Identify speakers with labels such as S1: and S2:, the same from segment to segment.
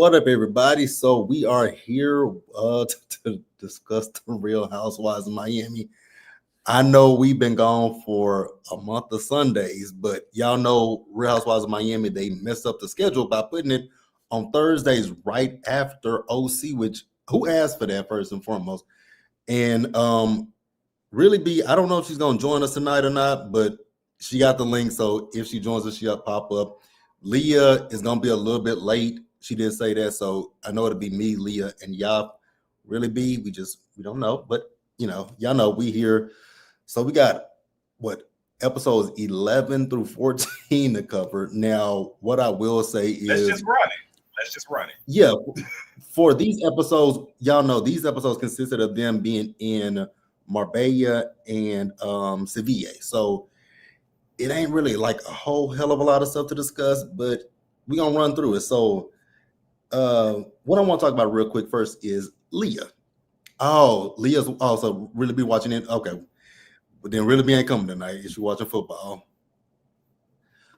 S1: What up, everybody? So we are here to discuss the Real Housewives of Miami. I know we've been gone for a month of Sundays, but y'all know Real Housewives of Miami, they messed up the schedule by putting it on Thursdays right after OC, which who asked for that first and foremost? And really I don't know if she's gonna join us tonight or not, but she got the link. So if she joins us, she'll pop up. Leah is gonna be a little bit late. She did say that, so I know it'll be me, Leah, and Yop. Really we don't know, but y'all know we here. So we got what episodes 11 through 14 to cover. Now, what I will say is
S2: Let's just run it.
S1: Yeah, for these episodes, y'all know these episodes consisted of them being in Marbella and Sevilla. So it ain't really like a whole hell of a lot of stuff to discuss, but we're gonna run through it. So what I want to talk about real quick first is Leah. Oh, Leah's also really be watching it. Okay. But then really be ain't coming tonight. Is she watching football?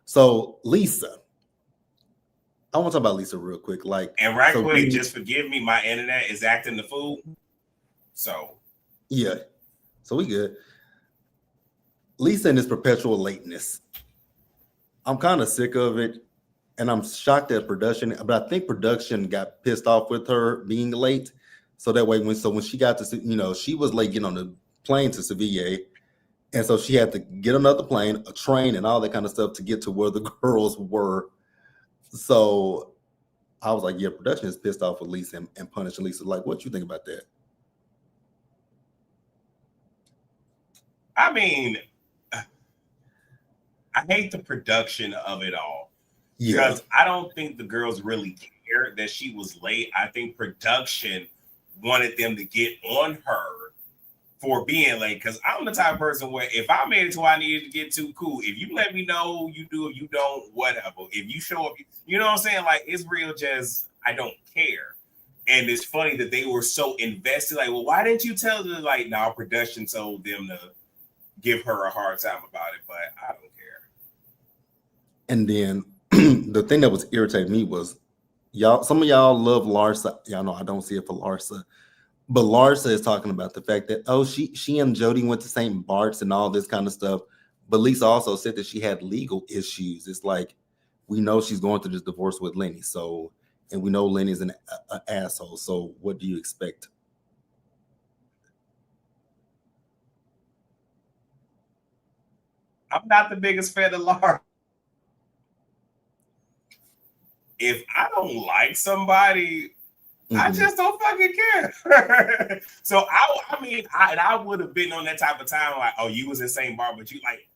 S1: So Lisa. I want to talk about Lisa real quick.
S2: Quick, just forgive me, my internet is acting the fool. So
S1: yeah. So we good. Lisa and this perpetual lateness. I'm kind of sick of it. And I'm shocked at production, but I think production got pissed off with her being late. So that way, when she got to, she was late getting on the plane to Sevilla, and so she had to get another plane, a train, and all that kind of stuff to get to where the girls were. So I was like, yeah, production is pissed off with Lisa and punishing Lisa. Like, what you think about that?
S2: I mean, I hate the production of it all. Because I don't think the girls really cared that she was late. I think production wanted them to get on her for being late. Because I'm the type of person where if I made it to where I needed to get to, cool. If you let me know, you do. If you don't, whatever. If you show up, you know what I'm saying? Like, it's real just, I don't care. And it's funny that they were so invested. Like, well, why didn't you tell them? Like, now production told them to give her a hard time about it. But I don't care.
S1: And then the thing that was irritating me was some of y'all love Larsa. Y'all know I don't see it for Larsa. But Larsa is talking about the fact that, she and Jody went to St. Bart's and all this kind of stuff. But Lisa also said that she had legal issues. It's like, we know she's going through this divorce with Lenny. So, and we know Lenny's an asshole. So what do you expect?
S2: I'm not the biggest fan of Larsa. If I don't like somebody, I just don't fucking care. So I would have been on that type of time like, oh, you was in St. Bar, but you like,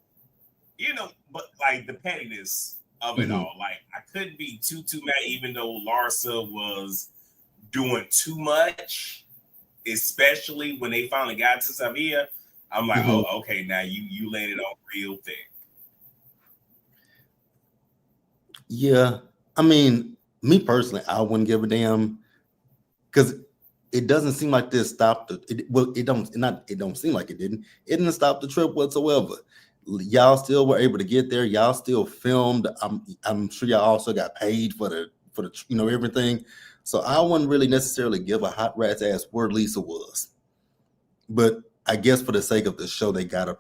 S2: but like the pettiness of it all. Like I couldn't be too mad, even though Larsa was doing too much, especially when they finally got to Sevilla. I'm like, oh, okay, now you landed on real thing.
S1: Yeah. I mean, me personally, I wouldn't give a damn because it doesn't seem like this stopped it don't seem like it didn't. It didn't stop the trip whatsoever. Y'all still were able to get there. Y'all still filmed. I'm sure y'all also got paid for the everything. So I wouldn't really necessarily give a hot rat's ass where Lisa was. But I guess for the sake of the show, they gotta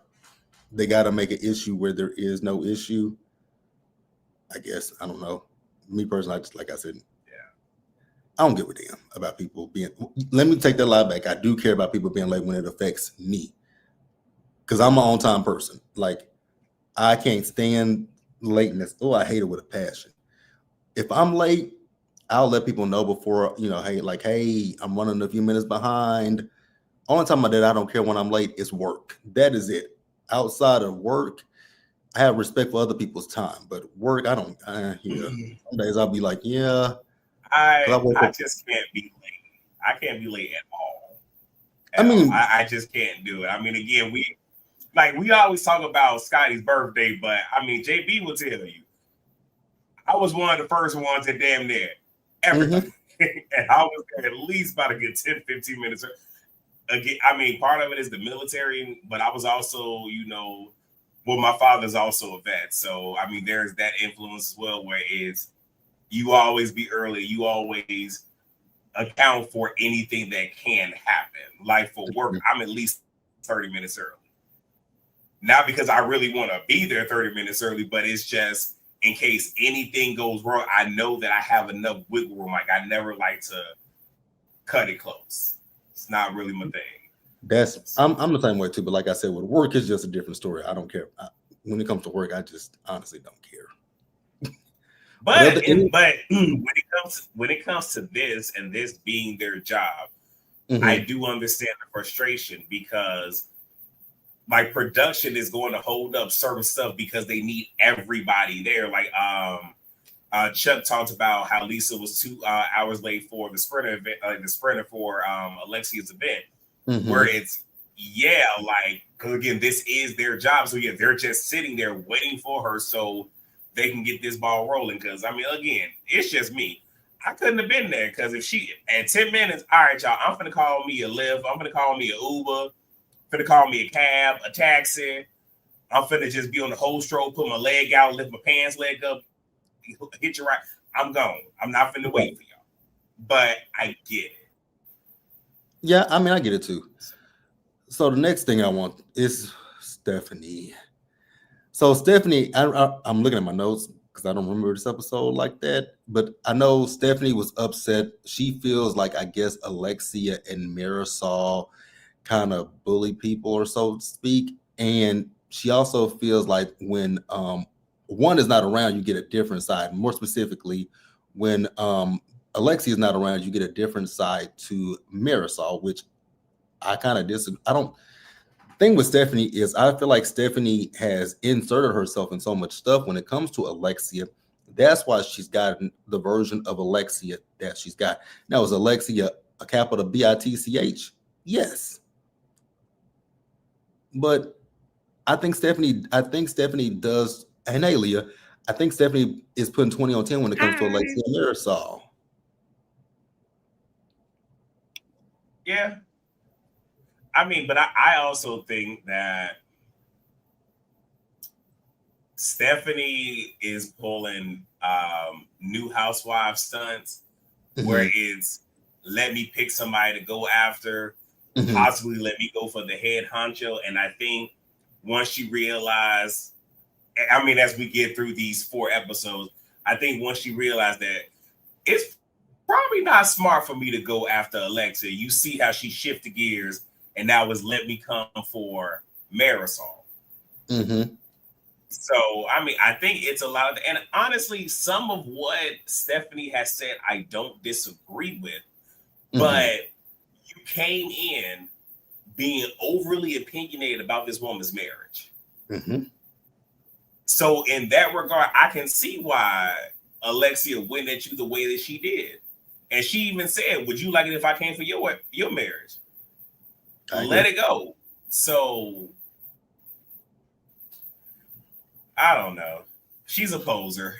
S1: make an issue where there is no issue. I guess. I don't know. Me personally, I just, like I said, I don't give a damn about people being. Let me take that lie back. I do care about people being late when it affects me, because I'm an on-time person. Like, I can't stand lateness. Oh, I hate it with a passion. If I'm late, I'll let people know before, hey, I'm running a few minutes behind. Only time that I don't care when I'm late is work. That is it. Outside of work, I have respect for other people's time, but work, I don't. Some days I'll be like, yeah.
S2: I just can't be late. I can't be late at all. I just can't do it. I mean, again, we always talk about Scotty's birthday, but I mean, JB will tell you, I was one of the first ones at damn near everything. And I was there at least about a good 10, 15 minutes. Again, I mean, part of it is the military, but I was also, my father's also a vet. So, I mean, there's that influence as well, where it's You always be early. You always account for anything that can happen. Like for work, I'm at least 30 minutes early. Not because I really want to be there 30 minutes early, but it's just in case anything goes wrong, I know that I have enough wiggle room. Like I never like to cut it close. It's not really my thing.
S1: I'm the same way too, but like I said, with work is just a different story. I don't care. When it comes to work, I just honestly don't care.
S2: But when it comes to this and this being their job, I do understand the frustration because like production is going to hold up certain stuff because they need everybody there. Like Chuck talked about how Lisa was 2 hours late for the sprinter event, the sprinter for Alexia's event, where it's like because again, this is their job, so yeah, they're just sitting there waiting for her so they can get this ball rolling. Because I mean, again, it's just me. I couldn't have been there because if she at 10 minutes, all right, y'all, I'm gonna call me a Lyft, I'm gonna call me an Uber, finna call me a cab, a taxi. I'm finna just be on the whole stroll, put my leg out, lift my pants leg up, hit you right. I'm gone. I'm not finna wait for y'all. But I get it.
S1: Yeah, I mean, I get it too. So the next thing I want is Stephanie. So Stephanie, I'm looking at my notes because I don't remember this episode like that, but I know Stephanie was upset. She feels like I guess Alexia and Marisol kind of bully people, or so to speak, and she also feels like when one is not around, you get a different side. More specifically, when Alexia is not around, you get a different side to Marisol, which I kind of disagree. I don't. Thing with Stephanie is I feel like Stephanie has inserted herself in so much stuff when it comes to Alexia. That's why she's gotten the version of Alexia that she's got. Now, is Alexia a capital Bitch? Yes. But I think Stephanie does, and Alia, I think Stephanie is putting 20 on 10 when it comes to Alexia and Marisol.
S2: Yeah. I mean, but I also think that Stephanie is pulling new housewife stunts where it's let me pick somebody to go after, possibly let me go for the head honcho. And I think once she realized, I mean, as we get through these 4 episodes, I think once she realized that it's probably not smart for me to go after Alexa. You see how she shifted gears, and now was let me come for Marisol. So, I mean, I think it's a lot of, and honestly, some of what Stephanie has said, I don't disagree with, but you came in being overly opinionated about this woman's marriage. So, in that regard, I can see why Alexia went at you the way that she did. And she even said, would you like it if I came for your marriage? Let it go. So, I don't know. She's a poser.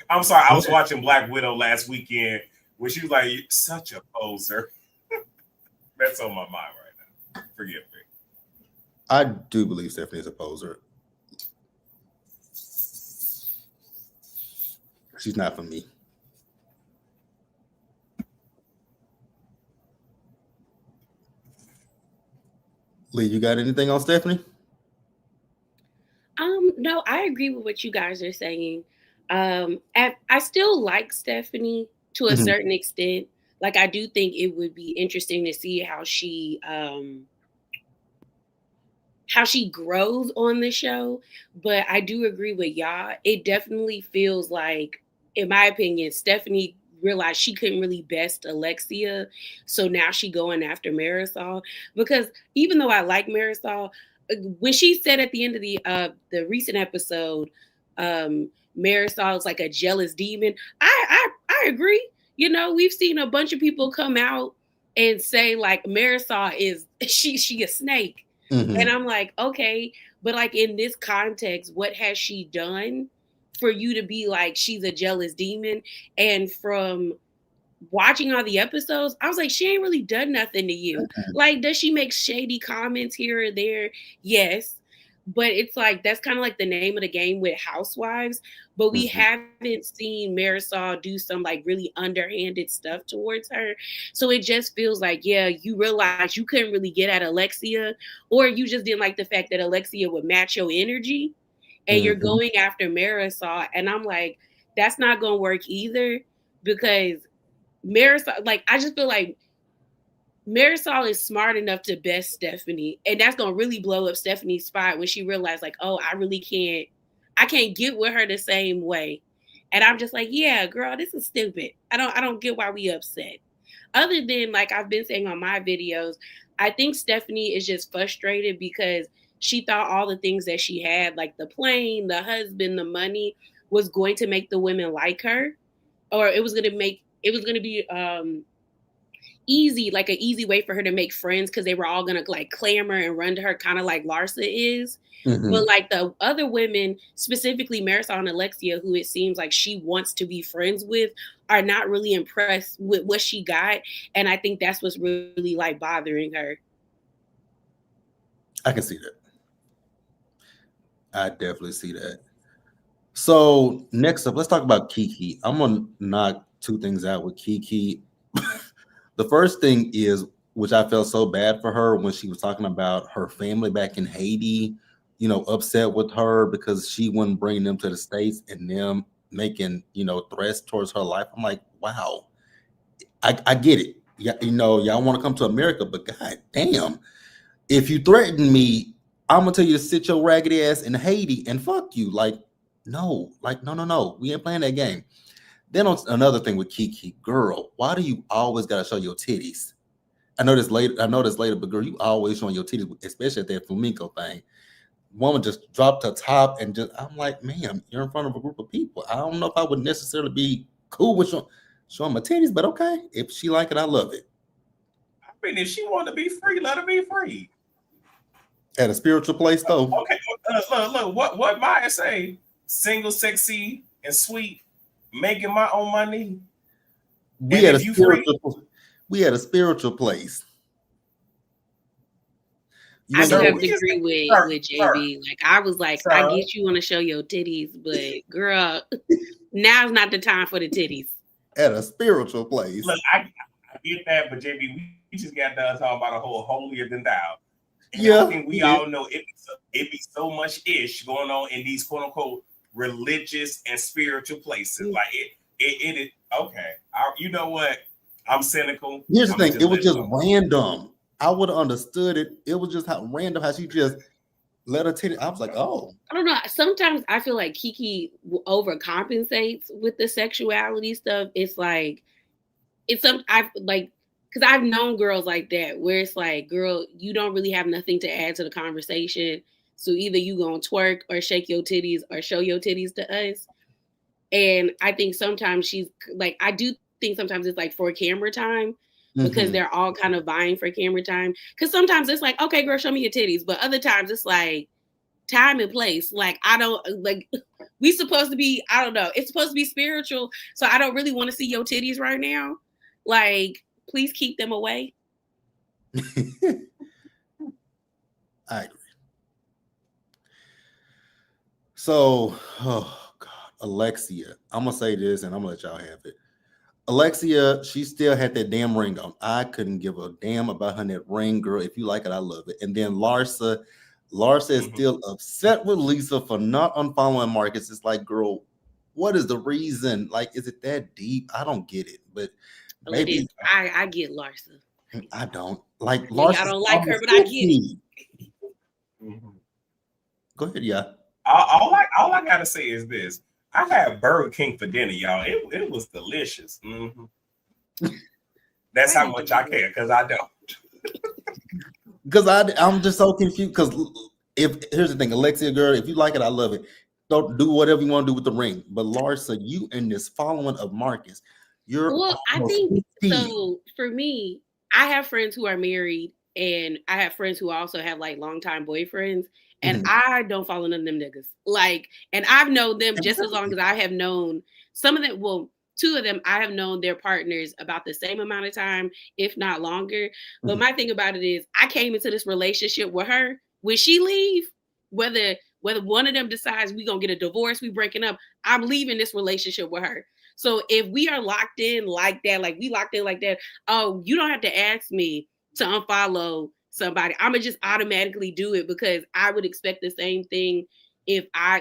S2: I'm sorry. I was watching Black Widow last weekend where she was like, you're such a poser. That's on my mind right now. Forgive me.
S1: I do believe Stephanie is a poser. She's not for me. Lee, you got anything on Stephanie?
S3: No, I agree with what you guys are saying. I still like Stephanie to a certain extent. Like, I do think it would be interesting to see how she grows on the show. But I do agree with y'all. It definitely feels like, in my opinion, Stephanie realized she couldn't really best Alexia, so now she going after Marisol. Because even though I like Marisol, when she said at the end of the recent episode, Marisol is like a jealous demon, I agree. You know, we've seen a bunch of people come out and say like Marisol is she a snake. And I'm like, okay, but like in this context, what has she done for you to be like she's a jealous demon? And from watching all the episodes, I was like, she ain't really done nothing to you. Like, does she make shady comments here or there? Yes. but it's like that's kind of like the name of the game with Housewives. But we
S1: Mhm.
S3: haven't seen Marisol do some like really underhanded stuff towards her. So it just feels like, yeah, you realize you couldn't really get at Alexia, or you just didn't like the fact that Alexia would match your energy, and you're
S1: Mhm.
S3: going after Marisol. And I'm like, that's not gonna work either, because Marisol, like, I just feel like Marisol is smart enough to best Stephanie, and that's gonna really blow up Stephanie's spot when she realized, like, oh, I can't get with her the same way. And I'm just like, yeah, girl, this is stupid. I don't get why we upset. Other than, like I've been saying on my videos, I think Stephanie is just frustrated because she thought all the things that she had, like the plane, the husband, the money, was going to make the women like her, or it was gonna be easy, like an easy way for her to make friends, because they were all gonna like clamor and run to her, kind of like Larsa is. But
S1: Mhm.
S3: like the other women, specifically Marisol and Alexia, who it seems like she wants to be friends with, are not really impressed with what she got. And I think that's what's really like bothering her.
S1: I can see that. I definitely see that. So next up, let's talk about Kiki. I'm gonna knock two things out with Kiki. The first thing is, which I felt so bad for her when she was talking about her family back in Haiti, upset with her because she wouldn't bring them to the States and them making, threats towards her life. I'm like, wow, I get it. Yeah, y'all want to come to America, but god damn, if you threaten me, I'm gonna tell you to sit your raggedy ass in Haiti and fuck you. Like, no, no, no. We ain't playing that game. Then on another thing with Kiki, girl, why do you always gotta show your titties? I know this later, but girl, you always showing your titties, especially at that flamenco thing. Woman just dropped her top and just, I'm like, ma'am, you're in front of a group of people. I don't know if I would necessarily be cool with showing my titties, but okay. If she like it, I love it.
S2: I mean, if she want to be free, let her be free.
S1: At a spiritual place though.
S2: Okay, look. What Maya say? Single, sexy, and sweet, making my own money.
S1: We
S2: And
S1: had a
S2: if you free,
S1: spiritual we had a spiritual place. You
S3: I
S1: ain't
S3: do
S2: sir,
S1: got
S3: have
S2: we
S3: to
S2: just
S3: agree
S2: sir,
S3: with
S2: sir,
S3: JB. Like, I was like, I
S2: sir.
S3: get you want to show your titties, but girl, now's not the time for the titties.
S1: at a spiritual place.
S2: Look, I get that, but JB, we just got done talking about a whole holier than thou. And I
S1: Yeah,
S2: think
S1: we
S2: we
S1: did.
S2: all know it be so much ish going on in these quote unquote religious and spiritual places. Like it is okay. You know what? I'm cynical.
S1: Here's the
S2: I'm gonna
S1: thing,
S2: just
S1: it was
S2: let it
S1: just
S2: go.
S1: random. I would have understood it. It was just how random how she just let her titty. I was like, oh.
S3: I don't know. Sometimes I feel like Kiki overcompensates with the sexuality stuff. It's like I've like, because I've known girls like that where it's like, girl, you don't really have nothing to add to the conversation. So either you gonna twerk or shake your titties or show your titties to us. And I think sometimes she's like, I do think sometimes it's like for camera time, because they're
S1: Mhm.
S3: all kind of vying for camera time. Because sometimes it's like, okay, girl, show me your titties. But other times it's like, time and place. Like, I don't like, we supposed to be, I don't know, it's supposed to be spiritual. So I don't really want to see your titties right now. Like, please keep them away.
S1: I agree. So, oh God, Alexia. I'm gonna say this and I'm gonna let y'all have it. Alexia, she still had that damn ring on. I couldn't give a damn about her that ring, girl. If you like it, I love it. And then Larsa is
S2: Mhm.
S1: still upset with Lisa for not unfollowing Marcus. It's like, girl, what is the reason? Like, is it that deep? I don't get it. But
S3: Oh, it is.
S1: baby,
S3: I get Larsa.
S1: I don't. Like
S3: I know y'all
S1: Larsa's
S3: don't like her,
S1: almost
S3: but I get it.
S1: 50.
S2: Mhm.
S1: Go ahead, yeah.
S2: All I gotta say is this: I had Burger King for dinner, y'all. It was delicious. That's
S3: I
S2: how
S3: need to
S2: much
S3: be
S2: I
S3: good.
S2: care because I don't.
S1: Because I'm just so confused. Because if here's the thing, Alexia, girl, if you like it, I love it. Don't do whatever you want to do with the ring. But Larsa, you in this following of Marcus, you're
S3: Well, I
S1: almost
S3: think
S1: 50.
S3: so. For me, I have friends who are married, and I have friends who also have like longtime boyfriends, and
S1: Mhm.
S3: I don't follow none of them niggas. Like, and I've known them just as long as I have known some of them. Well, two of them, I have known their partners about the same amount of time, if not longer. But
S1: Mhm.
S3: my thing about it is, I came into this relationship with her. When she leave, whether one of them decides we gonna get a divorce, we breaking up, I'm leaving this relationship with her. So if we are locked in like that, like we locked in like that, oh, you don't have to ask me to unfollow somebody. I'm gonna just automatically do it because I would expect the same thing if I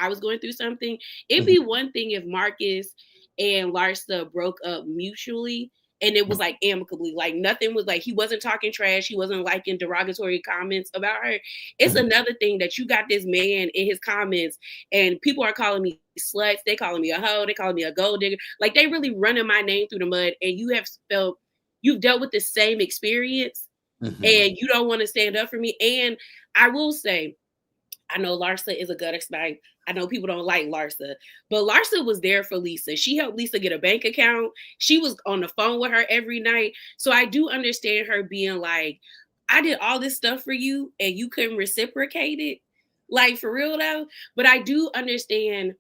S3: was going through something. It'd be one thing if Marcus and Larsa broke up mutually and it was like amicably, like nothing was like he wasn't talking trash, he wasn't liking derogatory comments about her. It's another thing that you got this man in his comments and people are calling me sluts, they calling me a hoe, they calling me a gold digger, like they really running my name through the mud, and you've dealt with the same experience and you don't want to stand up for me. And I will say, I know Larsa is a gutter snipe. I know people don't like Larsa, but Larsa was there for Lisa. She helped Lisa get a bank account. She was on the phone with her every night. So I do understand her being like, I did all this stuff for you and you couldn't reciprocate it. Like for real though. But I do understand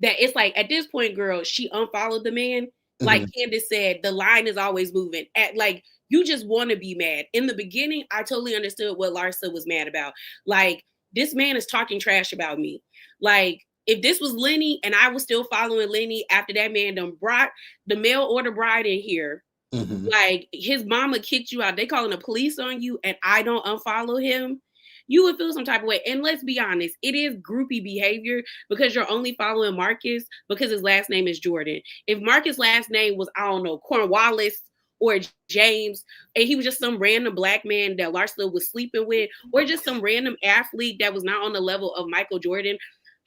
S3: that it's like at this point, girl, she unfollowed the man. Like Candace said, the line is always moving. At like you just want to be mad. In the beginning, I totally understood what Larsa was mad about. Like, this man is talking trash about me. Like, if this was Lenny and I was still following Lenny after that man done brought the mail order bride in here, like his mama kicked you out, they calling the police on you, and I don't unfollow him, you would feel some type of way. And let's be honest, it is groupie behavior because you're only following Marcus because his last name is Jordan. If Marcus' last name was, I don't know, Cornwallis or James, and he was just some random black man that Larsa was sleeping with, or just some random athlete that was not on the level of Michael Jordan,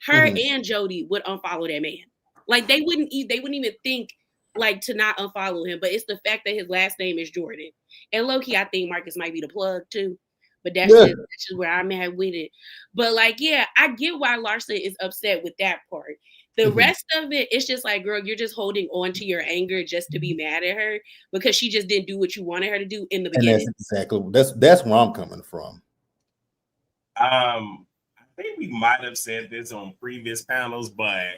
S3: her and Jody would unfollow that man. Like they wouldn't even think like to not unfollow him. But it's the fact that his last name is Jordan. And low-key, I think Marcus might be the plug too. But that's just where I'm at with it. But like, yeah, I get why Larsa is upset with that part. The rest of it, it's just like, girl, you're just holding on to your anger just to be mad at her because she just didn't do what you wanted her to do in the beginning.
S1: And that's where I'm coming from.
S2: I think we might have said this on previous panels, but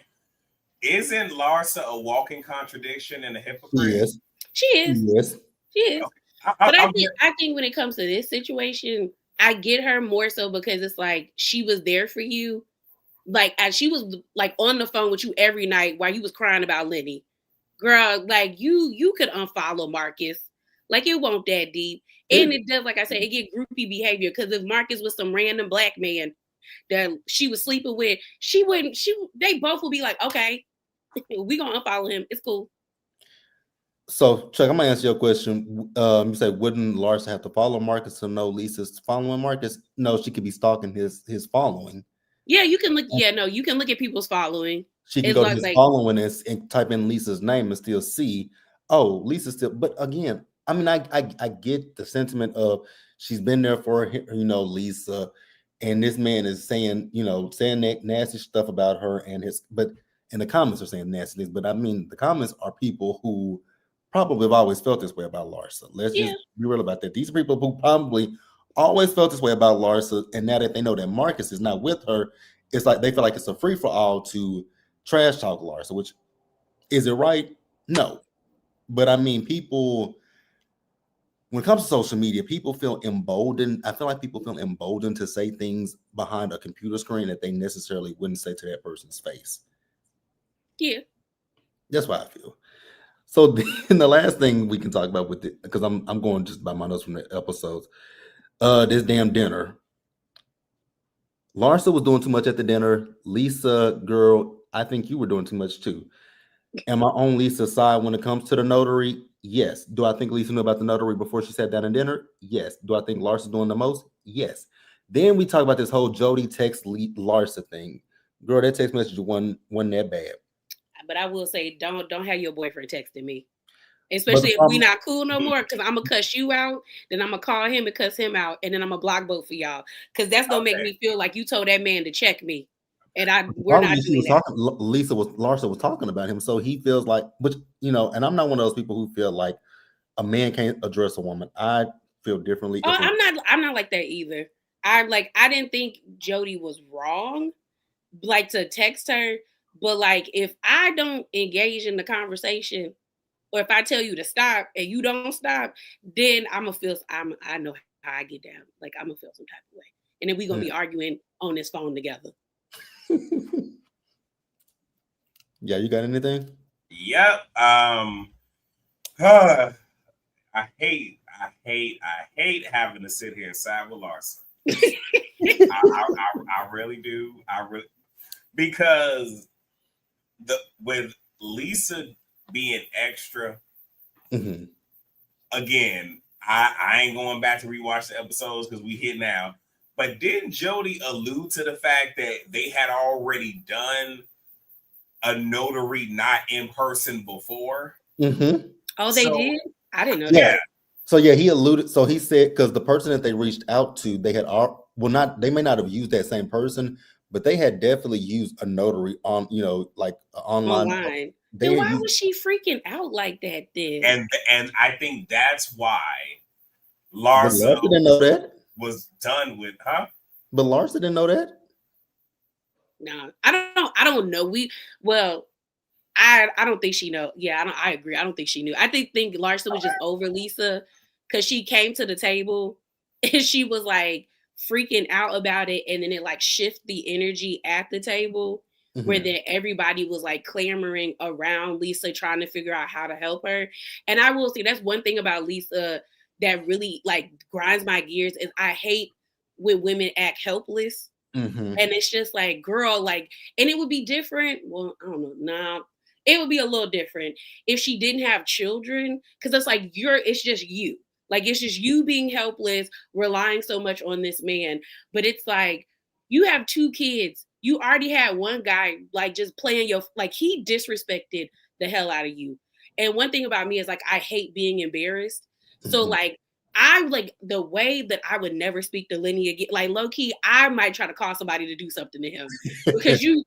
S2: isn't Larsa a walking contradiction and a hypocrite?
S1: Yes.
S3: She is.
S1: Yes.
S3: She is.
S2: Okay.
S3: But I think when it comes to this situation, I get her more so because it's like she was there for you. Like as she was like on the phone with you every night while you was crying about Lenny. Girl, like you could unfollow Marcus. Like it won't that deep. And it does, like I said, it get groupie behavior. Because if Marcus was some random black man that she was sleeping with, they both would be like, okay, we gonna unfollow him. It's cool.
S1: So, Chuck, I'm gonna answer your question. You say, wouldn't Larsa have to follow Marcus to know Lisa's following Marcus? No, she could be stalking his following.
S3: Yeah, you can look. Yeah, no, you can look at people's following.
S1: She can go to his following and type in Lisa's name and still see, oh, Lisa's still. But again, I mean, I get the sentiment of she's been there for Lisa, and this man is saying that nasty stuff about her and but in the comments are saying nasty things. But I mean, the comments are people who probably have always felt this way about Larsa. Let's just be real about that. These are people who probably always felt this way about Larsa, and now that they know that Marcus is not with her, it's like they feel like it's a free for all to trash talk Larsa. Which is it right? No, but I mean, people. When it comes to social media, people feel emboldened. I feel like people feel emboldened to say things behind a computer screen that they necessarily wouldn't say to that person's face.
S3: Yeah,
S1: that's why I feel. So then the last thing we can talk about with it, because I'm going just by my notes from the episodes, this damn dinner. Larsa was doing too much at the dinner. Lisa, girl, I think you were doing too much too. Am I on Lisa's side when it comes to the notary? Yes. Do I think Lisa knew about the notary before she sat down and dinner? Yes. Do I think Larsa's doing the most? Yes. Then we talk about this whole Jody text Larsa thing. Girl, that text message wasn't that bad.
S3: But I will say, don't have your boyfriend texting me. Especially if we not cool no more, because I'm going to cuss you out, then I'm going to call him and cuss him out, and then I'm going to block both of y'all. Because that's going to make me feel like you told that man to check me. And we're not doing that.
S1: Larsa was talking about him, so he feels like, and I'm not one of those people who feel like a man can't address a woman. I feel differently.
S3: Oh, I'm not like that either. I didn't think Jody was wrong, like to text her, but like if I don't engage in the conversation, or if I tell you to stop and you don't stop, then I know how I get down. Like I'm gonna feel some type of way. and then we're gonna be arguing on this phone together.
S1: Yeah, you got anything?
S2: Yep. I hate having to sit here and side with Larsa. I really do. Because with Lisa being extra, again, I ain't going back to rewatch the episodes because we hit now. But didn't Jody allude to the fact that they had already done a notary not in person before?
S3: Oh, they did? I didn't know
S1: that.
S3: that.
S1: So yeah, he alluded. So he said because the person that they reached out to, they had they may not have used that same person, but they had definitely used a notary on, like online.
S3: Then why was she freaking out like that then?
S2: And I think that's why Larsa
S1: didn't know that
S2: was done with, huh?
S1: But Larsa didn't know that.
S3: No, I don't know. I don't think she know. Yeah, I agree. I don't think she knew. I think Larsa was just over Lisa because she came to the table and she was like freaking out about it, and then it like shift the energy at the table where then everybody was like clamoring around Lisa trying to figure out how to help her. And I will say that's one thing about Lisa that really like grinds my gears is I hate when women act helpless. And it's just like, girl, like, and it would be different. Well, I don't know. Nah, it would be a little different if she didn't have children. Cause it's like, it's just you. Like, it's just you being helpless, relying so much on this man. But it's like, you have 2 kids. You already had one guy, like, just playing like, he disrespected the hell out of you. And one thing about me is, like, I hate being embarrassed. So, like, I like the way that I would never speak to Lenny again. Like low key, I might try to call somebody to do something to him because you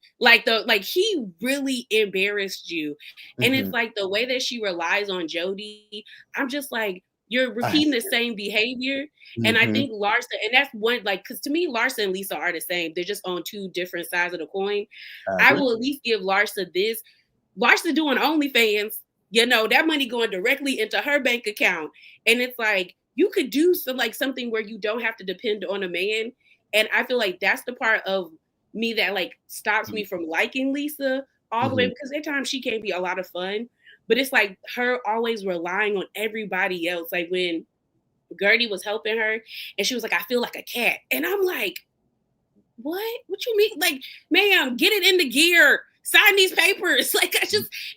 S3: he really embarrassed you. And it's like the way that she relies on Jody. I'm just like, you're repeating the same behavior. And I think Larsa, and that's one, like, because to me, Larsa and Lisa are the same. They're just on 2 different sides of the coin. I will at least give Larsa this. Larsa doing OnlyFans, that money going directly into her bank account. And it's like, you could do something where you don't have to depend on a man. And I feel like that's the part of me that like stops me from liking Lisa all the way, because at times she can be a lot of fun, but it's like her always relying on everybody else. Like when Gertie was helping her and she was like, I feel like a cat. And I'm like, what you mean? Like, ma'am, get it into gear. Sign these papers. Like,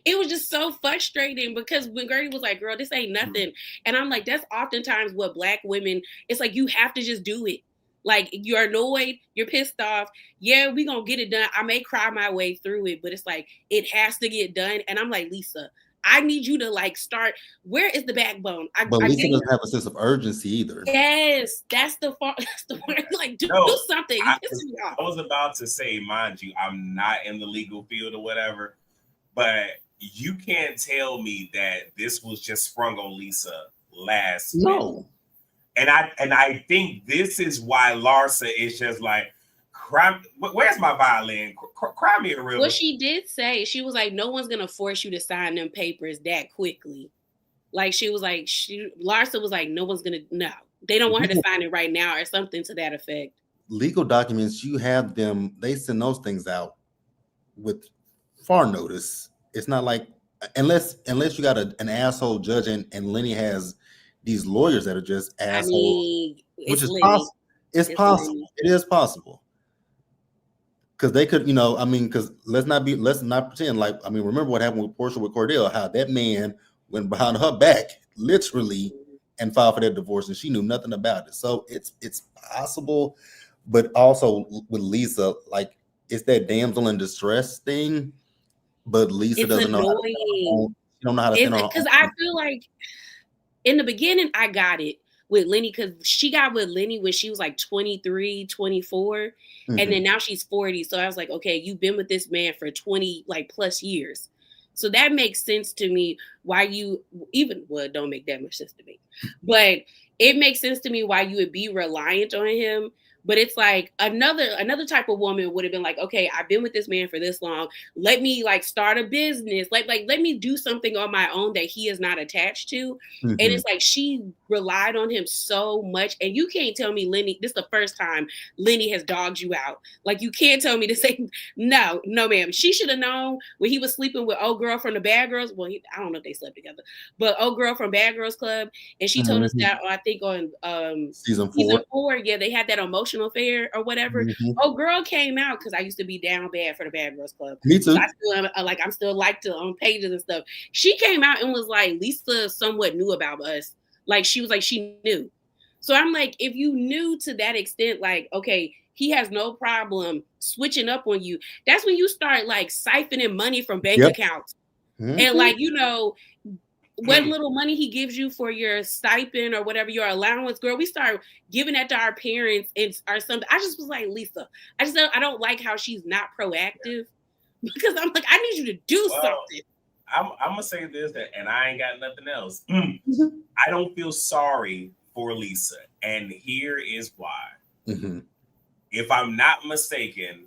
S3: it was just so frustrating because when Gertie was like, girl, this ain't nothing. And I'm like, that's oftentimes what Black women, it's like, you have to just do it. Like, you're annoyed, you're pissed off. Yeah, we gonna get it done. I may cry my way through it, but it's like, it has to get done. And I'm like, Lisa, I need you to like start. Where is the backbone?
S1: But Lisa doesn't have a sense of urgency either.
S3: Yes, that's the part. That's the word. Like, do something.
S2: I was about to say, mind you, I'm not in the legal field or whatever, but you can't tell me that this was just sprung on Lisa last minute. And I think this is why Larsa is just like, where's my violin? Cry me a river.
S3: Well, she did say, she was like, no one's gonna force you to sign them papers that quickly. Like she was like, Larsa was like, no one's gonna, no, they don't want her to sign it right now or something to that effect.
S1: Legal documents, you have them, they send those things out with far notice. It's not like, unless you got an asshole judge and Lenny has these lawyers that are just assholes. I mean, which is possible. It's possible. Lenny. It is possible. Because they could, because let's not pretend like, remember what happened with Portia with Cordell, how that man went behind her back, literally, and filed for that divorce, and she knew nothing about it. So it's possible, but also with Lisa, like, it's that damsel in distress thing, but Lisa doesn't know. She don't know how to send her.
S3: Because I feel like in the beginning, I got it with Lenny, because she got with Lenny when she was like 23, 24. And then now she's 40. So I was like, okay, you've been with this man for 20 like plus years. So that makes sense to me why you it don't make that much sense to me, but it makes sense to me why you would be reliant on him. But it's like another type of woman would have been like, okay, I've been with this man for this long. Let me like start a business. Like let me do something on my own that he is not attached to. And it's like she relied on him so much. And you can't tell me Lenny, this is the first time Lenny has dogged you out. Like, you can't tell me to say, no, ma'am. She should have known when he was sleeping with old girl from the Bad Girls. Well, I don't know if they slept together, but old girl from Bad Girls Club. And she told us that, I think on
S1: season
S3: 4, yeah, they had that emotional affair or whatever. Old girl came out, because I used to be down bad for the Bad Girls Club.
S1: Me too.
S3: So I'm still like to on pages and stuff. She came out and was like, Lisa somewhat knew about us. Like, she was like, she knew. So I'm like, if you knew to that extent, like, okay, he has no problem switching up on you. That's when you start like siphoning money from bank accounts. And like, you know, what little money he gives you for your stipend or whatever, your allowance, girl, we start giving that to our parents or something. I just was like, Lisa, I don't like how she's not proactive, because I'm like, I need you to do something.
S2: I'm gonna say this, and I ain't got nothing else. I don't feel sorry for Lisa, and here is why. If I'm not mistaken,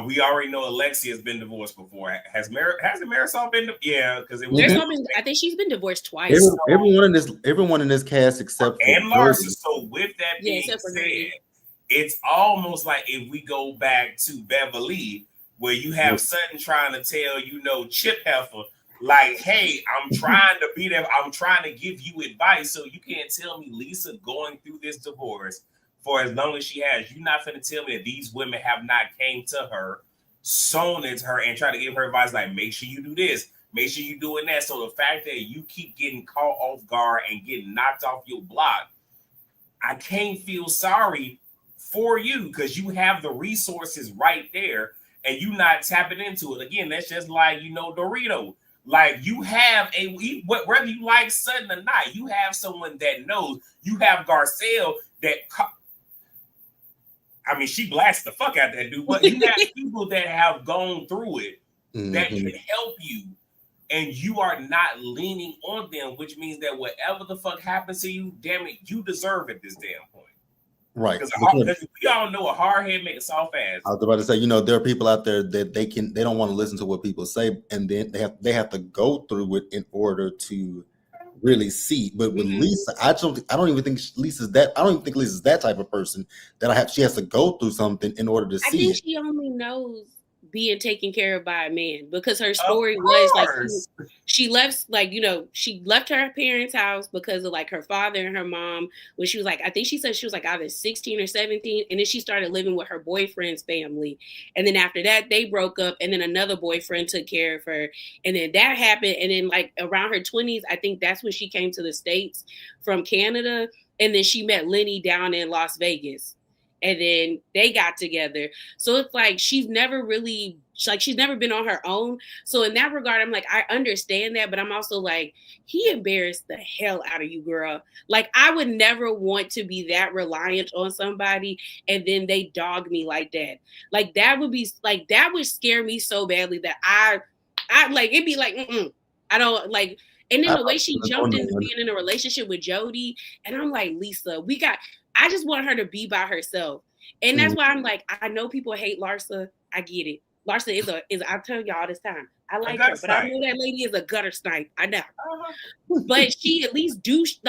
S2: we already know Alexia has been divorced before. Hasn't Marisol been? Yeah, because it was.
S3: I think she's been divorced twice.
S1: Everyone in this cast except
S2: and Larsa. So with that being said, it's almost like if we go back to Beverly, where you have Sutton trying to tell Chip Heifer, like, hey, I'm trying to be there. I'm trying to give you advice. So you can't tell me Lisa going through this divorce for as long as she has. You're not going to tell me that these women have not came to her, sewn into her, and try to give her advice like, make sure you do this, make sure you're doing that. So the fact that you keep getting caught off guard and getting knocked off your block, I can't feel sorry for you, because you have the resources right there and you not tapping into it. Again, that's just like, Dorito. Like, you have whether you like Sutton or not, you have someone that knows. You have Garcelle that, I mean, she blasts the fuck out that dude, but you have people that have gone through it that can help you, and you are not leaning on them, which means that whatever the fuck happens to you, damn it, you deserve it this damn point.
S1: Right.
S2: Because we all know a hard head make a soft ass.
S1: I was about to say, there are people out there that they don't want to listen to what people say, and then they have to go through it in order to really see. But with Lisa, I don't even think Lisa's that type of person that she has to go through something in order to see.
S3: I think she only knows being taken care of by a man, because her story was like she left, like, she left her parents' house because of like her father and her mom when she was like, I think she said she was like either 16 or 17, and then she started living with her boyfriend's family, and then after that they broke up, and then another boyfriend took care of her, and then that happened, and then like around her 20s, I think that's when she came to the States from Canada, and then she met Lenny down in Las Vegas. And then they got together. So it's like she's never been on her own. So in that regard, I'm like, I understand that, but I'm also like, he embarrassed the hell out of you, girl. Like, I would never want to be that reliant on somebody and then they dog me like that. Like, that would scare me so badly that I like, it'd be like, I don't like. And then the way she jumped into being in a relationship with Jody, and I'm like, Lisa, I just want her to be by herself. And that's why I'm like, I know people hate Larsa. I get it. Larsa is I'll tell y'all this time, I like her, but I know that lady is a gutter snipe. I know. But she at least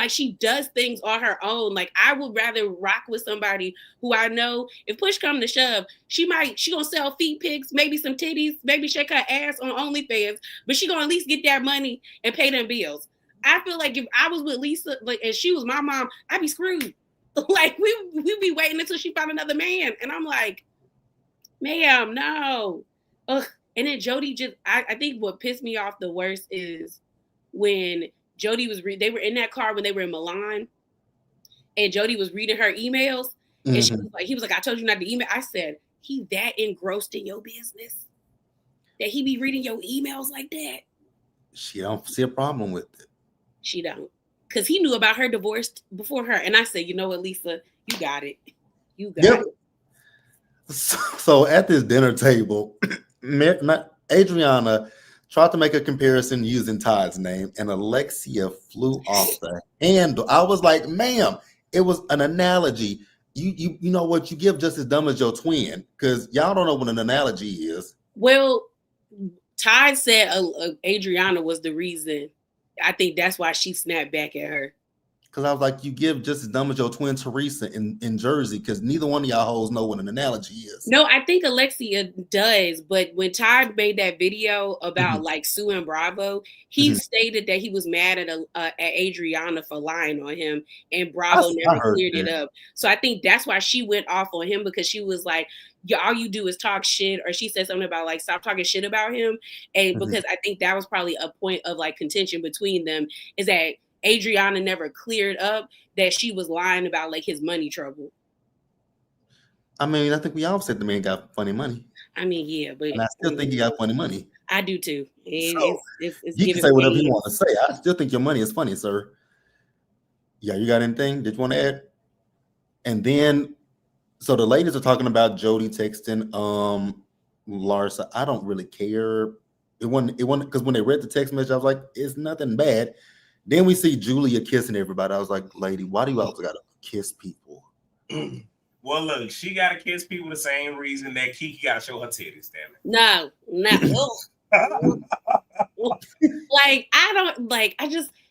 S3: she does things on her own. Like, I would rather rock with somebody who I know if push come to shove, she gonna sell feet pics, maybe some titties, maybe shake her ass on OnlyFans, but she gonna at least get that money and pay them bills. I feel like if I was with Lisa, like, and she was my mom, I'd be screwed. Like, we'd be waiting until she found another man. And I'm like, ma'am, no. Ugh. And then Jody I think what pissed me off the worst is when Jody they were in that car when they were in Milan, and Jody was reading her emails, and he was like, I told you not to email. I said, he that engrossed in your business that he be reading your emails like that?
S1: She don't see a problem with it.
S3: She don't. Because he knew about her divorce before her. And I said, you know what, Lisa, you got it. You got it.
S1: So at this dinner table, Adriana tried to make a comparison using Todd's name, and Alexia flew off the handle. I was like, ma'am, it was an analogy. You know what? You give just as dumb as your twin, because y'all don't know what an analogy is.
S3: Well, Todd said Adriana was the reason. I think that's why she snapped back at her.
S1: Because I was like, you give just as dumb as your twin Teresa in Jersey, because neither one of y'all hoes know what an analogy is.
S3: No, I think Alexia does, but when Todd made that video about like Sue and Bravo, he stated that he was mad at Adriana for lying on him, and Bravo never cleared it up. So I think that's why she went off on him, because she was like, "Yeah, all you do is talk shit," or she said something about like, "Stop talking shit about him," and because I think that was probably a point of like contention between them, is that Adriana never cleared up that she was lying about like his money trouble.
S1: I mean, I think we all said the man got funny money.
S3: I mean, yeah, but
S1: and I still think he got funny money.
S3: I do too.
S1: So you can say whatever you want to say. I still think your money is funny, sir. Yeah, you got anything that you want to add? And then, so the ladies are talking about Jody texting Larsa. I don't really care. It wasn't because when they read the text message, I was like, it's nothing bad. Then we see Julia kissing everybody. I was like, lady, why do you also gotta kiss people?
S2: Well, look, she got to kiss people the same reason that Kiki got to show her titties, damn it.
S3: No. Like, I don't, like,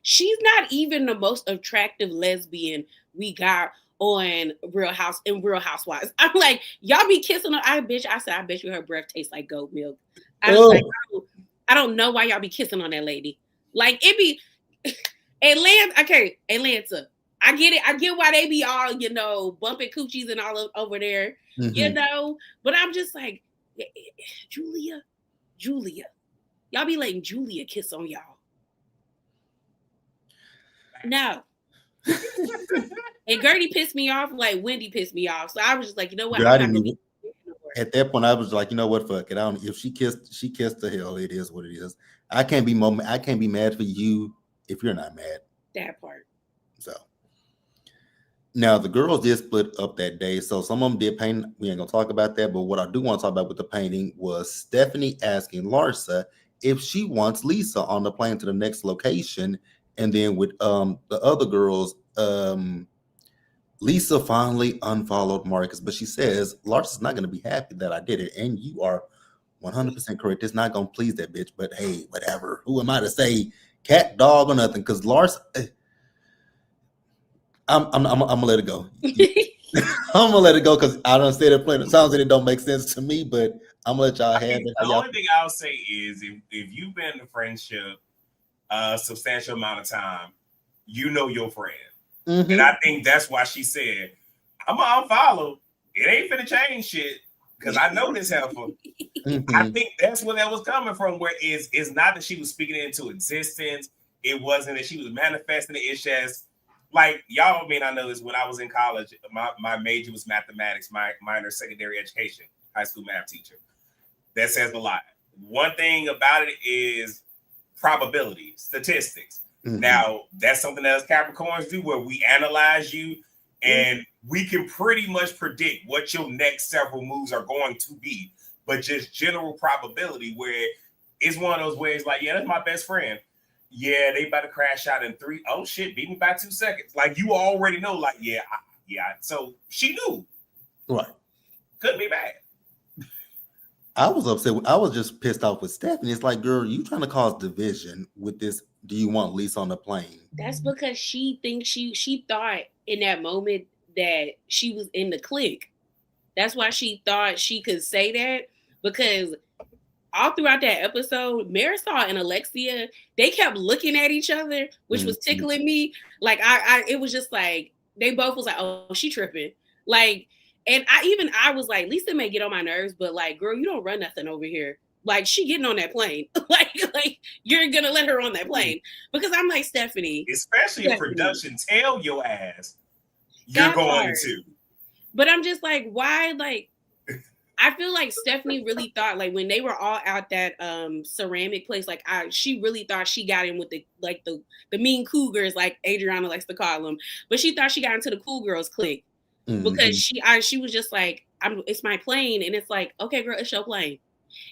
S3: she's not even the most attractive lesbian we got on Real Housewives. I'm like, y'all be kissing her. I bet you her breath tastes like goat milk. I was like, I don't know why y'all be kissing on that lady. Like, it be, Atlanta. I get it. I get why they be all, bumping coochies and all over there, But I'm just like, Julia. Y'all be letting Julia kiss on y'all. No. And Gertie pissed me off like Wendy pissed me off. So I was just like, you know what?
S1: At that point, I was like, you know what? Fuck it. If she kissed the hell, it is what it is. I can't be mad for you if you're not mad.
S3: That part.
S1: So. Now, the girls did split up that day, so some of them did paint. We ain't going to talk about that, but what I do want to talk about with the painting was Stephanie asking Larsa if she wants Lisa on the plane to the next location, and then with the other girls, Lisa finally unfollowed Marcus, but she says Larsa's not going to be happy that I did it, and you are 100% correct. It's not going to please that bitch, but hey, whatever. Who am I to say cat, dog, or nothing? Because Larsa... I'm gonna let it go. I'm gonna let it go because I don't say that plain. It sounds like it don't make sense to me, but I'm gonna let y'all have it.
S2: The only thing I'll say is if you've been in a friendship a substantial amount of time, you know your friend. And I think that's why she said, I'm gonna unfollow. It ain't finna change shit because I know this heifer. I think that's where that was coming from, where it's not that she was speaking it into existence. It wasn't that she was manifesting it. It's just like, y'all may not know this, when I was in college, my major was mathematics, my minor secondary education, high school math teacher. That says a lot. One thing about it is probability, statistics. Now, that's something that us Capricorns do, where we analyze you and we can pretty much predict what your next several moves are going to be. But just general probability, where it's one of those ways like, yeah, that's my best friend. Yeah, they about to crash out in 3. Oh shit, beat me by 2 seconds. Like, you already know, like, yeah. So she knew.
S1: Right.
S2: Couldn't be bad.
S1: I was upset. I was just pissed off with Stephanie. It's like, girl, you trying to cause division with this. Do you want Lisa on the plane?
S3: That's because she thinks she thought in that moment that she was in the clique. That's why she thought she could say that, because all throughout that episode, Marisol and Alexia, they kept looking at each other, which was tickling me. Like, it was just like, they both was like, oh, she tripping. Like, and I was like, Lisa may get on my nerves, but like, girl, you don't run nothing over here. Like, she getting on that plane. like you're gonna let her on that plane. Because I'm like, Stephanie.
S2: Especially if production tell your ass you're going to.
S3: But I'm just like, why? Like, I feel like Stephanie really thought, like, when they were all out that ceramic place, like, she really thought she got in with the mean cougars, like Adriana likes to call them. But she thought she got into the cool girls clique because she was just like, it's my plane, and it's like, okay, girl, it's your plane.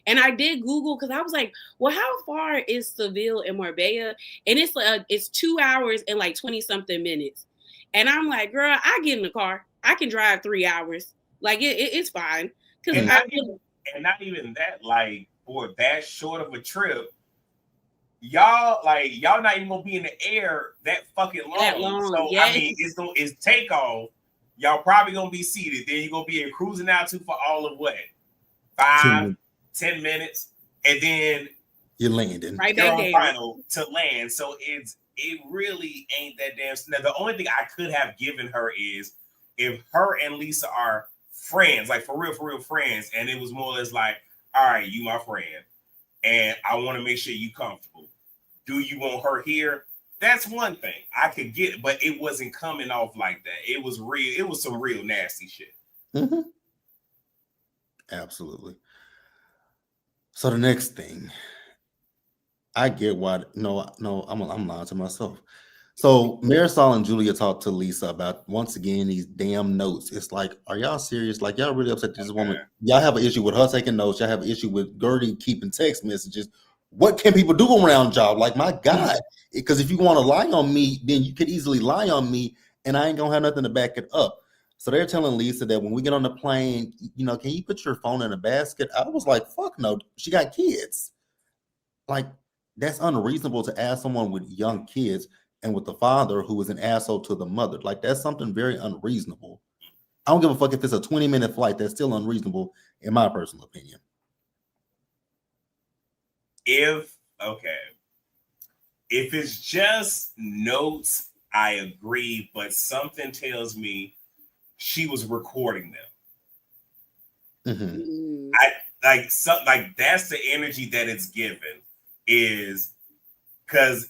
S3: And I did Google because I was like, well, how far is Seville and Marbella? And it's 2 hours and like 20 something minutes. And I'm like, girl, I get in the car, I can drive 3 hours, like it's fine.
S2: And not even that, like, for that short of a trip, y'all not even gonna be in the air that fucking long.
S3: That long,
S2: So
S3: yes.
S2: I mean, it's takeoff. Y'all probably gonna be seated. Then you're gonna be cruising out to for all of what? 5, 10 minutes, and then
S1: you're landing.
S3: Right
S2: you're
S3: back
S2: on
S3: down.
S2: final to land. So it really ain't that damn. Now, the only thing I could have given her is if her and Lisa are friends, like for real friends, and it was more or less like, all right, you my friend, and I want to make sure you comfortable. Do you want her here? That's one thing I could get, but it wasn't coming off like that. It was real. It was some real nasty shit.
S1: Mm-hmm. Absolutely. So the next thing, I get why. No, I'm lying to myself. So Marisol and Julia talked to Lisa about, once again, these damn notes. It's like, are y'all serious? Like, y'all really upset this woman? Y'all have an issue with her taking notes. Y'all have an issue with Gertie keeping text messages. What can people do around y'all? Like, my God. Because if you want to lie on me, then you could easily lie on me, and I ain't going to have nothing to back it up. So they're telling Lisa that when we get on the plane, can you put your phone in a basket? I was like, fuck no. She got kids. Like, that's unreasonable to ask someone with young kids and with the father who is an asshole to the mother. Like, that's something very unreasonable. I don't give a fuck if it's a 20-minute flight. That's still unreasonable, in my personal opinion.
S2: If it's just notes, I agree, but something tells me she was recording them.
S1: Mm-hmm.
S2: Like that's the energy that it's given, is because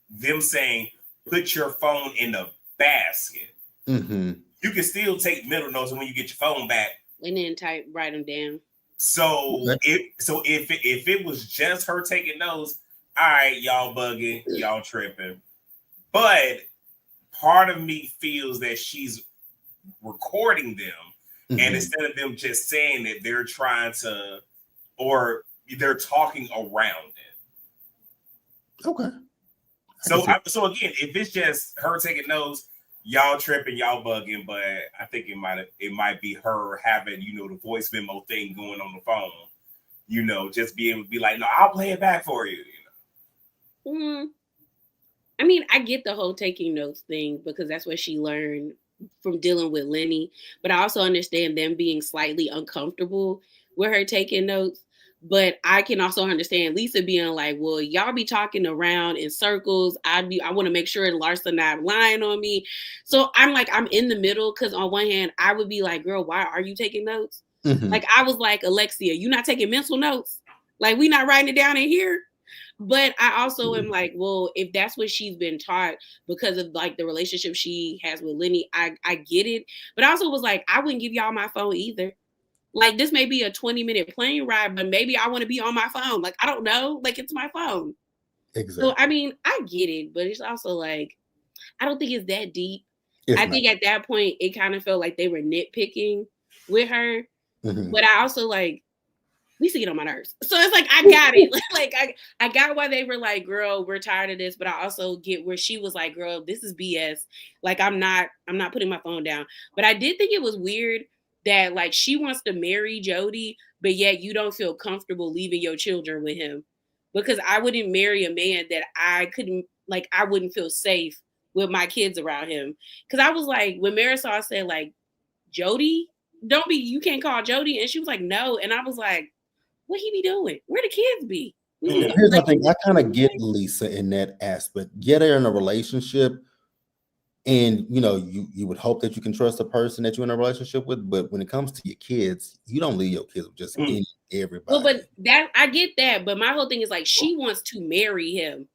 S2: them saying put your phone in the basket.
S1: Mm-hmm.
S2: You can still take mental notes when you get your phone back,
S3: and then write them down.
S2: So if it was just her taking notes, all right, y'all bugging, y'all tripping. But part of me feels that she's recording them, and instead of them just saying it, they're trying to, or they're talking around it.
S1: Okay.
S2: So again, if it's just her taking notes, y'all tripping, y'all bugging, but I think it might be her having, the voice memo thing going on the phone, just be able to be like, no, I'll play it back for you.
S3: I mean, I get the whole taking notes thing because that's what she learned from dealing with Lenny, but I also understand them being slightly uncomfortable with her taking notes. But I can also understand Lisa being like, well, y'all be talking around in circles. I want to make sure Larsa not lying on me. So I'm in the middle, because on one hand, I would be like, girl, why are you taking notes?
S1: Mm-hmm.
S3: Like, I was like, Alexia, you not taking mental notes? Like, we not writing it down in here? But I also am like, well, if that's what she's been taught because of like the relationship she has with Lenny, I get it. But I also was like, I wouldn't give y'all my phone either. Like, this may be a 20-minute plane ride, but maybe I want to be on my phone. Like, I don't know. Like, it's my phone.
S1: Exactly.
S3: So, I mean, I get it, but it's also like, I don't think it's that deep. I think at that point, it kind of felt like they were nitpicking with her. Mm-hmm. But I also like, Lisa get on my nerves. So it's like, I got it. Like, I got why they were like, girl, we're tired of this. But I also get where she was like, girl, this is BS. Like, I'm not putting my phone down. But I did think it was weird that like she wants to marry Jody, but yet you don't feel comfortable leaving your children with him. Because I wouldn't marry a man that I wouldn't feel safe with my kids around him. Because I was like, when Marisol said like, Jody, you can't call Jody. And she was like, no. And I was like, what he be doing? Where the kids be?
S1: Here's the thing. I kind of get Lisa in that aspect. Yeah, they're in a relationship, and you would hope that you can trust the person that you're in a relationship with. But when it comes to your kids, you don't leave your kids with just everybody.
S3: Well, but that I get that. But my whole thing is like, she wants to marry him.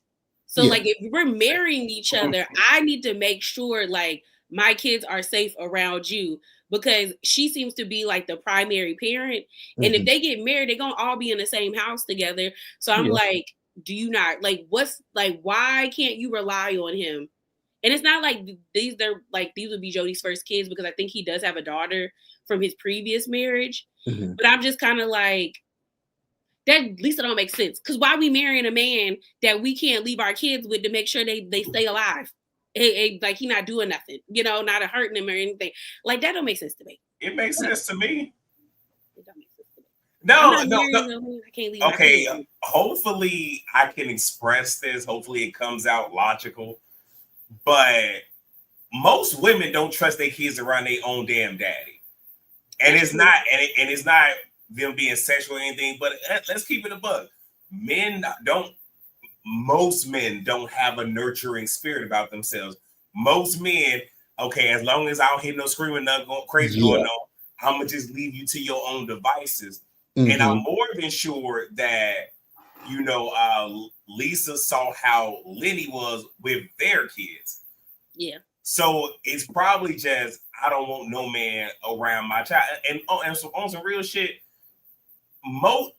S3: So like, if we're marrying each other, I need to make sure like my kids are safe around you, because she seems to be like the primary parent. And if they get married, they're going to all be in the same house together. So I'm like, do you not like, why can't you rely on him? And it's not like these would be Jody's first kids, because I think he does have a daughter from his previous marriage. But I'm just kind of like, that Lisa don't make sense. Because why are we marrying a man that we can't leave our kids with to make sure they stay alive? Like, he not doing nothing, not hurting them or anything. Like, that don't make sense to me.
S2: It makes sense to me.
S3: It don't make sense to me. I'm
S2: No,
S3: not
S2: no, no.
S3: marrying no man. I can't leave my
S2: Okay,
S3: kids.
S2: hopefully I can express this. Hopefully it comes out logical. But most women don't trust their kids around their own damn daddy. And
S3: That's
S2: it's
S3: true.
S2: not, and it's not them being sexual or anything, but let's keep it a buck. Men don't, most men don't have a nurturing spirit about themselves. Most men, okay, as long as I don't hear no screaming, nothing going crazy going
S1: Yeah.
S2: on, I'm gonna just leave you to your own devices. And
S1: Mm-hmm.
S2: I'm more than sure that Lisa saw how Lenny was with their kids.
S3: Yeah.
S2: So it's probably just I don't want no man around my child. And so on some real shit, Mo.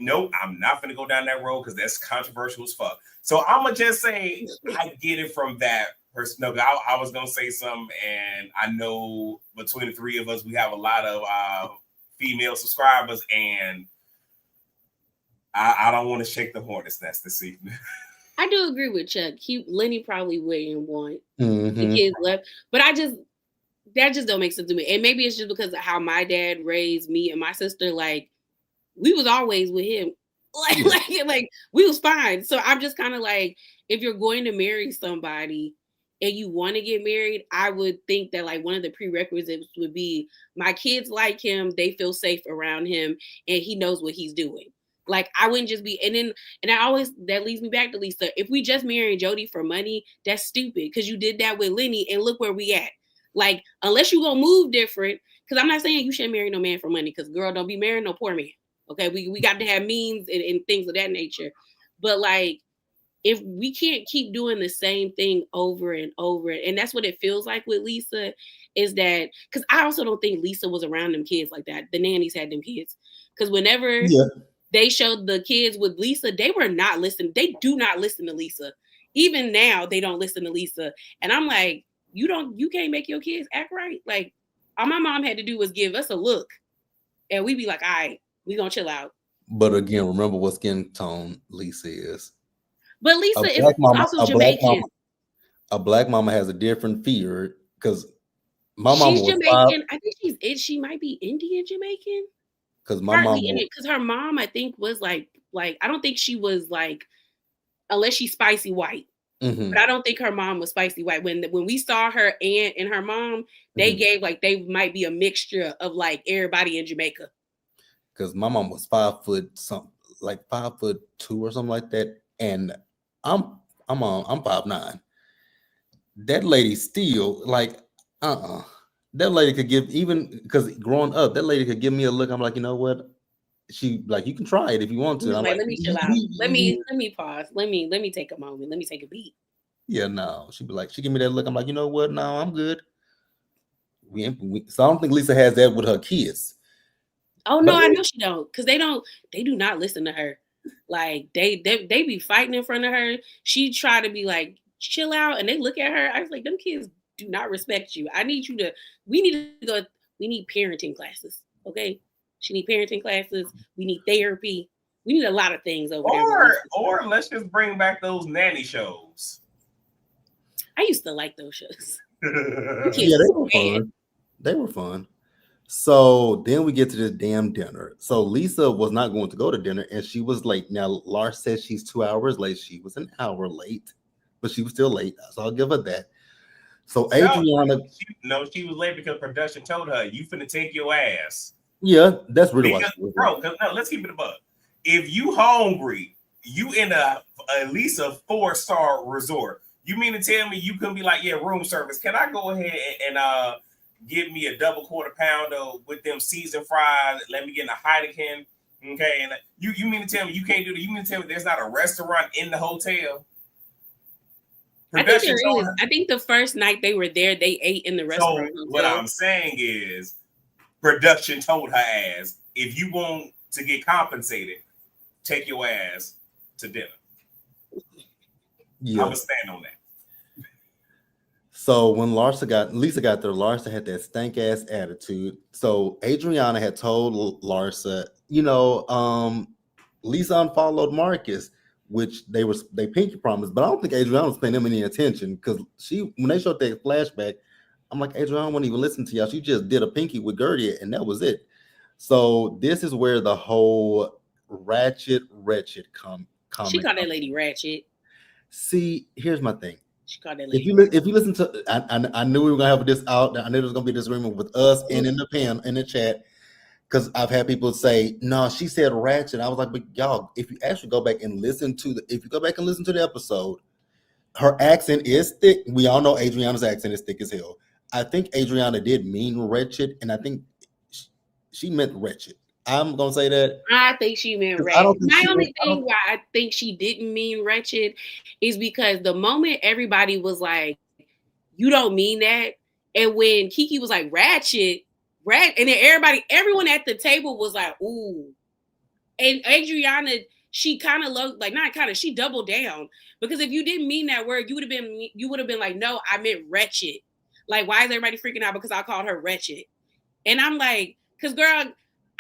S2: Nope, I'm not gonna go down that road because that's controversial as fuck. So I'm gonna just say I get it from that person. No, I was gonna say something, and I know between the three of us, we have a lot of female subscribers, and I don't want to shake the hornet's nest this evening.
S3: I do agree with Chuck. Lenny probably wouldn't want the
S1: Mm-hmm.
S3: kids left, but that just don't make sense to me. And maybe it's just because of how my dad raised me and my sister. Like we was always with him, like we was fine. So I'm just kind of like, if you're going to marry somebody and you want to get married, I would think that like one of the prerequisites would be my kids like him, they feel safe around him, and he knows what he's doing. Like I wouldn't just be, and I always that leads me back to Lisa. If we just married Jody for money, that's stupid because you did that with Lenny, and look where we at. Like unless you gonna move different, because I'm not saying you shouldn't marry no man for money, because girl, don't be marrying no poor man. Okay, we got to have means and things of that nature. But like if we can't keep doing the same thing over and over, and that's what it feels like with Lisa, is that because I also don't think Lisa was around them kids like that. The nannies had them kids. Because whenever
S1: Yeah.
S3: they showed the kids with Lisa, they were not listening. They do not listen to Lisa. Even now, they don't listen to Lisa. And I'm like, you can't make your kids act right. Like all my mom had to do was give us a look, and we'd be like, all right, we gonna chill out.
S1: But again, remember what skin tone Lisa is.
S3: But
S1: A
S3: Lisa is
S1: black mama,
S3: also Jamaican.
S1: a black mama has a different fear because my mama
S3: She's
S1: was five.
S3: Jamaican. I think she might be Indian Jamaican.
S1: Because my
S3: Partly
S1: mama
S3: in
S1: was,
S3: it, because her mom, I think, was like I don't think she was like unless she's spicy white.
S1: mm-hmm,
S3: But I don't think her mom was spicy white. When we saw her aunt and her mom, they
S1: mm-hmm.
S3: gave like they might be a mixture of like everybody in Jamaica.
S1: Because my mom was 5 foot something, like 5'2" or something like that, and I'm I'm 5'9". That lady still like that lady could give, even because growing up, that lady could give me a look. I'm like, you know what? She like, you can try it if you want to.
S3: I'm
S1: And
S3: just
S1: I'm
S3: like,
S1: like,
S3: let me chill out. Let me pause. Let me take a moment. Let me take a beat.
S1: yeah, no. She'd be like, she give me that look. I'm like, you know what? No, I'm good. So I don't think Lisa has that with her kids.
S3: Oh no,
S1: But
S3: I know she don't, because they do not listen to her. Like they be fighting in front of her. She try to be like chill out, and they look at her. I was like, them kids do not respect you. I need you to. We need to go. We need parenting classes. Okay, she need parenting classes. We need therapy. We need a lot of things over there with Lisa.
S2: Or let's just bring back those nanny shows.
S3: I used to like those shows. Them kids
S1: yeah, they
S3: was
S1: were
S3: bad.
S1: fun. They were fun. So then we get to this damn dinner. So Lisa was not going to go to dinner and she was late. Now Lars says she's 2 hours late. She was an hour late, but she was still late. So I'll give her that. So Adriana,
S2: she was late because production told her you finna take your ass.
S1: yeah, that's really
S2: Because,
S1: why she was
S2: bro, no, let's keep it above. If you hungry, you in at least a 4-star resort. You mean to tell me you couldn't be like, yeah, room service? Can I go ahead and give me a double quarter pounder with them seasoned fries? Let me get in a Heineken. Okay, and you mean to tell me you can't do that? You mean to tell me there's not a restaurant in the hotel?
S3: I think there is. I think the first night they were there, they ate in the restaurant.
S2: So what I'm saying is, production told her ass, if you want to get compensated, take your ass to dinner.
S1: Yeah.
S2: I'm gonna stand on that.
S1: So when Lisa got there, Larsa had that stank ass attitude. So Adriana had told Larsa, Lisa unfollowed Marcus, which they pinky promised, but I don't think Adriana was paying them any attention because when they showed that flashback, I'm like, Adriana won't even listen to y'all. She just did a pinky with Gertie, and that was it. So this is where the whole ratchet wretched
S3: She
S1: comment
S3: called that
S1: comes.
S3: lady ratchet.
S1: See, here's my thing.
S3: She called that
S1: If
S3: lady.
S1: if you listen to, I knew we were gonna have this out. I knew there was gonna be disagreement with us and in the chat, because I've had people say, "No, she said ratchet." I was like, "But y'all, if you actually go back and listen to the episode, her accent is thick. We all know Adriana's accent is thick as hell. I think Adriana did mean wretched, and I think she meant wretched. I'm gonna say that
S3: I think she meant
S1: because I
S3: wretched.
S1: don't think
S3: My
S1: she
S3: only
S1: meant. I
S3: thing
S1: don't,
S3: why I think she didn't mean wretched is because the moment everybody was like, "You don't mean that," and when Kiki was like, "Ratchet," and then everyone at the table was like, "Ooh," and Adriana, she kind of looked like not kind of, she doubled down because if you didn't mean that word, you would have been like, "No, I meant wretched." Like, why is everybody freaking out because I called her wretched? And I'm like, because girl,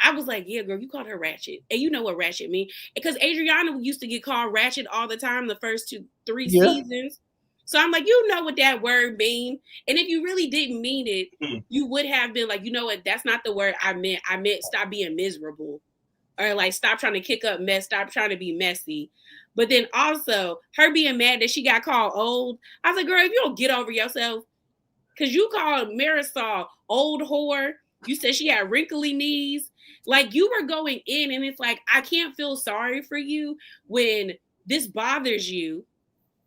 S3: I was like, yeah, girl, you called her ratchet. And you know what ratchet mean. Because Adriana used to get called ratchet all the time the first 3
S1: yeah,
S3: seasons. So I'm like, you know what that word mean. And if you really didn't mean it, you would have been like, you know what, that's not the word I meant. I meant stop being miserable. Or like stop trying to kick up mess, stop trying to be messy. But then also her being mad that she got called old. I was like, girl, if you don't get over yourself, because you called Marisol old whore. You said she had wrinkly knees. Like you were going in, and it's like, I can't feel sorry for you when this bothers you,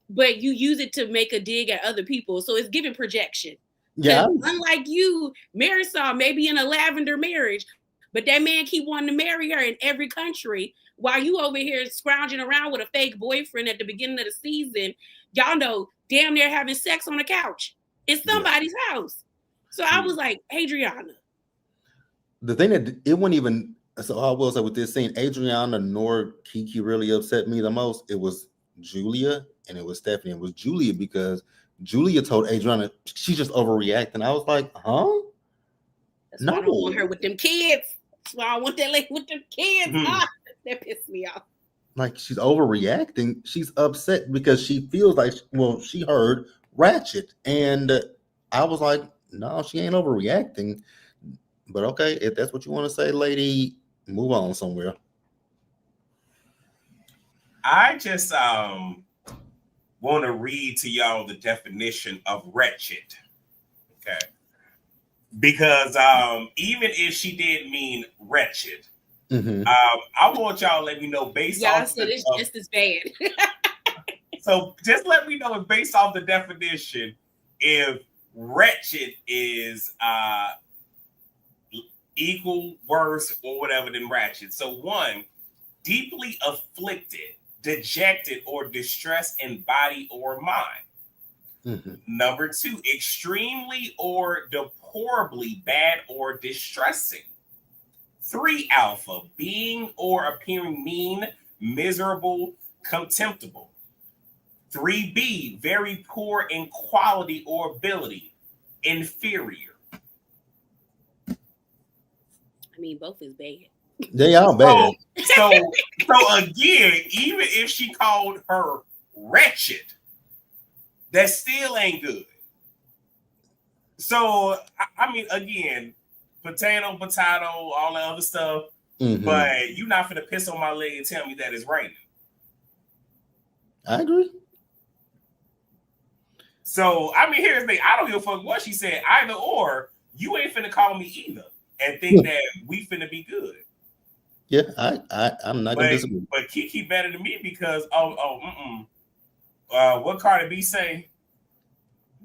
S3: but you use it to make a dig at other people. So it's giving projection. Because
S1: yeah,
S3: unlike you, Marisol may be in a lavender marriage, but that man keep wanting to marry her in every country while you over here scrounging around with a fake boyfriend at the beginning of the season. Y'all know damn near having sex on the couch in
S1: yeah.
S3: somebody's house. So I was like, Adriana.
S1: The thing that it wouldn't even. So I will say with this scene, Adriana nor Kiki really upset me the most. It was Julia and it was Stephanie. It was Julia because Julia told Adriana she's just overreacting. I was like, huh?
S3: That's why I don't want
S1: No.
S3: her with them kids. That's why I want that lady with them kids. That pissed me off.
S1: Like she's overreacting. She's upset because she feels like she heard ratchet, and I was like, no, she ain't overreacting. But okay, if that's what you want to say, lady, move on somewhere.
S2: I just want to read to y'all the definition of wretched. Okay. Because even if she did mean wretched,
S1: Mm-hmm.
S2: I want y'all to let me know based
S3: Y'all
S2: off
S3: said it's just as bad.
S2: so just let me know based off the definition if wretched is equal, worse, or whatever than ratchet. So one, deeply afflicted, dejected, or distressed in body or mind.
S1: Mm-hmm.
S2: Number two, extremely or deplorably bad or distressing. 3 alpha, being or appearing mean, miserable, contemptible. 3B, very poor in quality or ability, inferior.
S3: I mean, both is bad.
S1: They are bad.
S2: So again, even if she called her wretched, that still ain't good. So I mean, again, potato, all that other stuff.
S1: Mm-hmm.
S2: But you're not gonna piss on my leg and tell me that it's raining.
S1: I agree.
S2: So I mean, here's the thing: I don't give a fuck what she said, either or. You ain't finna call me either and think that we finna be good.
S1: Yeah, I'm not gonna disagree.
S2: But Kiki better than me because what Cardi B say?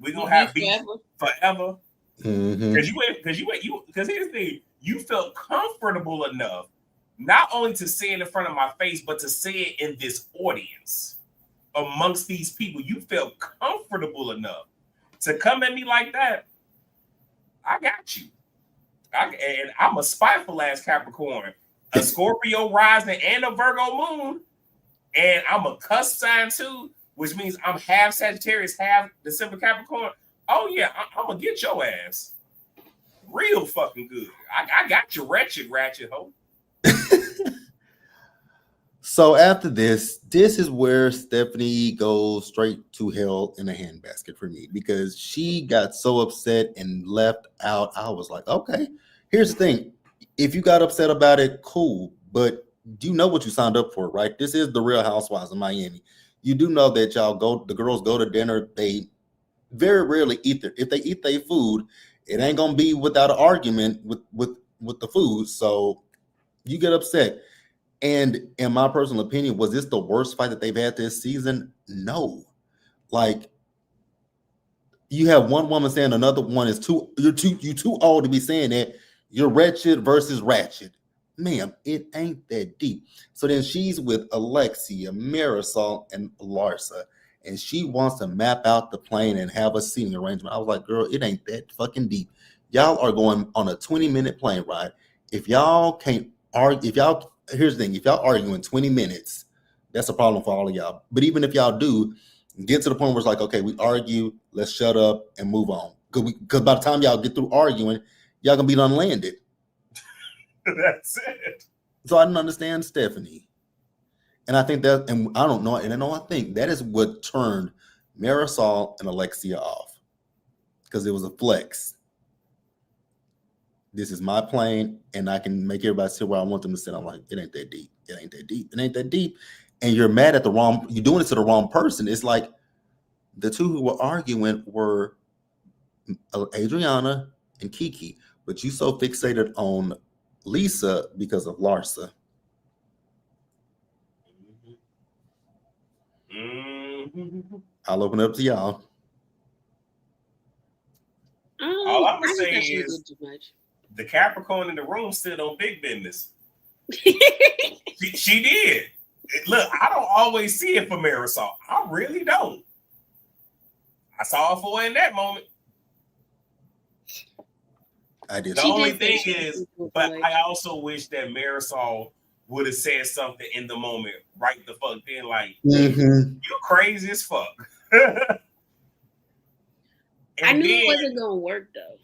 S2: We gonna have beef forever.
S1: Mm-hmm.
S2: Because here's the thing: you felt comfortable enough not only to say it in front of my face, but to say it in this audience amongst these people. You felt comfortable enough to come at me like that. I got you. And I'm a spiteful ass Capricorn, a Scorpio rising, and a Virgo moon, and I'm a cuss sign too, which means I'm half Sagittarius, half December Capricorn. Oh yeah, I'm gonna get your ass real fucking good. I got your ratchet hoe.
S1: So after this is where Stephanie goes straight to hell in a handbasket for me because she got so upset and left out. I was like, okay, here's the thing. If you got upset about it, cool. But you know what you signed up for, right? This is the Real Housewives of Miami. You do know that the girls go to dinner. They very rarely eat their, if they eat their food, it ain't gonna be without an argument with the food. So you get upset. And in my personal opinion, was this the worst fight that they've had this season? No. Like, you have one woman saying another one is too old to be saying that. You're wretched versus ratchet. Ma'am, it ain't that deep. So then she's with Alexia, Marisol, and Larsa, and she wants to map out the plane and have a seating arrangement. I was like, girl, it ain't that fucking deep. Y'all are going on a 20-minute plane ride. If y'all can't argue, if y'all, here's the thing, if y'all argue in 20 minutes, that's a problem for all of y'all. But even if y'all do, get to the point where it's like, okay, we argue, let's shut up and move on. Because by the time y'all get through arguing, y'all gonna be unlanded.
S2: That's it.
S1: So I didn't understand Stephanie. And I think that, and I don't know, and I know I think that is what turned Marisol and Alexia off. Because it was a flex. This is my plane, and I can make everybody sit where I want them to sit. I'm like, it ain't that deep. It ain't that deep. It ain't that deep. And you're mad at you're doing it to the wrong person. It's like the two who were arguing were Adriana and Kiki, but you so fixated on Lisa because of Larsa.
S2: Mm-hmm.
S1: I'll open it up to y'all.
S2: All I'm gonna say is the Capricorn in the room stood on big business. she did. Look, I don't always see it for Marisol. I really don't. I saw it for her in that moment.
S1: I did.
S2: The only thing is, but I also wish that Marisol would have said something in the moment, right the fuck then, like, you're crazy as fuck.
S3: I knew it wasn't gonna work though.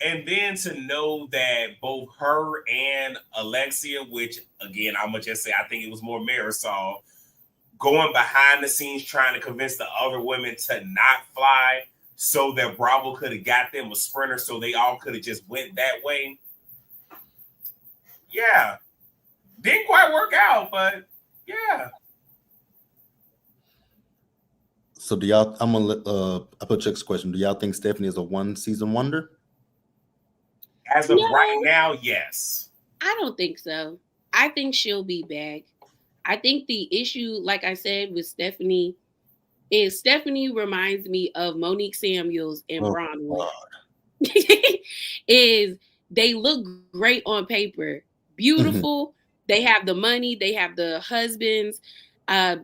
S2: And then to know that both her and Alexia, which again, I'm gonna just say I think it was more Marisol, going behind the scenes trying to convince the other women to not fly so that Bravo could have got them a sprinter so they all could have just went that way. Yeah. Didn't quite work out, but yeah.
S1: So do y'all, I'm gonna let I put Chuck's question. Do y'all think Stephanie is a one season wonder?
S2: As of right now, yes.
S3: I don't think so. I think she'll be back. I think the issue, like I said, with Stephanie is Stephanie reminds me of Monique Samuels and Bronwyn. Is they look great on paper, beautiful. They have the money, they have the husbands,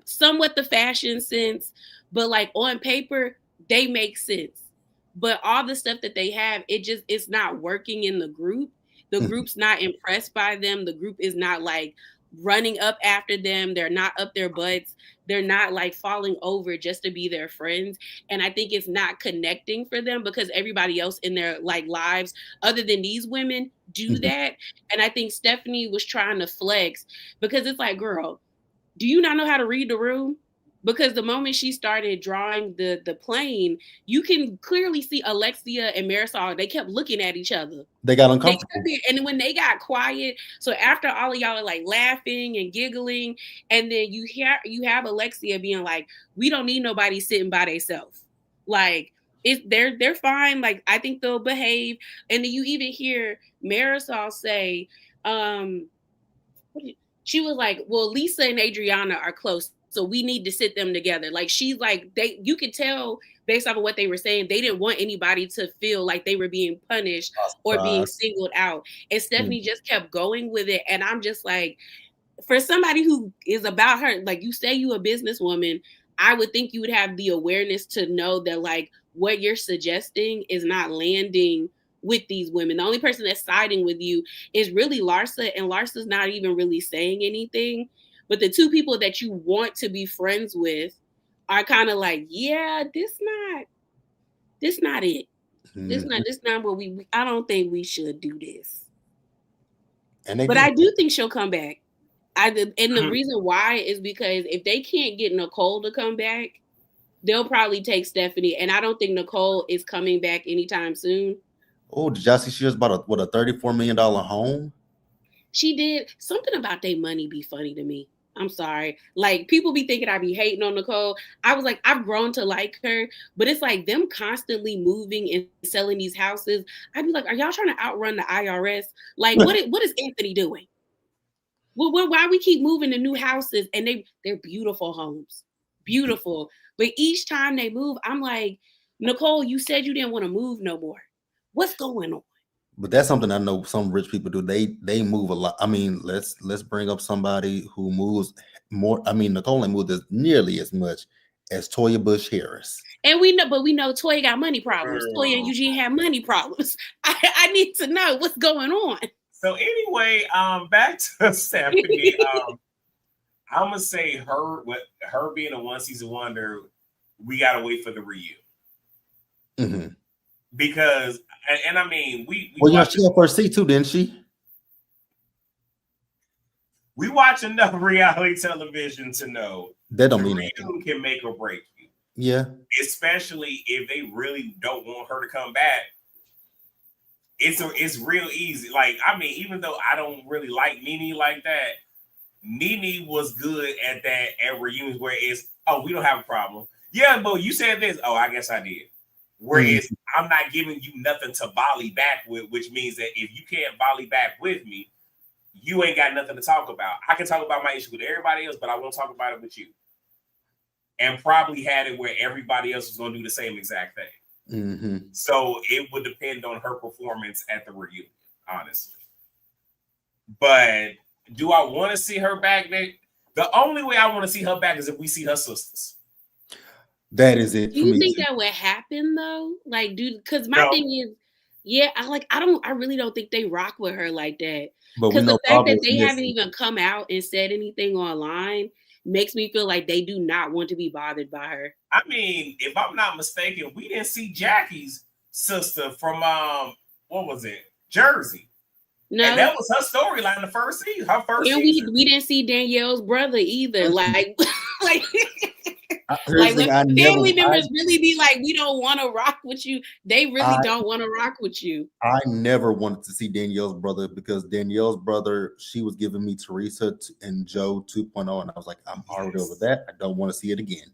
S3: somewhat the fashion sense, but like on paper, they make sense. But all the stuff that they have, it's not working in the group. The group's not impressed by them. The group is not like running up after them. They're not up their butts. They're not like falling over just to be their friends. And I think it's not connecting for them because everybody else in their like lives, other than these women, do that. And I think Stephanie was trying to flex because it's like, girl, do you not know how to read the room? Because the moment she started drawing the plane, you can clearly see Alexia and Marisol, they kept looking at each other.
S1: They got uncomfortable.
S3: And when they got quiet, so after all of y'all are like laughing and giggling, and then you have Alexia being like, we don't need nobody sitting by themselves. Like, they're fine. Like, I think they'll behave. And then you even hear Marisol say, she was like, well, Lisa and Adriana are close, so we need to sit them together. Like, she's like, you could tell based off of what they were saying, they didn't want anybody to feel like they were being punished or being singled out. And Stephanie just kept going with it. And I'm just like, for somebody who is about her, like you say you a businesswoman, I would think you would have the awareness to know that like what you're suggesting is not landing with these women. The only person that's siding with you is really Larsa, and Larsa's not even really saying anything. But the two people that you want to be friends with are kind of like, yeah, this not it. This not what I don't think we should do this. But I do think she'll come back. And the reason why is because if they can't get Nicole to come back, they'll probably take Stephanie. And I don't think Nicole is coming back anytime soon.
S1: Oh, did y'all see she just bought a $34 million home?
S3: She did something about their money be funny to me. I'm sorry. Like people be thinking I be hating on Nicole. I was like, I've grown to like her, but it's like them constantly moving and selling these houses. I'd be like, are y'all trying to outrun the IRS? Like, what is Anthony doing? Well, why we keep moving to new houses and they're beautiful homes, beautiful. But each time they move, I'm like, Nicole, you said you didn't want to move no more. What's going on?
S1: But that's something I know some rich people do. They move a lot. I mean, let's bring up somebody who moves more. I mean, Nicole ain't moved as nearly as much as Toya Bush Harris.
S3: And we know Toya got money problems. Toya and Eugene have money problems. I need to know what's going on.
S2: So anyway, back to Stephanie. I'm gonna say her being a one season wonder, we gotta wait for the reunion.
S1: Mm-hmm.
S2: Because and I mean we
S1: she got first seat too, didn't she?
S2: We watch enough reality television to know
S1: that don't mean anything.
S2: Can make or break you.
S1: Yeah.
S2: Especially if they really don't want her to come back. It's real easy. Like, I mean, even though I don't really like Nene like that, Nene was good at that at reunions where it's, oh, we don't have a problem. Yeah, but you said this. Oh, I guess I did. Whereas I'm not giving you nothing to volley back with, which means that if you can't volley back with me, you ain't got nothing to talk about. I can talk about my issue with everybody else, but I won't talk about it with you. And probably had it where everybody else was going to do the same exact thing.
S1: Mm-hmm.
S2: So it would depend on her performance at the reunion, honestly. But do I want to see her back there? The only way I want to see her back is if we see her sisters.
S1: That is it.
S3: Do you think that would happen though? Like, because my thing is, yeah, I really don't think they rock with her like that. Because the fact that they haven't even come out and said anything online makes me feel like they do not want to be bothered by her.
S2: I mean, if I'm not mistaken, we didn't see Jackie's sister from what was it? Jersey. No, and that was her storyline the first season. Her first season.
S3: We didn't see Danielle's brother either. Like when family members really be like, we don't want to rock with you. They really don't want to rock with you.
S1: I never wanted to see Danielle's brother because Danielle's brother, she was giving me Teresa and Joe 2.0, and I was like, I'm already over that. I don't want to see it again.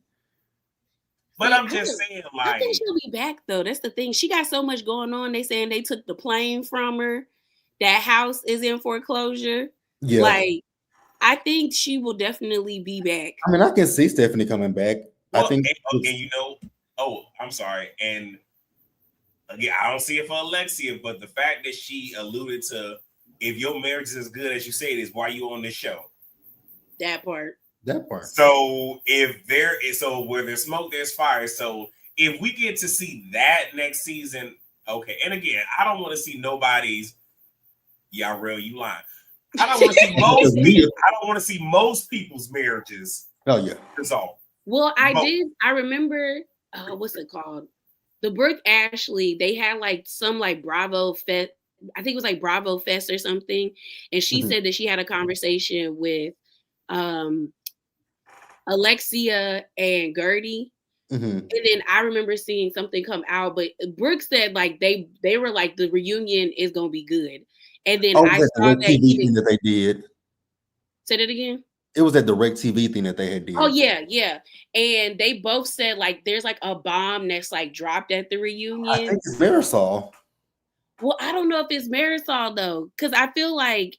S2: But I'm just saying, like,
S3: I think she'll be back though. That's the thing. She got so much going on. They saying they took the plane from her. That house is in foreclosure. Yeah. Like, I think she will definitely be back.
S1: I mean, I can see Stephanie coming back.
S2: Well, I think, I'm sorry. And again, I don't see it for Alexia, but the fact that she alluded to, if your marriage is as good as you say it is, why are you on this show?
S3: That part.
S2: So where there's smoke, there's fire. So if we get to see that next season, okay. And again, I don't want to see nobody's. Yeah, real, you lying. I don't want to see most people. I don't want to see most people's marriages.
S1: Oh yeah,
S2: resolved.
S3: Well, I remember. What's it called? The Brooke Ashley. They had like some like Bravo Fest. I think it was like Bravo Fest or something. And she said that she had a conversation with Alexia and Gertie. And then I remember seeing something come out, but Brooke said like they were like the reunion is gonna be good. And then I saw that
S1: TV thing that they did.
S3: Say that again.
S1: It was that direct TV thing that they had did.
S3: Oh yeah. And they both said like there's like a bomb that's like dropped at the reunion.
S1: I think it's Marisol.
S3: Well, I don't know if it's Marisol though, because I feel like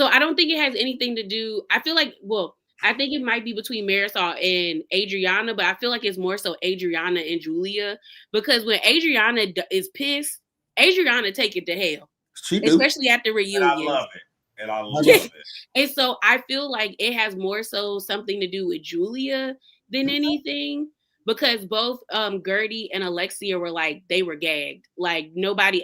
S3: I don't think it has anything to do. I feel like I think it might be between Marisol and Adriana, but I feel like it's more so Adriana and Julia because when Adriana is pissed, Adriana take it to hell.
S1: She do.
S3: Especially at the reunion.
S2: And I love it.
S3: And so I feel like it has more so something to do with Julia than anything because both Gertie and Alexia were like, they were gagged. Like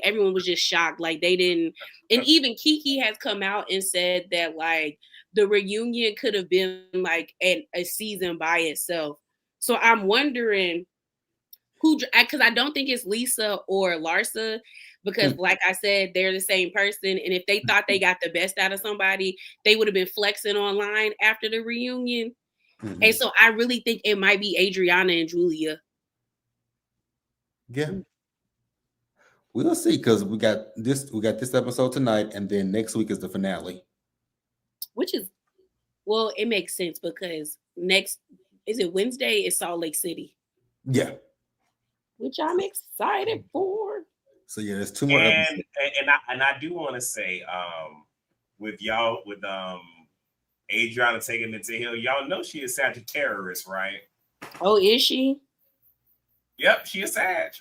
S3: everyone was just shocked. Like they didn't. And even Kiki has come out and said that like the reunion could have been like a season by itself. So I'm wondering because I don't think it's Lisa or Larsa. Because like I said, they're the same person. And if they thought they got the best out of somebody, they would have been flexing online after the reunion. And so I really think it might be Adriana and Julia.
S1: Yeah. We'll see because we got this episode tonight, and then next week is the finale.
S3: Which is, well, it makes sense because next, is it Wednesday? It's Salt Lake City,
S1: Yeah.
S3: which I'm excited for.
S1: So yeah, there's 2 more episodes.
S2: And I do want to say, with y'all with Adriana taking it to Hill, y'all know she is Sagittarius, right?
S3: Oh, is she?
S2: Yep, she is Sag.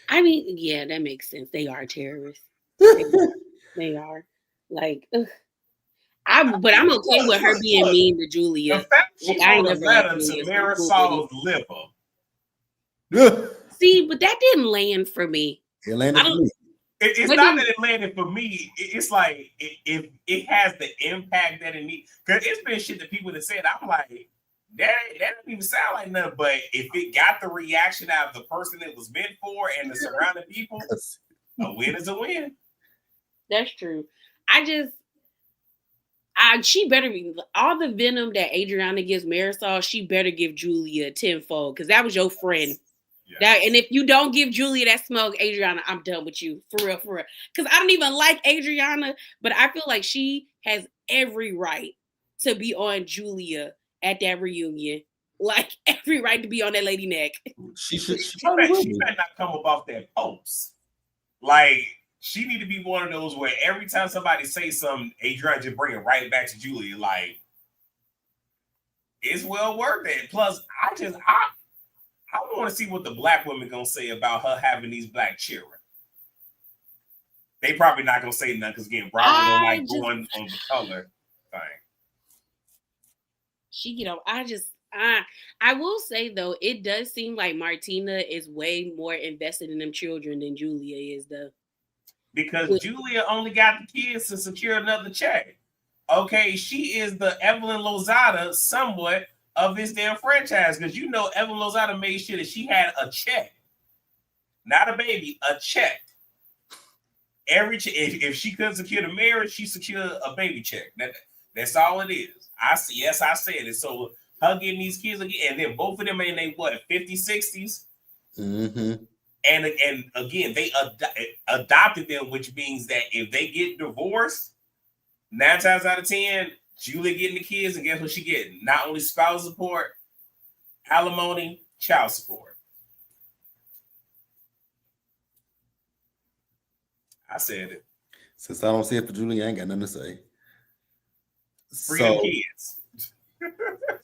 S3: I mean, yeah, that makes sense. They are terrorists. They are. Like, but I'm okay with her being mean to Julia.
S2: The fact she
S3: I ain't
S2: wrote a
S3: never
S2: letter
S3: liked
S2: to
S3: Julia, so
S2: Marisol's liver.
S3: See, but that didn't land for me.
S1: It landed for me.
S2: It's not that it landed for me. It's like if it has the impact that it needs. Because it's been shit that people have said. I'm like, that doesn't even sound like nothing. But if it got the reaction out of the person it was meant for and the surrounding people, a win is a win.
S3: That's true. She better be all the venom that Adriana gives Marisol. She better give Julia tenfold because that was your friend. Yes. That, and if you don't give Julia that smoke, Adriana, I'm done with you for real. Because I don't even like Adriana, but I feel like she has every right to be on Julia at that reunion. Like every right to be on that lady neck.
S2: She better not come up off that post. Like. She need to be one of those where every time somebody says something, Adriana just bring it right back to Julia. Like, it's well worth it. Plus, I want to see what the black women gonna say about her having these black children. They probably not gonna say nothing because again, Robert don't like going on the color thing.
S3: I will say though, it does seem like Martina is way more invested in them children than Julia is though.
S2: Because Julia only got the kids to secure another check. Okay, she is the Evelyn Lozada somewhat of this damn franchise. Because you know Evelyn Lozada made sure that she had a check. Not a baby, a check. If she couldn't secure the marriage, she secured a baby check. That's all it is. I said it. So her getting these kids again, and then both of them in their 50s, 60s?
S1: Mm-hmm.
S2: And again, they adopted them, which means that if they get divorced, 9 times out of 10, Julia getting the kids, and guess what she getting? Not only spousal support, alimony, child support. I said it.
S1: Since I don't see it for Julia, I ain't got nothing to say.
S2: Free them kids.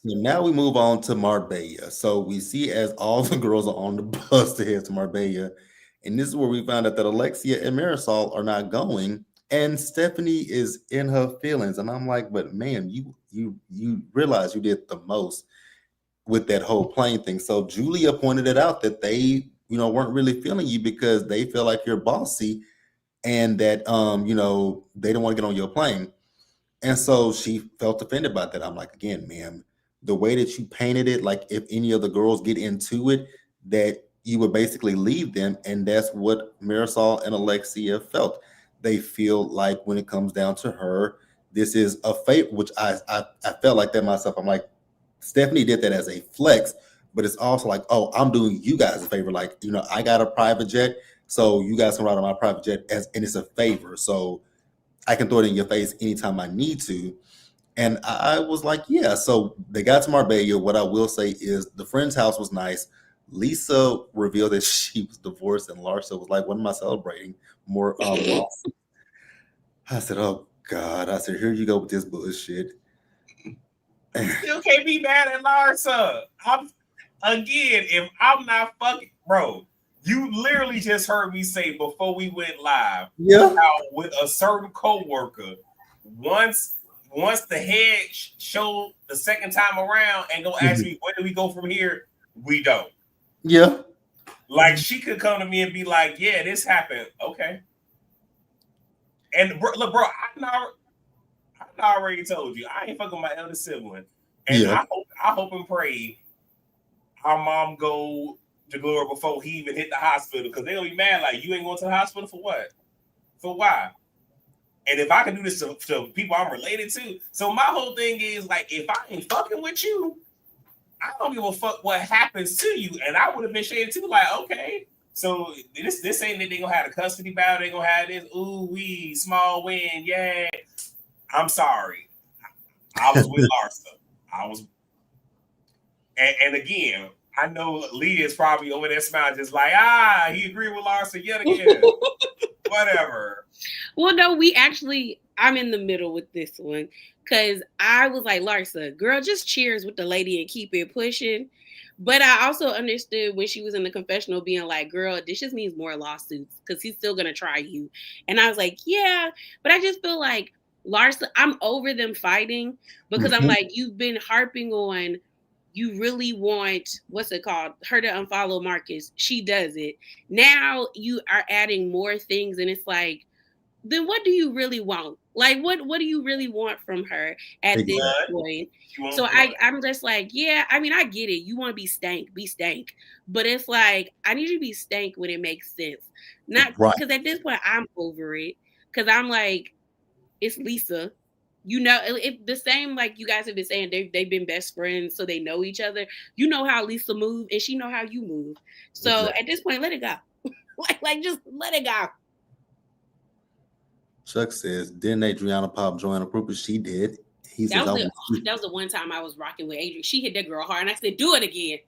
S1: So now we move on to Marbella. So we see as all the girls are on the bus to head to Marbella. And this is where we found out that Alexia and Marisol are not going. And Stephanie is in her feelings. And I'm like, but man, you realize you did the most with that whole plane thing. So Julia pointed it out that they, weren't really feeling you because they feel like you're bossy and that, they don't want to get on your plane. And so she felt offended by that. I'm like, again, ma'am, the way that you painted it, like if any of the girls get into it, that you would basically leave them. And that's what Marisol and Alexia felt. They feel like when it comes down to her, this is a favor, which I felt like that myself. I'm like, Stephanie did that as a flex, but it's also like, oh, I'm doing you guys a favor. Like, I got a private jet, so you guys can ride on my private jet and it's a favor. So I can throw it in your face anytime I need to. And I was like, yeah. So they got to Marbella. What I will say is the friend's house was nice. Lisa revealed that she was divorced, and Larsa was like, what am I celebrating? More loss. I said, oh, God. I said, here you go with this bullshit.
S2: Still can't be mad at Larsa. If I'm not fucking, bro, you literally just heard me say before we went live, how with a certain coworker, once the head showed the second time around and go ask me, where do we go from here? We don't.
S1: Yeah.
S2: Like she could come to me and be like, yeah, this happened. Okay. And look, bro, I already told you, I ain't fucking my elder sibling. And I hope and pray our mom go to glory before he even hit the hospital, because they'll be mad like, you ain't going to the hospital for what? For why? And if I can do this to people I'm related to, so my whole thing is like, if I ain't fucking with you, I don't give a fuck what happens to you. And I would have been shaded too, like, okay, So this ain't that they gonna have a custody battle. They gonna have this ooh wee small win. Yeah, I'm sorry. I was with Larsa. I was, and again, I know Leah is probably over there smiling, just like he agreed with Larsa yet again. Whatever.
S3: Well, no, I'm in the middle with this one because I was like, Larsa, girl, just cheers with the lady and keep it pushing. But I also understood when she was in the confessional being like, girl, this just means more lawsuits because he's still going to try you. And I was like, yeah, but I just feel like Larsa, I'm over them fighting because I'm like, you've been harping on, you really want, what's it called, her to unfollow Marcus. She does it. Now you are adding more things and it's like, then what do you really want? Like, what do you really want from her at this point? So I'm just like, yeah, I mean, I get it. You want to be stank. But it's like, I need you to be stank when it makes sense. Not because at this point I'm over it. Because I'm like, it's Lisa. You know, if the same like you guys have been saying, they've been best friends, so they know each other. You know how Lisa moves, and she know how you move. So at this point, let it go. like just let it go.
S1: Chuck says, didn't Adriana Pop join a group? She did. He
S3: that
S1: says,
S3: was the one time I was rocking with Adrian. She hit that girl hard, and I said, "Do it again."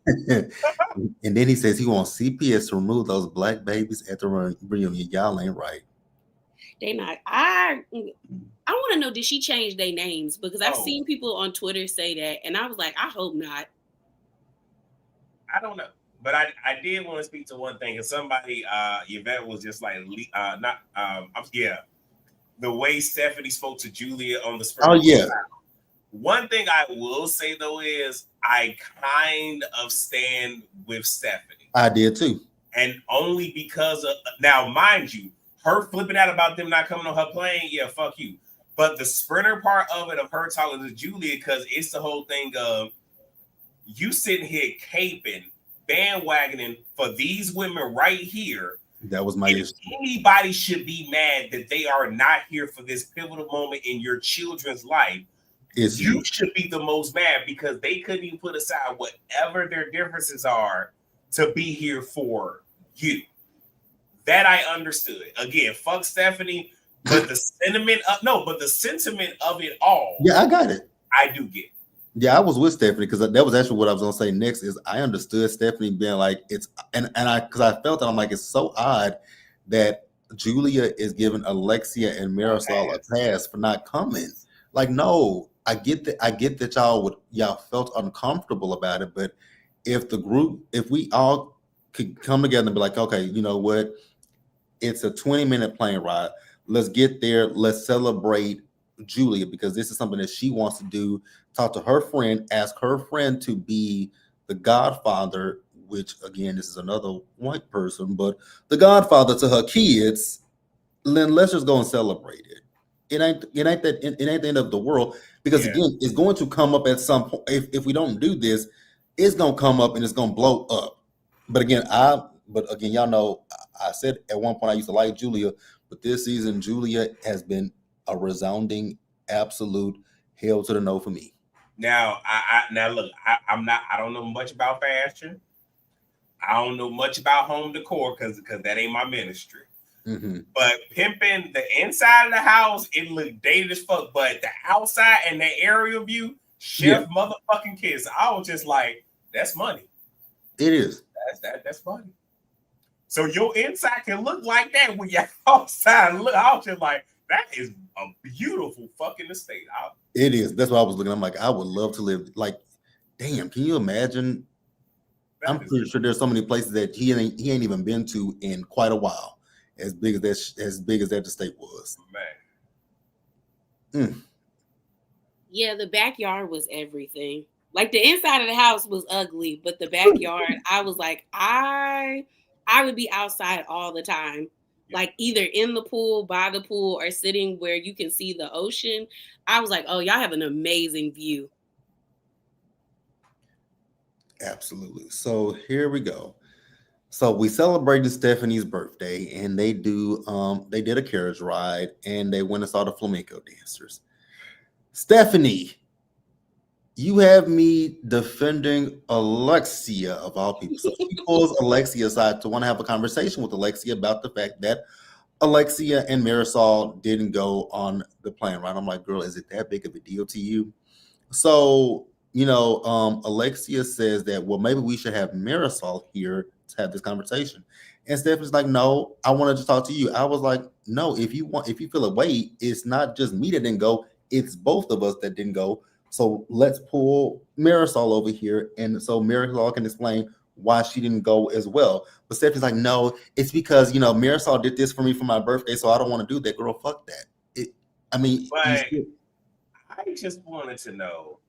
S1: And then he says he wants CPS to remove those black babies at the reunion. Y'all ain't right.
S3: They not. I want to know, did she change their names? Because I've seen people on Twitter say that, and I was like, I hope not.
S2: I don't know. But I did want to speak to one thing, and somebody, Yvette was just like, the way Stephanie spoke to Julia on the spur.
S1: Oh yeah.
S2: One thing I will say though is I kind of stand with Stephanie.
S1: I did too,
S2: and only because of now, mind you, her flipping out about them not coming on her plane. Yeah, fuck you. But the sprinter part of it, of her talking to Julia, because it's the whole thing of you sitting here caping, bandwagoning for these women right here.
S1: That was my issue.
S2: Anybody should be mad that they are not here for this pivotal moment in your children's life. You should be the most mad because they couldn't even put aside whatever their differences are to be here for you. That I understood. Again, fuck Stephanie, but the sentiment of it all.
S1: Yeah, I got it.
S2: I do get it.
S1: Yeah, I was with Stephanie because that was actually what I was gonna say next. Is I understood Stephanie being like because I felt that I'm like, it's so odd that Julia is giving Alexia and Marisol a pass for not coming. Like, no, I get that y'all felt uncomfortable about it, but if we all could come together and be like, okay, you know what, it's a 20-minute plane ride. Let's get there. Let's celebrate Julia because this is something that she wants to do. Talk to her friend, ask her friend to be the godfather, which again, this is another white person, but the godfather to her kids. Then let's just go and celebrate it. It ain't the end of the world because again, it's going to come up at some point. If we don't do this, it's gonna come up and it's gonna blow up. But again, y'all know I said at one point I used to like Julia, but this season Julia has been a resounding absolute hell to the no for me.
S2: Now, look, I don't know much about fashion. I don't know much about home decor because that ain't my ministry.
S1: Mm-hmm.
S2: But pimping the inside of the house, it looked dated as fuck. But the outside and the aerial view, chef motherfucking kiss. I was just like, that's money.
S1: It is.
S2: That's money. So your inside can look like that when your outside look. I was just like, that is a beautiful fucking estate.
S1: It is. That's what I was looking. I'm like, I would love to live. Like, damn, can you imagine? I'm pretty sure there's so many places that he ain't even been to in quite a while. As big as that estate was.
S2: Man.
S3: Yeah, the backyard was everything. Like the inside of the house was ugly, but the backyard, I was like, I would be outside all the time. Like either in the pool, by the pool, or sitting where you can see the ocean. I was like, oh, y'all have an amazing view.
S1: Absolutely. So here we go. So we celebrated Stephanie's birthday, and they did a carriage ride, and they went and saw the flamenco dancers. Stephanie You have me defending Alexia of all people. So she pulls Alexia aside to want to have a conversation with Alexia about the fact that Alexia and Marisol didn't go on the plane, right? I'm like, girl, is it that big of a deal to you? So, Alexia says that, well, maybe we should have Marisol here to have this conversation. And Stephanie's like, no, I wanted to talk to you. I was like, no, if you feel a way, it's not just me that didn't go, it's both of us that didn't go. So let's pull Marisol over here. And so Marisol can explain why she didn't go as well. But Stephanie's like, no, it's because, Marisol did this for me for my birthday. So I don't want to do that. Girl, fuck that. I mean,
S2: But I just wanted to know.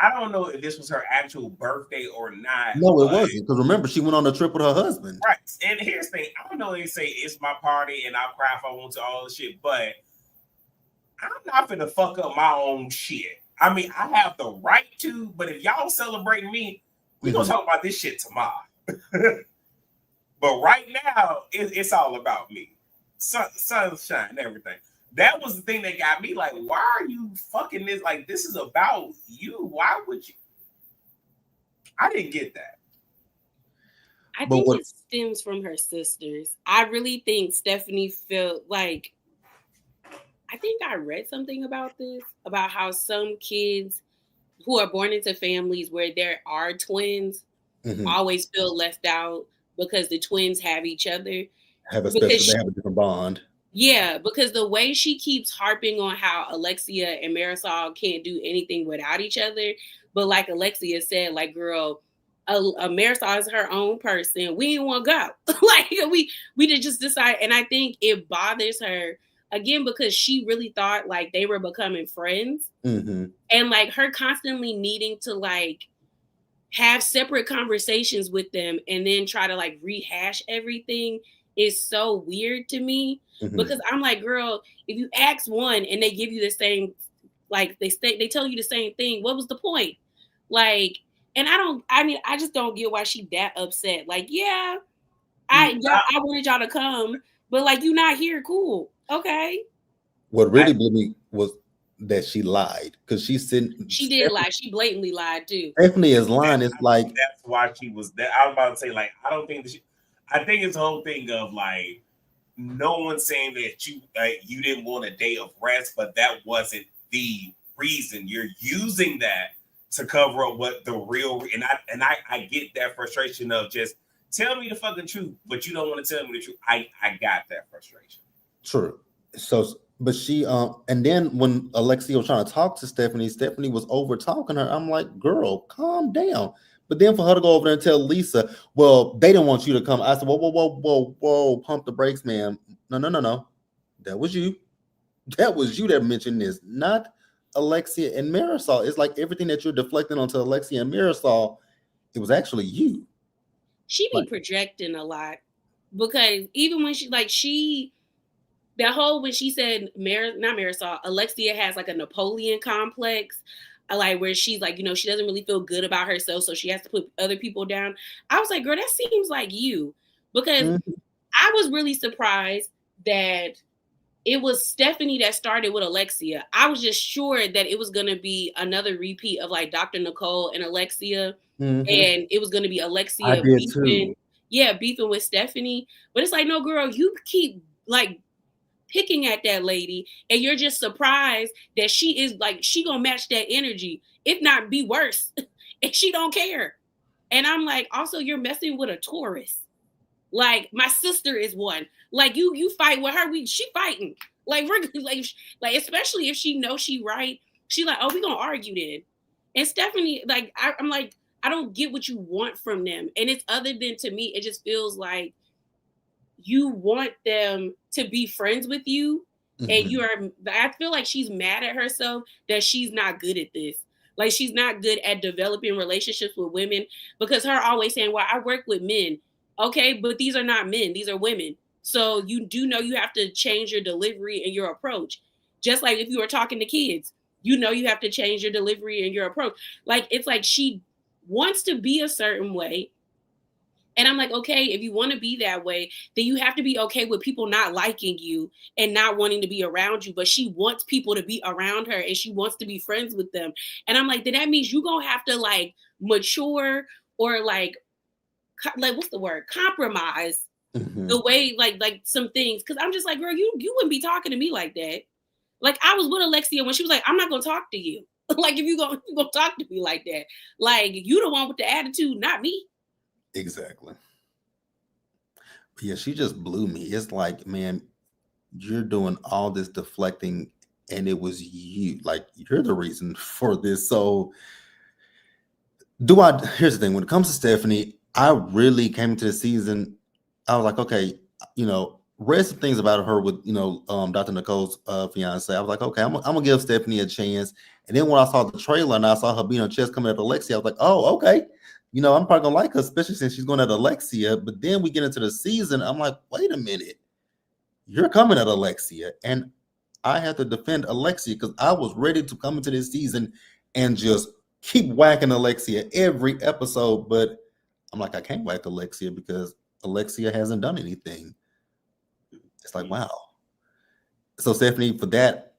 S2: I don't know if this was her actual birthday or not.
S1: No, it wasn't. Because remember, she went on a trip with her husband.
S2: Right. And here's the thing. I don't know, they say it's my party and I'll cry if I want to, all this shit, but I'm not finna fuck up my own shit. I mean, I have the right to, but if y'all celebrating me, we gonna talk about this shit tomorrow. But right now, it's all about me. Sunshine and everything. That was the thing that got me like, why are you fucking this? Like, this is about you. Why would you? I didn't get that.
S3: I think it stems from her sisters. I really think Stephanie felt like, I think I read something about this, about how some kids who are born into families where there are twins always feel left out because the twins have each other.
S1: They have a different bond.
S3: Yeah, because the way she keeps harping on how Alexia and Marisol can't do anything without each other. But like Alexia said, like, girl, Marisol is her own person. We didn't want to go. Like, we did just decide. And I think it bothers her, again, because she really thought like they were becoming friends. And like her constantly needing to like have separate conversations with them and then try to like rehash everything is so weird to me. Because I'm like, girl, if you ask one and they give you the same, like they tell you the same thing, what was the point? Like, and I just don't get why she that upset. Like, yeah, I wanted y'all to come, but like, you not here, cool, okay.
S1: What really blew me was that she lied, because she
S3: did lie. She blatantly lied too.
S1: Stephanie is lying. It's like,
S2: that's why she was there. I was about to say, like, I don't think that I think it's the whole thing of like, no one's saying that you didn't want a day of rest, but that wasn't the reason. You're using that to cover up what the real, and I get that frustration of just tell me the fucking truth, but you don't want to tell me the truth. I got that frustration.
S1: True. So, but she and then when Alexia was trying to talk to Stephanie was over talking her. I'm like, girl, calm down. But then for her to go over there and tell Lisa, well, they didn't want you to come. I said, whoa, pump the brakes, ma'am. No. That was you. That was you that mentioned this, not Alexia and Marisol. It's like everything that you're deflecting onto Alexia and Marisol, it was actually you.
S3: She be projecting a lot, because even when when she said not Marisol, Alexia has like a Napoleon complex, like where she's like, she doesn't really feel good about herself, so she has to put other people down. I was like, girl, that seems like you, because I was really surprised that it was Stephanie that started with Alexia. I was just sure that it was going to be another repeat of like Dr. Nicole and Alexia, and it was going to be Alexia beefing with Stephanie. But it's like, no, girl, you keep like picking at that lady, and you're just surprised that she is like, she gonna match that energy, if not be worse, and she don't care. And I'm like, also, you're messing with a Taurus. Like, my sister is one. Like, you fight with her, she fighting. Like, we're like especially if she knows she right, she like, oh, we gonna argue then. And Stephanie, like, I'm like, I don't get what you want from them. And it's other than, to me, it just feels like you want them to be friends with you, and I feel like she's mad at herself that she's not good at this. Like, she's not good at developing relationships with women, because her always saying, well, I work with men. Okay, but these are not men, these are women. So you do know you have to change your delivery and your approach. Just like if you were talking to kids, you have to change your delivery and your approach. Like, it's like she wants to be a certain way, And I'm like, okay, if you want to be that way, then you have to be okay with people not liking you and not wanting to be around you. But she wants people to be around her and she wants to be friends with them. And I'm like, then that means you're going to have to like mature or like what's the word? Compromise the way like some things. Cause I'm just like, girl, you wouldn't be talking to me like that. Like I was with Alexia when she was like, I'm not gonna talk to you. Like if you gonna talk to me like that, like you the one with the attitude, not me.
S1: Exactly. But yeah, she just blew me. It's like, man, you're doing all this deflecting, and it was you. Like you're the reason for this. So here's the thing, when it comes to Stephanie, I really came into the season, I was like, okay, read some things about her with Dr. Nicole's fiance. I was like, okay, I'm gonna give Stephanie a chance. And then when I saw the trailer and I saw her being on chest coming at Alexia, I was like, oh, okay, I'm probably gonna like her, especially since she's going at Alexia. But then we get into the season, I'm like, wait a minute, you're coming at Alexia, and I had to defend Alexia because I was ready to come into this season and just keep whacking Alexia every episode. But I'm like, I can't whack Alexia because Alexia hasn't done anything. It's like, wow. So Stephanie, for that,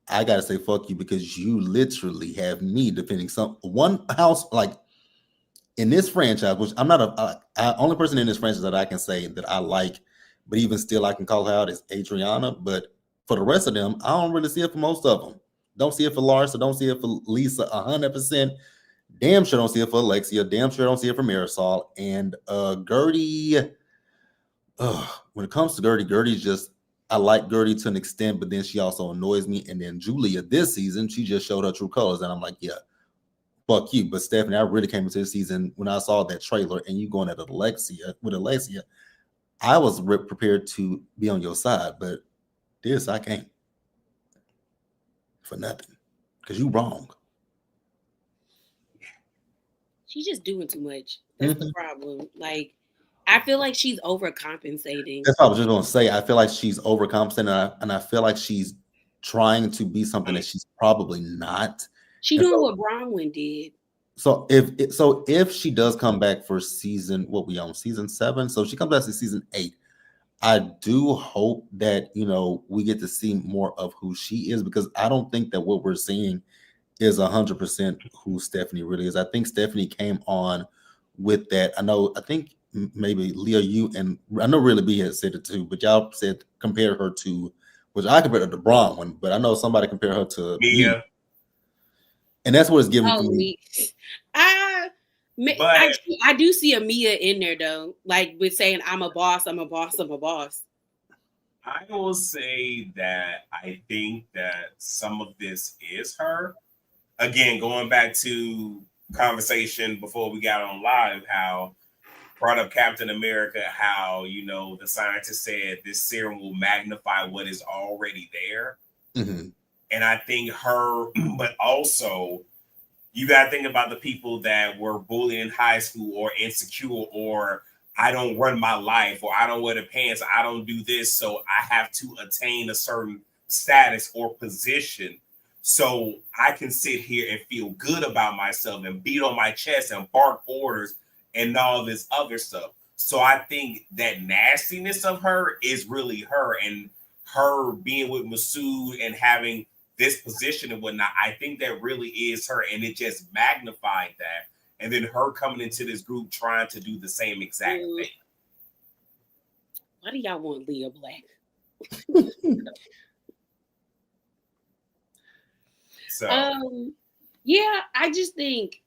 S1: I gotta say fuck you, because you literally have me defending one house, like in this franchise, which I'm not only person in this franchise that I can say that I like, but even still I can call her out, is Adriana. But for the rest of them, I don't really see it for most of them. Don't see it for Larsa, don't see it for Lisa 100%. Damn sure don't see it for Alexia. Damn sure don't see it for Marisol. And Gertie, when it comes to Gertie's just, I like Gertie to an extent, but then she also annoys me. And then Julia this season, she just showed her true colors. And I'm like, yeah, fuck you. But Stephanie, I really came into the season when I saw that trailer and you going at Alexia, I was prepared to be on your side, but this I can't for nothing, because you wrong.
S3: She's just doing too much. That's the problem. Like, I feel like she's overcompensating.
S1: That's what I was just going to say. I feel like she's overcompensating, and I feel like she's trying to be something that she's probably not.
S3: She doing what Bronwyn did.
S1: So if she does come back for season, what we on season 7, so if she comes back to season 8, I do hope that we get to see more of who she is, because I don't think that what we're seeing is 100% who Stephanie really is. I think Stephanie came on with that. I think maybe Leah, you and I know really B had said it too, but y'all said compare her to, which I compared her to Bronwyn, but I know somebody compared her to Mia. And that's what it's giving for me.
S3: Actually, I do see a Mia in there though, like with saying I'm a boss, I'm a boss, I'm a boss.
S2: I will say that I think that some of this is her. Again, going back to conversation before we got on live, how brought up Captain America, how the scientist said this serum will magnify what is already there.
S1: Mm-hmm.
S2: And I think her, but also you got to think about the people that were bullied in high school or insecure, or I don't run my life, or I don't wear the pants, I don't do this, so I have to attain a certain status or position. So I can sit here and feel good about myself and beat on my chest and bark orders and all this other stuff. So I think that nastiness of her is really her, and her being with Masood and having this position and whatnot, I think that really is her, and it just magnified that. And then her coming into this group trying to do the same exact thing.
S3: Why do y'all want Leah Black?
S2: So
S3: yeah, I think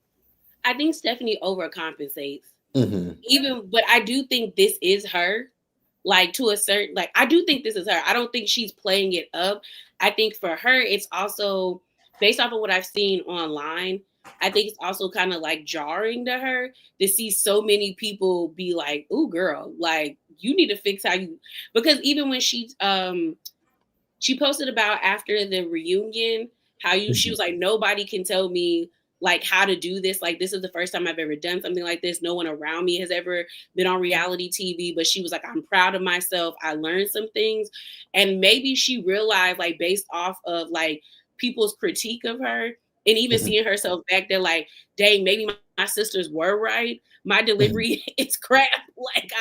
S3: Stephanie overcompensates.
S1: Mm-hmm.
S3: But I do think this is her. Like to a certain, like I do think this is her. I don't think she's playing it up. I think for her, it's also based off of what I've seen online. I think it's also kind of like jarring to her to see so many people be like, "Ooh, girl, like you need to fix how you." Because even when she posted about after the reunion, how she was like, nobody can tell me like how to do this. Like, this is the first time I've ever done something like this. No one around me has ever been on reality TV, but she was like, I'm proud of myself. I learned some things. And maybe she realized, like, based off of like people's critique of her and even seeing herself back there, like, dang, maybe my sisters were right. My delivery is crap. Like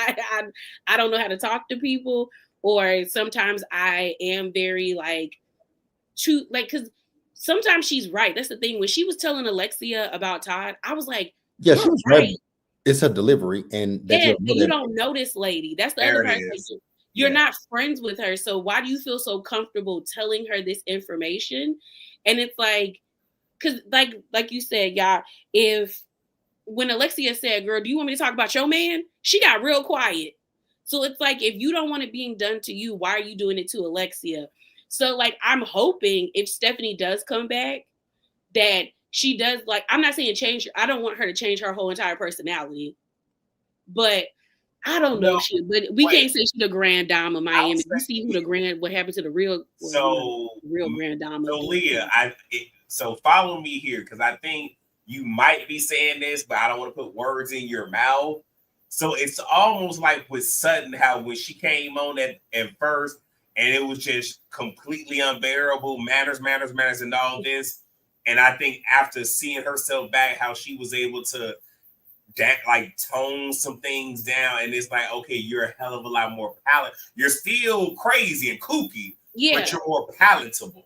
S3: I don't know how to talk to people, or sometimes I am very like too like because sometimes she's right. That's the thing. When she was telling Alexia about Todd, I was like,
S1: Yeah, she
S3: "You're
S1: was right.
S3: right."
S1: It's her delivery, and that
S3: Yeah,
S1: you
S3: and you don't know this lady. That's the
S2: There
S3: other
S2: it
S3: part.
S2: is.
S3: Like, you're not friends with her, so why do you feel so comfortable telling her this information? And it's like, because like you said, y'all, if when Alexia said, "Girl, do you want me to talk about your man?" She got real quiet. So it's like, if you don't want it being done to you, why are you doing it to Alexia? So like, I'm hoping if Stephanie does come back, that she does like. I'm not saying change. I don't want her to change her whole entire personality, but I don't know if she. But we can't say she's the grand dame of Miami. You see who the grand. What happened to the real? Well, real grand dame.
S2: So Leah, so follow me here because I think you might be saying this, but I don't want to put words in your mouth. So it's almost like with Sutton, how when she came on at first, and it was just completely unbearable, manners, and all this. And I think after seeing herself back, how she was able to like tone some things down, and it's like, okay, you're a hell of a lot more palatable. You're still crazy and kooky, but you're more palatable.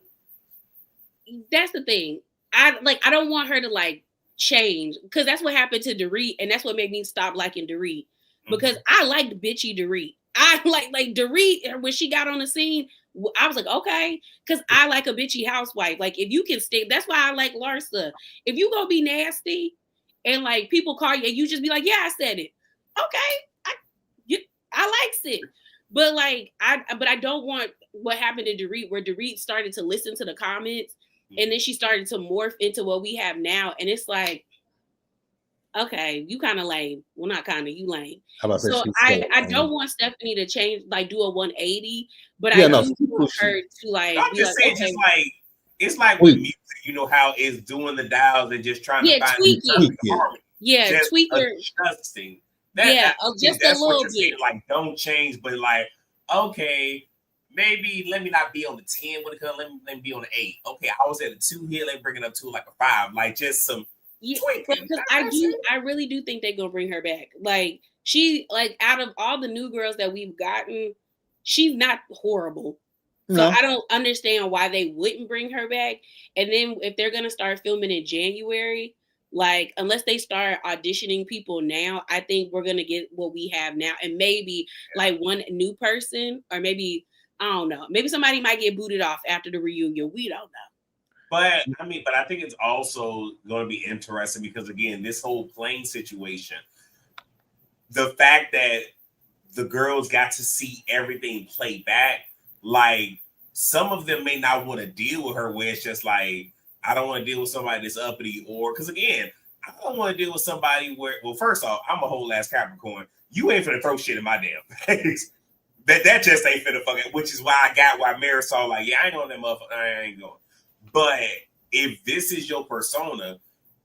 S3: That's the thing. I don't want her to like change, because that's what happened to Dorit, and that's what made me stop liking Dorit. Because I liked bitchy Dorit. I like Dorit when she got on the scene. I was like, okay, because I like a bitchy housewife. Like, if you can stay, that's why I like Larsa. If you gonna be nasty and like people call you and you just be like, yeah, I said it. Okay, I likes it. But like I don't want what happened to Dorit, where Dorit started to listen to the comments, and then she started to morph into what we have now. And it's like, okay, you kind of lame. Well, not kind of, you lame. So I don't want Stephanie to change, like do a 180, but I do want her to like.
S2: I'm just saying, okay, just like it's like with music, you know how it's doing the dials and just trying to find the harmony.
S3: Yeah,
S2: just
S3: tweak her.
S2: Adjusting.
S3: Just a little bit.
S2: Saying, like, don't change, but like, okay, maybe let me not be on the 10 when it comes. Let me be on the 8. Okay, I was at a 2 here. Let me bring it up to like a 5. Like just some.
S3: Yeah, because I really do think they're gonna bring her back. Like, she, like, out of all the new girls that we've gotten, she's not horrible. So I don't understand why they wouldn't bring her back. And then if they're gonna start filming in January, like, unless they start auditioning people now, I think we're gonna get what we have now, and maybe like one new person, or maybe I don't know, maybe somebody might get booted off after the reunion. We don't know.
S2: But I think it's also going to be interesting because, again, this whole plane situation, the fact that the girls got to see everything play back, like, some of them may not want to deal with her, where it's just like, I don't want to deal with somebody that's uppity, or because, again, I don't want to deal with somebody where, well, first off, I'm a whole ass Capricorn. You ain't finna throw shit in my damn face. That just ain't finna fucking, which is why Marisol, like, yeah, I ain't on that motherfucker. I ain't going. But if this is your persona,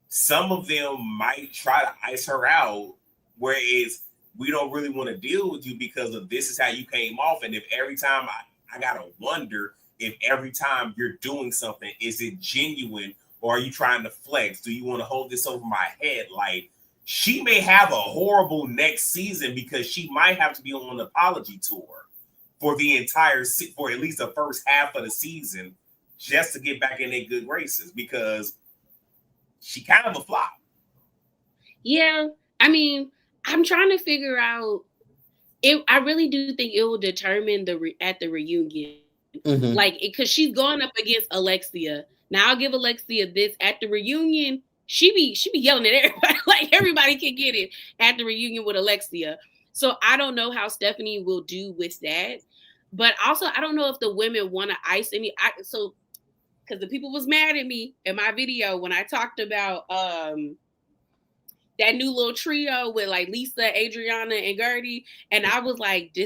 S2: some of them might try to ice her out, whereas we don't really want to deal with you because of this is how you came off. And if every time I gotta wonder if every time you're doing something, is it genuine, or are you trying to flex? Do you want to hold this over my head? Like, she may have a horrible next season because she might have to be on an apology tour for the entire, for at least the first half of the season, just to get back in their good graces, because she kind of a flop.
S3: Yeah, I mean, I'm trying to figure out. I really do think it will determine at the reunion, like, because she's going up against Alexia. Now I'll give Alexia this at the reunion. She be yelling at everybody. Like, everybody can get it at the reunion with Alexia. So I don't know how Stephanie will do with that. But also, I don't know if the women want to ice any. So because the people was mad at me in my video when I talked about that new little trio with like Lisa, Adriana, and Gertie. And I was like,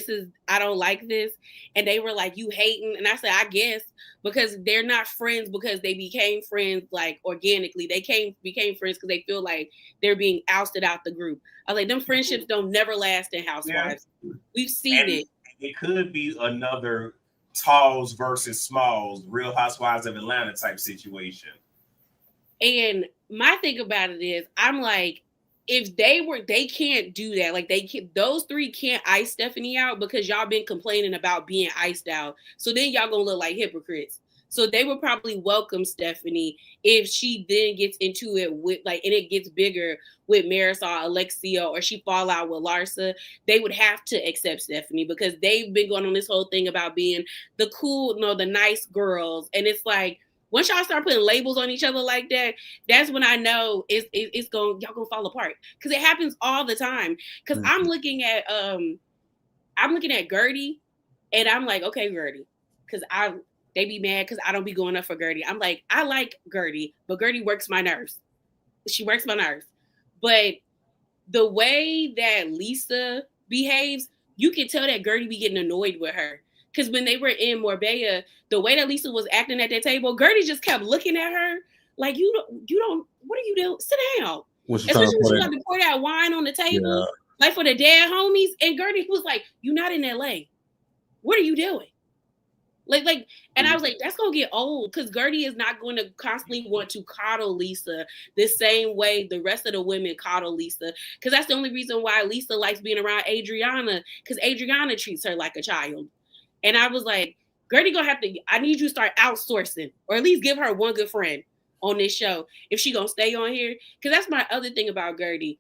S3: I don't like this. And they were like, you hating. And I said, I guess, because they're not friends because they became friends like organically. They became friends because they feel like they're being ousted out the group. I was like, them friendships don't never last in Housewives. Yeah. We've seen it.
S2: It could be another Talls versus Smalls, Real Housewives of Atlanta type situation.
S3: And my thing about it is, I'm like, if they can't do that. Like those three can't ice Stephanie out because y'all been complaining about being iced out. So then y'all gonna look like hypocrites. So they would probably welcome Stephanie if she then gets into it with like, and it gets bigger with Marisol, Alexia, or she fall out with Larsa. They would have to accept Stephanie because they've been going on this whole thing about being the cool, the nice girls. And it's like, once y'all start putting labels on each other like that, that's when I know y'all gonna fall apart. Cause it happens all the time. Cause I'm looking at Gertie and I'm like, okay, Gertie. Cause they be mad because I don't be going up for Gertie. I'm like, I like Gertie, but Gertie works my nerves. She works my nerves. But the way that Lisa behaves, you can tell that Gertie be getting annoyed with her. Because when they were in Marbella, the way that Lisa was acting at that table, Gertie just kept looking at her like, you don't, what are you doing? Sit down. Especially when she got to pour that wine on the table, like for the dead homies. And Gertie was like, you're not in LA. What are you doing? And I was like, that's gonna get old because Gertie is not going to constantly want to coddle Lisa the same way the rest of the women coddle Lisa. Because that's the only reason why Lisa likes being around Adriana, because Adriana treats her like a child. And I was like, Gertie I need you to start outsourcing, or at least give her one good friend on this show if she gonna stay on here. Because that's my other thing about Gertie,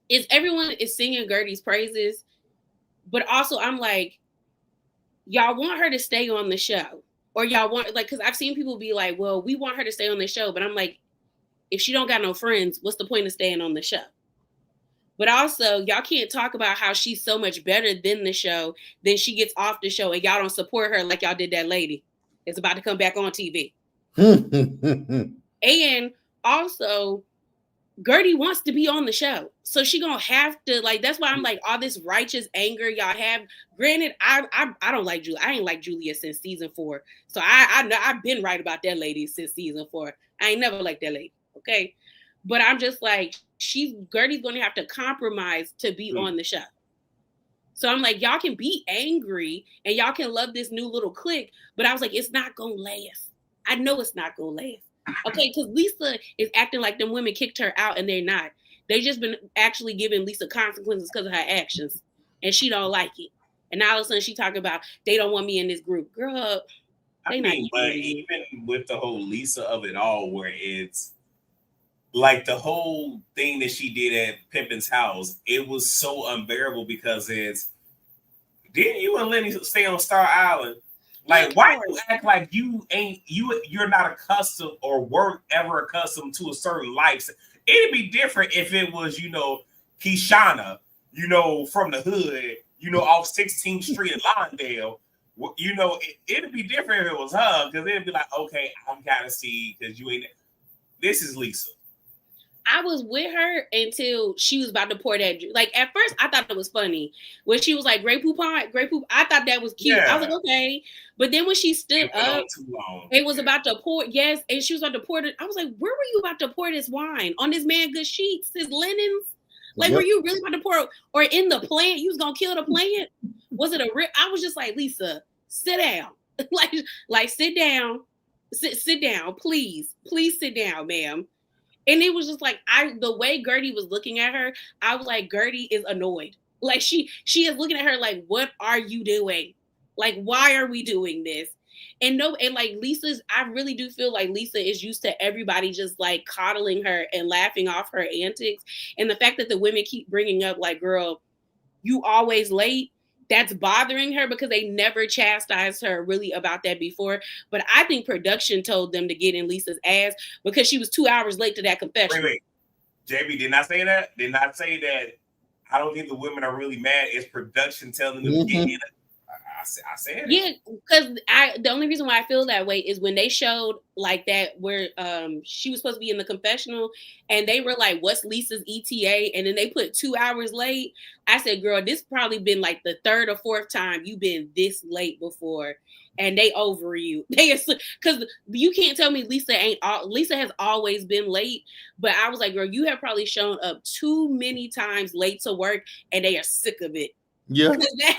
S3: is everyone is singing Gertie's praises, but also I'm like, y'all want her to stay on the show, or y'all want, like, because I've seen people be like, well, we want her to stay on the show, but I'm like, if she don't got no friends, what's the point of staying on the show? But also, y'all can't talk about how she's so much better than the show, then she gets off the show and y'all don't support her like y'all did that lady. It's about to come back on TV. And also, Gertie wants to be on the show. So she gonna have to, like, that's why I'm like, all this righteous anger y'all have. Granted, I don't like Julia. I ain't like Julia since season 4. So I know I've been right about that lady since season 4. I ain't never liked that lady. Okay. But I'm just like, Gertie's gonna have to compromise to be on the show. So I'm like, y'all can be angry and y'all can love this new little clique, but I was like, it's not gonna last. I know it's not gonna last. Okay, because Lisa is acting like them women kicked her out and they're not. They just been actually giving Lisa consequences because of her actions, and she don't like it. And now all of a sudden she talking about they don't want me in this group. Girl,
S2: but even with the whole Lisa of it all, where it's like the whole thing that she did at Pimpin's house, it was so unbearable because didn't you and Lenny stay on Star Island? Like, why do you act like you're not accustomed or weren't ever accustomed to a certain life? It'd be different if it was, Kishana, from the hood, off 16th Street in Lawndale. It'd be different if it was her, because it'd be like, okay, I'm kind of see, because you ain't. This is Lisa.
S3: I was with her until she was about to pour that. Like, at first, I thought it was funny when she was like, Grey Poupon. I thought that was cute. Yeah. I was like, okay. But then when she stood up, it was about to pour. Yes, and she was about to pour it. I was like, where were you about to pour this wine? On this man good sheets, his linens? Like, were you really about to pour, or in the plant? You was going to kill the plant? Was it a rip? I was just like, Lisa, sit down. like sit down. Sit down, please. Please sit down, ma'am. And it was just like, the way Gertie was looking at her, I was like, Gertie is annoyed. Like, she is looking at her like, what are you doing? Like, why are we doing this? And like I really do feel like Lisa is used to everybody just like coddling her and laughing off her antics. And the fact that the women keep bringing up like, girl, you always late. That's bothering her because they never chastised her really about that before. But I think production told them to get in Lisa's ass because she was 2 hours late to that confession.
S2: Wait. JB, did not say that? Did not say that I don't think the women are really mad. It's production telling them to get in. I said it.
S3: Yeah, because the only reason why I feel that way is when they showed like that where she was supposed to be in the confessional and they were like, what's Lisa's ETA? And then they put 2 hours late. I said, girl, this probably been like the 3rd or 4th time you've been this late before. And they over you. Because you can't tell me Lisa has always been late. But I was like, girl, you have probably shown up too many times late to work and they are sick of it.
S1: Yeah.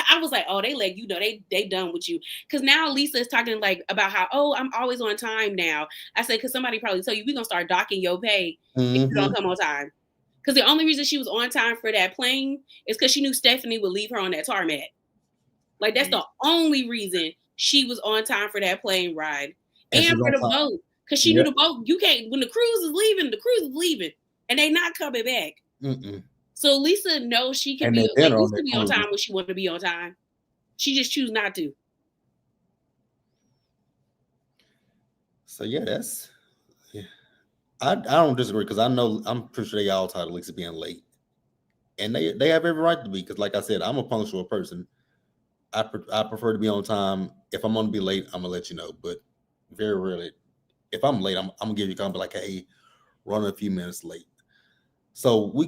S3: I was like, oh, they let you know they done with you. Because now Lisa is talking like about how, oh, I'm always on time now. I said, because somebody probably tell you we're gonna start docking your pay if you don't come on time. Because the only reason she was on time for that plane is because she knew Stephanie would leave her on that tarmac. Like, that's the only reason she was on time for that plane ride. And for the boat. Because she knew the boat, you can't, when the cruise is leaving. And they not coming back.
S1: Mm-mm.
S3: So Lisa knows she can be, like, Lisa be on time when she want to be on time. She just choose not to.
S1: So yeah, I don't disagree because I'm pretty sure they all tired of Lisa being late, and they have every right to be, because like I said, I'm a punctual person. I prefer to be on time. If I'm going to be late, I'm gonna let you know. But very rarely, if I'm late, I'm gonna give you a call, be like, hey, running a few minutes late. So we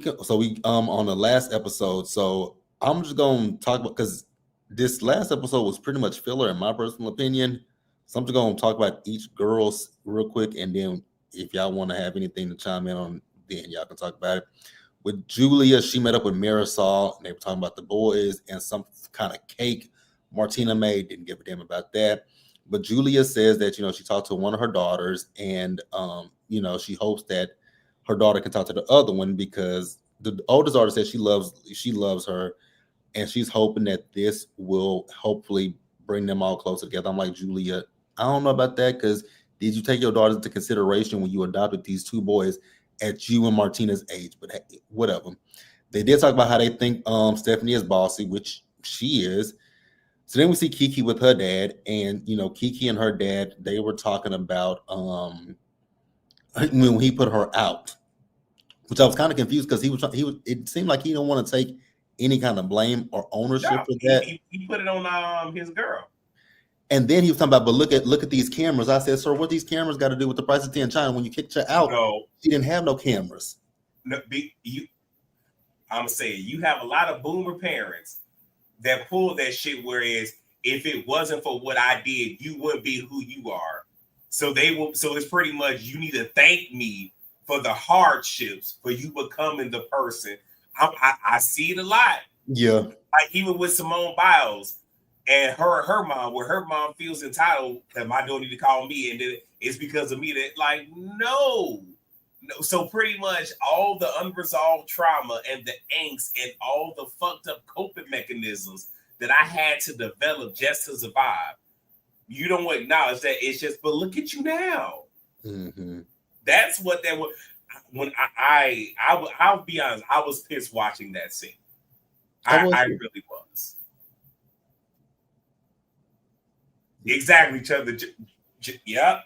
S1: on the last episode. So I'm just gonna talk about, because this last episode was pretty much filler in my personal opinion. So I'm just gonna talk about each girl's real quick, and then if y'all want to have anything to chime in on, then y'all can talk about it. With Julia, she met up with Marisol, and they were talking about the boys and some kind of cake Martina made. Didn't give a damn about that. But Julia says that, she talked to one of her daughters, and she hopes that her daughter can talk to the other one, because the oldest daughter says she loves her, and she's hoping that this will hopefully bring them all closer together. I'm like, Julia, I don't know about that, because did you take your daughters into consideration when you adopted these two boys at you and Martina's age? But hey, whatever. They did talk about how they think Stephanie is bossy, which she is. So then we see Kiki with her dad, and Kiki and her dad, they were talking about when he put her out, which I was kind of confused, because he was it seemed like he didn't want to take any kind of blame or ownership for that.
S2: He put it on his girl.
S1: And then he was talking about, but look at these cameras. I said, sir, what these cameras got to do with the price of tea in China? When you kicked her out, she didn't have no cameras.
S2: I'm gonna say, you have a lot of boomer parents that pull that shit, whereas if it wasn't for what I did, you wouldn't be who you are. So it's pretty much, you need to thank me for the hardships, for you becoming the person. I see it a lot.
S1: Yeah.
S2: Like even with Simone Biles and her mom, where her mom feels entitled that my daughter need to call me, and then it's because of me. That, like, no. So pretty much all the unresolved trauma and the angst and all the fucked up coping mechanisms that I had to develop just to survive, you don't acknowledge that. It's just, but look at you now.
S1: Mm-hmm.
S2: That's what that was. When I'll be honest, I was pissed watching that scene. I really was. Exactly, Chuck. Yep.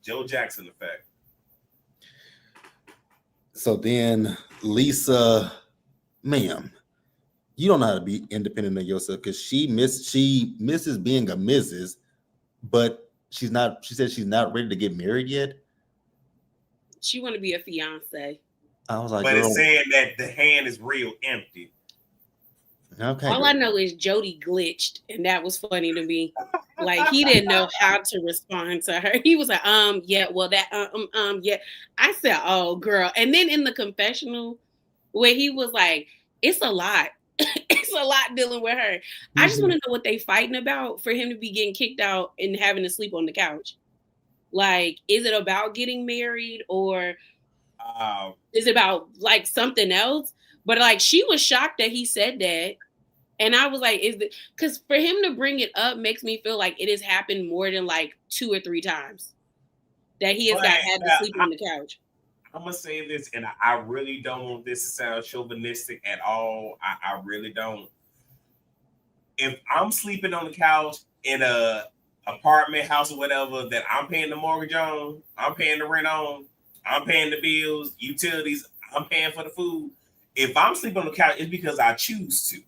S2: Joe Jackson effect.
S1: So then Lisa, ma'am, you don't know how to be independent of yourself, because she misses being a Mrs., but she said she's not ready to get married yet.
S3: She want to be a fiance.
S1: I was like,
S2: but it's saying that the hand is real empty.
S1: Okay.
S3: All I know is Jody glitched, and that was funny to me. Like, he didn't know how to respond to her. He was like, yeah, well, that, yeah. I said, oh, girl. And then in the confessional, where he was like, it's a lot. It's a lot dealing with her. I just want to know what they fighting about for him to be getting kicked out and having to sleep on the couch. Like, is it about getting married, or is it about like something else? But like, she was shocked that he said that. And I was like, because for him to bring it up makes me feel like it has happened more than like 2 or 3 times that he has had to sleep on the couch.
S2: I'm going to say this, and I really don't want this to sound chauvinistic at all. I really don't. If I'm sleeping on the couch in a apartment house or whatever that I'm paying the mortgage on, I'm paying the rent on, I'm paying the bills, utilities, I'm paying for the food. If I'm sleeping on the couch, it's because I choose to.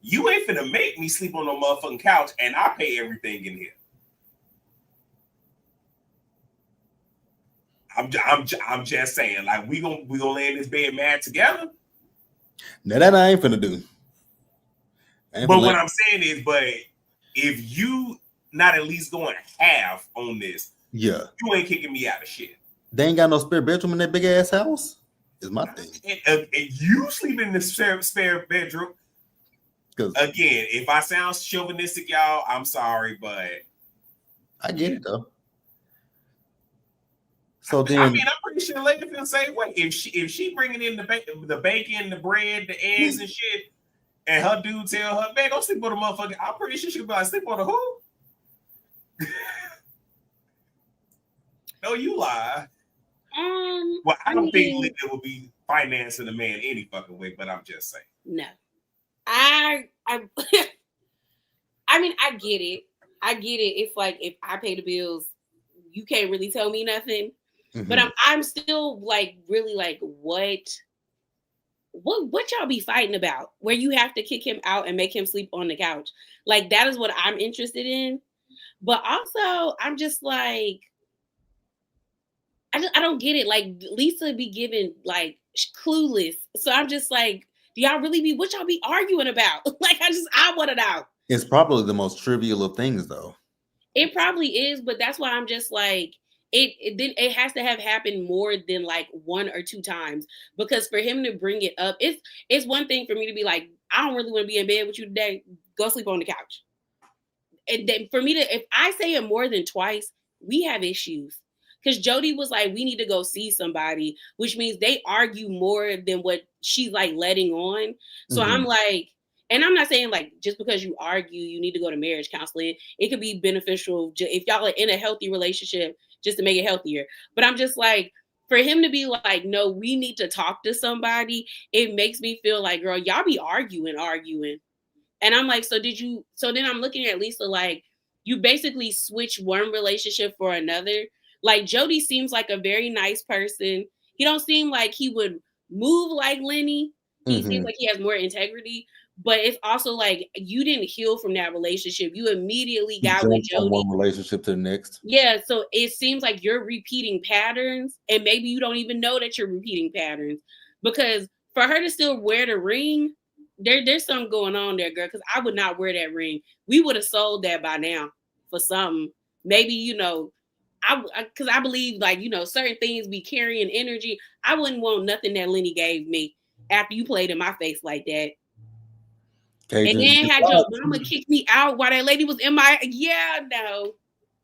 S2: You ain't finna make me sleep on no motherfucking couch and I pay everything in here. I'm just saying, like, we gonna lay in this bed mad together.
S1: Now that I ain't finna do.
S2: But what I'm saying is, but if you not at least going half on this,
S1: yeah,
S2: you ain't kicking me out of shit.
S1: They ain't got no spare bedroom in that big ass house. Is my thing.
S2: And you sleeping in the spare bedroom. Again, if I sound chauvinistic, y'all, I'm sorry, but
S1: I get it though. So then,
S2: I mean, I'm pretty sure lady feel the same way. If she bringing in the bacon, the bread, the eggs and shit, and her dude tell her, man, go sleep on the motherfucker. I'm pretty sure she'll be like, sleep on the who? No, you lie. Well, I don't think Lydia will be financing a man any fucking way, but I'm just saying.
S3: No. I I mean, I get it. It's like if I pay the bills, you can't really tell me nothing. Mm-hmm. But I'm still like really like what y'all be fighting about? Where you have to kick him out and make him sleep on the couch. Like that is what I'm interested in. But also, I'm just like I don't get it. Like Lisa be giving like clueless. So I'm just like, do y'all really be what y'all be arguing about? Like I want to know.
S1: It's probably the most trivial of things, though.
S3: It probably is, but that's why I'm just like it has to have happened more than like 1 or 2 times, because for him to bring it up, it's one thing for me to be like, I don't really want to be in bed with you today. Go sleep on the couch. And then for me to, if I say it more than twice, we have issues. Because Jody was like, we need to go see somebody, which means they argue more than what she's like letting on. So mm-hmm. I'm like, and I'm not saying like just because you argue, you need to go to marriage counseling. It could be beneficial if y'all are in a healthy relationship just to make it healthier. But I'm just like, for him to be like, no, we need to talk to somebody. It makes me feel like, girl, y'all be arguing. And I'm like, so then I'm looking at Lisa like, you basically switch one relationship for another. Like Jody seems like a very nice person. He don't seem like he would move like Lenny. He mm-hmm. seems like he has more integrity. But it's also like you didn't heal from that relationship. You immediately got with Jody.
S1: From one relationship to the next.
S3: Yeah, so it seems like you're repeating patterns, and maybe you don't even know that you're repeating patterns. Because for her to still wear the ring, there's something going on there, girl. Because I would not wear that ring. We would have sold that by now for something. Maybe because I believe like certain things be carrying energy. I wouldn't want nothing that Lenny gave me after you played in my face like that. Cajun, and then had your mama kick me out while that lady was in my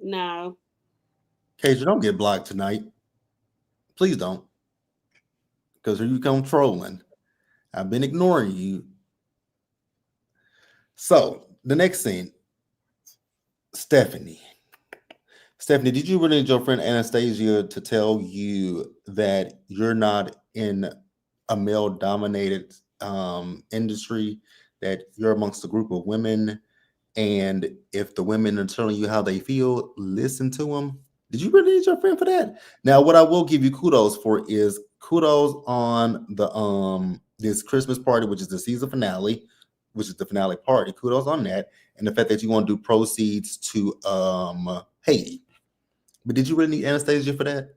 S3: no.
S1: Cajun, don't get blocked tonight. Please don't. Because here you come trolling. I've been ignoring you. So the next scene, Stephanie, did you really need your friend Anastasia to tell you that you're not in a male-dominated industry, that you're amongst a group of women, and if the women are telling you how they feel, listen to them? Did you really need your friend for that? Now, what I will give you kudos for is kudos on the this Christmas party, which is the season finale, which is the finale party. Kudos on that, and the fact that you want to do proceeds to Haiti. But did you really need Anastasia for that?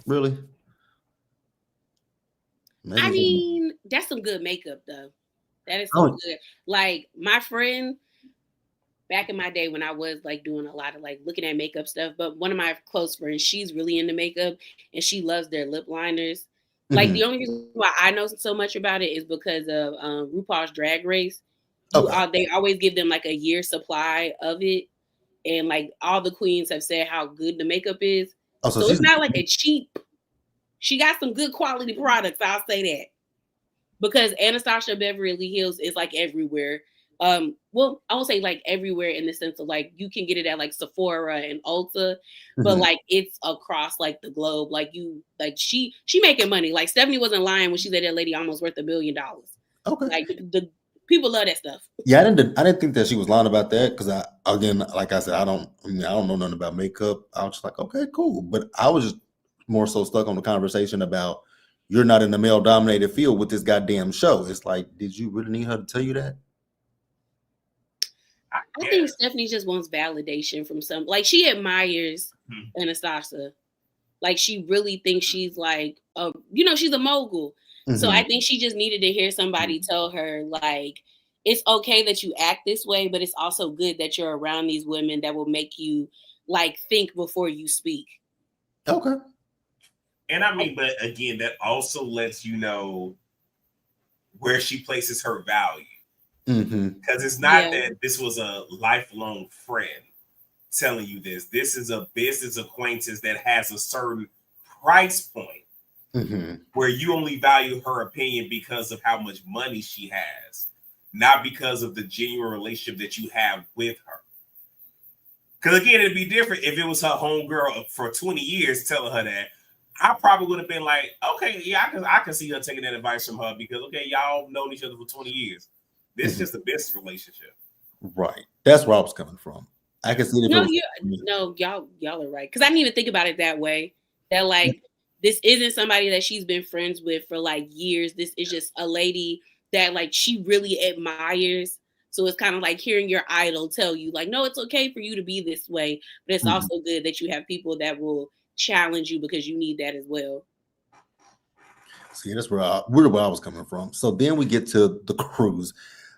S1: Really?
S3: Maybe I mean, that's some good makeup, though. That is so good. Like, my friend, back in my day when I was, like, doing a lot of, like, looking at makeup stuff, but one of my close friends, she's really into makeup, and she loves their lip liners. Like, mm-hmm. The only reason why I know so much about it is because of RuPaul's Drag Race. They always give them, like, a year supply of it, and, like, all the queens have said how good the makeup is. So it's not like a cheap. She got some good quality products, I'll say that. Because Anastasia Beverly Hills is like everywhere. Well, I won't say like everywhere in the sense of like you can get it at like Sephora and Ulta, mm-hmm. but like it's across like the globe. Like she making money. Like Stephanie wasn't lying when she said that lady almost worth $1 billion.
S1: Okay.
S3: Like the people love that stuff.
S1: Yeah, I didn't think that she was lying about that because like I said, I don't know nothing about makeup. I was just like, okay, cool. But I was just more so stuck on the conversation about you're not in a male-dominated field with this goddamn show. It's like, did you really need her to tell you that?
S3: I think Stephanie just wants validation from some. Like, she admires Anastasia. Like, she really thinks she's like, she's a mogul. Mm-hmm. So I think she just needed to hear somebody tell her, like, it's okay that you act this way, but it's also good that you're around these women that will make you, like, think before you speak.
S1: Okay.
S2: And I mean, but again, that also lets you know where she places her value. Because it's not that this was a lifelong friend. telling you this. This is a business acquaintance that has a certain price point where you only value her opinion because of how much money she has, not because of the genuine relationship that you have with her. Because again, it'd be different if it was her homegirl for 20 years telling her that. I probably would have been like, okay, yeah, I can see her taking that advice from her because, okay, y'all known each other for 20 years. This is just a business relationship.
S1: Right. That's where I was coming from. I can see it.
S3: Y'all are right. Because I didn't even think about it that way. That like this isn't somebody that she's been friends with for like years. This is just a lady that like she really admires. So it's kind of like hearing your idol tell you, like, no, it's okay for you to be this way, but it's also good that you have people that will challenge you because you need that as well.
S1: See, that's where I was coming from. So then we get to the cruise.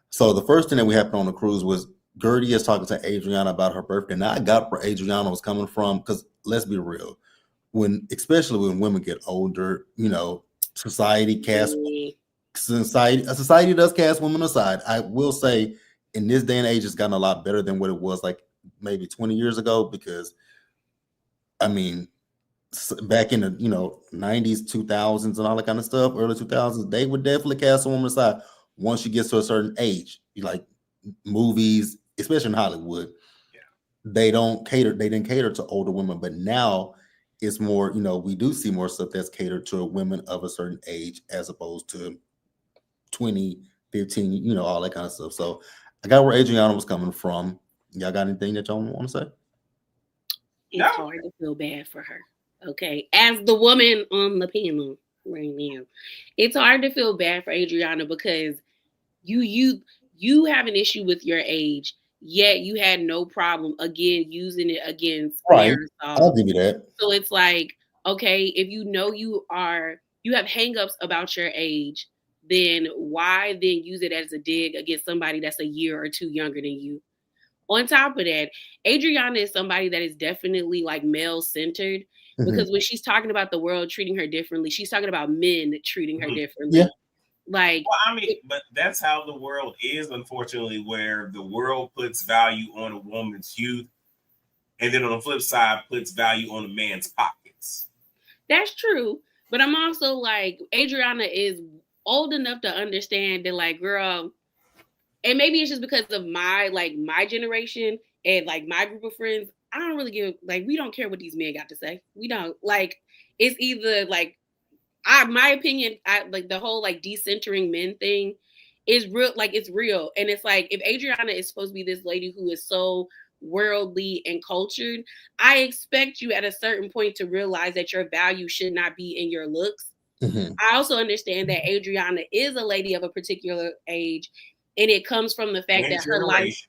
S1: So the first thing that we happened on the cruise was Gertie is talking to Adriana about her birthday. Now I got where Adriana was coming from because let's be real, especially when women get older, society does cast women aside. I will say, in this day and age, it's gotten a lot better than what it was like maybe 20 years ago. Because, I mean, back in the 90s, 2000s, and all that kind of stuff, early 2000s, they would definitely cast a woman aside once you get to a certain age. Like movies, especially in Hollywood, they didn't cater to older women, but now it's more, we do see more stuff that's catered to women of a certain age as opposed to 20, 15, all that kind of stuff. So I got where Adriana was coming from. Y'all got anything that y'all want to say?
S3: It's hard to feel bad for her. Okay. As the woman on the panel right now, it's hard to feel bad for Adriana because you have an issue with your age, yet you had no problem again using it against
S1: Right.
S3: Marisol.
S1: I'll give you that.
S3: So it's like, okay, if you have hangups about your age, then why then use it as a dig against somebody that's a year or two younger than you? On top of that, Adriana is somebody that is definitely like male centered because when she's talking about the world treating her differently, she's talking about men treating her differently.
S1: Yeah.
S3: Like,
S2: well, I mean, but that's how the world is, unfortunately, where the world puts value on a woman's youth, and then on the flip side, puts value on a man's pockets.
S3: That's true, but I'm also like, Adriana is old enough to understand that, like, girl, and maybe it's just because of my generation and like my group of friends. I don't really we don't care what these men got to say. We don't like. It's either like my opinion, I like the whole like decentering men thing is real, like it's real. And it's like if Adriana is supposed to be this lady who is so worldly and cultured, I expect you at a certain point to realize that your value should not be in your looks. I also understand that Adriana is a lady of a particular age, and it comes from the fact that her life.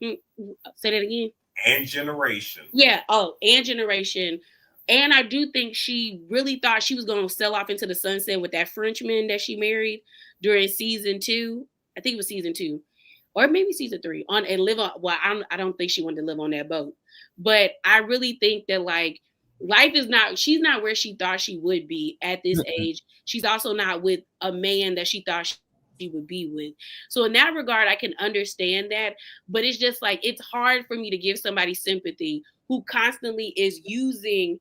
S3: Say that again.
S2: And generation.
S3: Yeah. Oh, and generation. And I do think she really thought she was going to sell off into the sunset with that Frenchman that she married during season 2. I think it was season 2, or maybe season 3. And live on. Well, I don't think she wanted to live on that boat, but I really think that like life is not. She's not where she thought she would be at this age. She's also not with a man that she thought she would be with. So in that regard, I can understand that, but it's just like it's hard for me to give somebody sympathy who constantly is using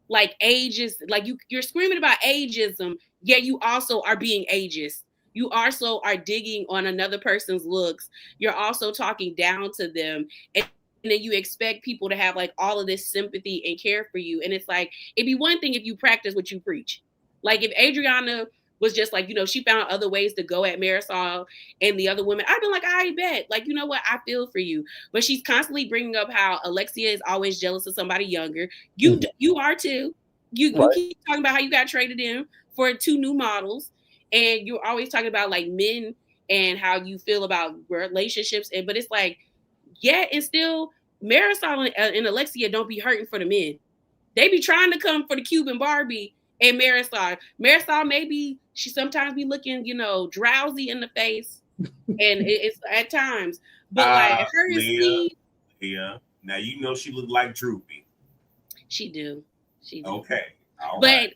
S3: like ages, like you're screaming about ageism, yet you also are being ageist. You also are digging on another person's looks. You're also talking down to them. And then you expect people to have like all of this sympathy and care for you. And it's like, it'd be one thing if you practice what you preach. Like if Adriana was just like, she found other ways to go at Marisol and the other women, I'd been like, I bet. Like, you know what? I feel for you. But she's constantly bringing up how Alexia is always jealous of somebody younger. You are too. You keep talking about how you got traded in for 2 new models. And you're always talking about like men and how you feel about relationships. But it's like, yeah, and still Marisol and Alexia don't be hurting for the men. They be trying to come for the Cuban Barbie and Marisol. Marisol maybe she sometimes be looking, drowsy in the face, and it's at times. But like her and Steve,
S2: yeah. Now she look like Droopy.
S3: She do.
S2: Okay,
S3: but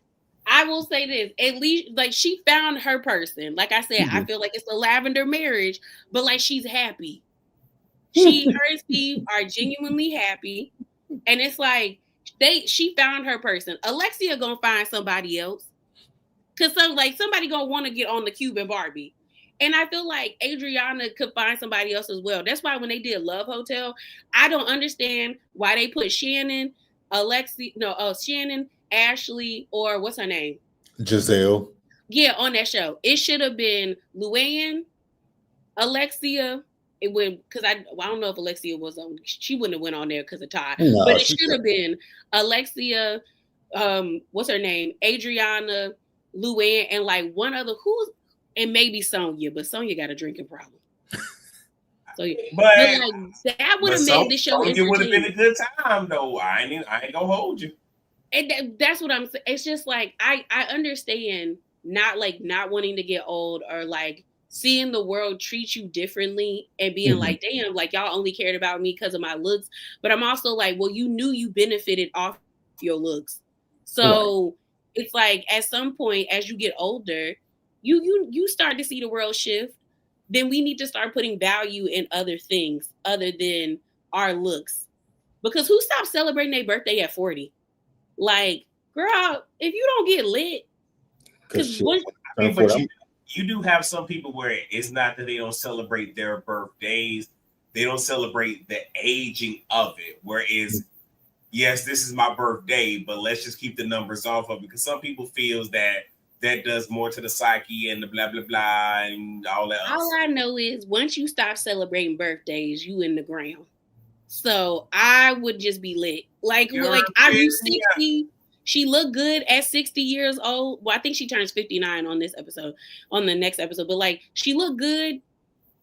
S3: I will say this: at least like she found her person. Like I said, I feel like it's a lavender marriage, but like she's happy. Her and Steve are genuinely happy, and it's like she found her person. Alexia gonna find somebody else, cause somebody gonna want to get on the Cuban Barbie. And I feel like Adriana could find somebody else as well. That's why when they did Love Hotel, I don't understand why they put Shannon, Shannon, Ashley, or what's her name?
S1: Giselle.
S3: Yeah, on that show. It should have been Luann, Alexia. It went because I don't know if Alexia was on. She wouldn't have went on there because of Todd.
S1: No,
S3: but it should have been Alexia. What's her name? Adriana, Luann, and like one other and maybe Sonia, but Sonia got a drinking problem. So, but like, that would have made the show.
S2: It would have been a good time, though. I ain't gonna hold you.
S3: And that's what I'm saying. It's just like I understand not wanting to get old or like seeing the world treat you differently and being like, damn, like y'all only cared about me because of my looks. But I'm also like, well, you knew you benefited off your looks. So it's like at some point as you get older, you start to see the world shift. Then we need to start putting value in other things other than our looks. Because who stops celebrating their birthday at 40? Like, girl, if you don't get lit, because
S2: you do have some people where it's not that they don't celebrate their birthdays, they don't celebrate the aging of it. Whereas, yes, this is my birthday, but let's just keep the numbers off of it. Because some people feels that does more to the psyche and the blah blah blah and all that.
S3: All I know is once you stop celebrating birthdays, you in the ground. So I would just be lit. Like are you 60? Yeah. She looked good at 60 years old. Well, I think she turns 59 on this episode, on the next episode. But like she looked good.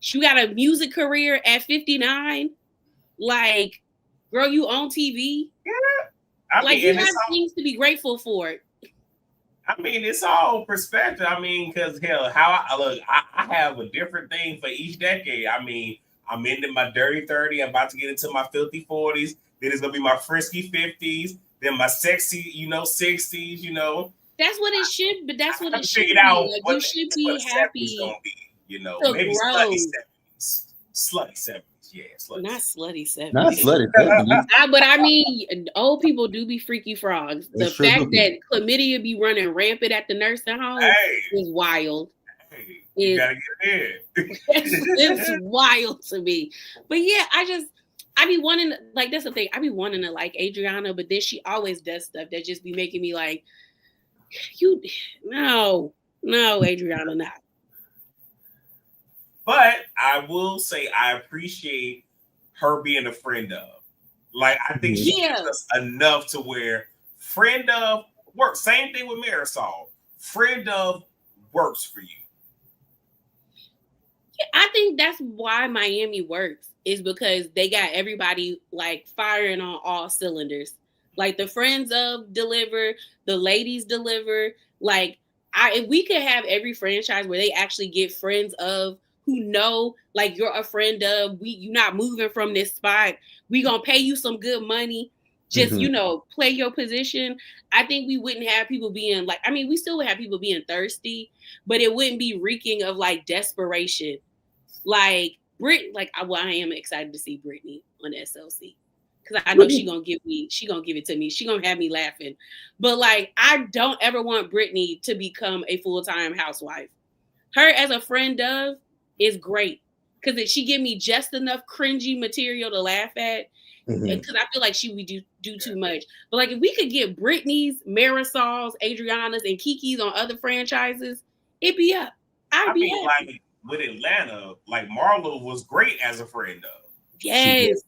S3: She got a music career at 59. Like, girl, you on TV. Yeah. You have things to be grateful for.
S2: I mean, it's all perspective. I mean, because hell, I have a different thing for each decade. I mean, I'm into my dirty 30. I'm about to get into my filthy 40s. Then it's gonna be my frisky 50s. Then my sexy, 60s.
S3: That's what it should. But that's what it should be. Like, you should be happy.
S2: Gonna be, maybe slutty 70s. Yeah, slutty.
S3: Not slutty 70s.
S1: Not slutty 70s.
S3: But I mean, old people do be freaky frogs. The fact that chlamydia be running rampant at the nursing home is wild.
S2: You gotta get in.
S3: It's wild to me. But yeah, I be wanting, like, that's the thing. I be wanting to like Adriana, but then she always does stuff that just be making me like, no, Adriana, not.
S2: But I will say I appreciate her being a friend of. Like, I think she gives us enough to where friend of works. Same thing with Marisol. Friend of works for you.
S3: I think that's why Miami works, is because they got everybody like firing on all cylinders. Like the friends of deliver, the ladies deliver. Like if we could have every franchise where they actually get friends of who know, like, you're a friend of, you're not moving from this spot. We gonna pay you some good money. Just, play your position. I think we wouldn't have people being like, I mean, we still would have people being thirsty, but it wouldn't be reeking of like desperation. Like I am excited to see Brittany on SLC because I know she gonna give it to me. She gonna have me laughing. But like, I don't ever want Brittany to become a full-time housewife. Her as a friend of is great because she give me just enough cringy material to laugh at. Because I feel like she would do too much. But like, if we could get Brittany's, Marisol's, Adriana's, and Kiki's on other franchises, it'd be up. I'd be happy.
S2: Like with Atlanta, like Marlo was great as a friend of.
S3: Yes.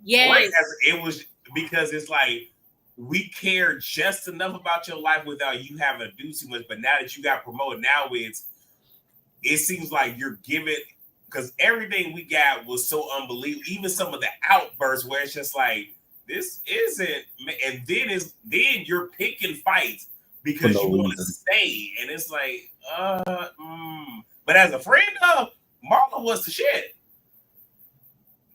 S2: It was because it's like we care just enough about your life without you having to do too much. But now that you got promoted, now it seems like you're giving. Because everything we got was so unbelievable. Even some of the outbursts where it's just like, this isn't. And then you're picking fights because you want to stay. And it's like, But as a friend of, Marla was the shit.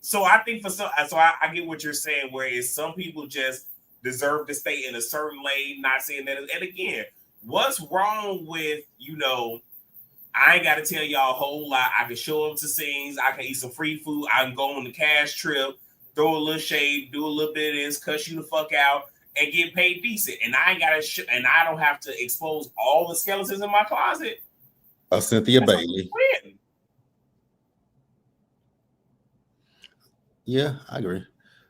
S2: So I think I get what you're saying, whereas some people just deserve to stay in a certain lane, not saying that. And again, what's wrong with, I ain't got to tell y'all a whole lot. I can show up to scenes. I can eat some free food. I can go on the cash trip, throw a little shade, do a little bit of this, cuss you the fuck out, and get paid decent. And I ain't got to, and I don't have to expose all the skeletons in my closet.
S1: Cynthia Bailey. Yeah, I agree.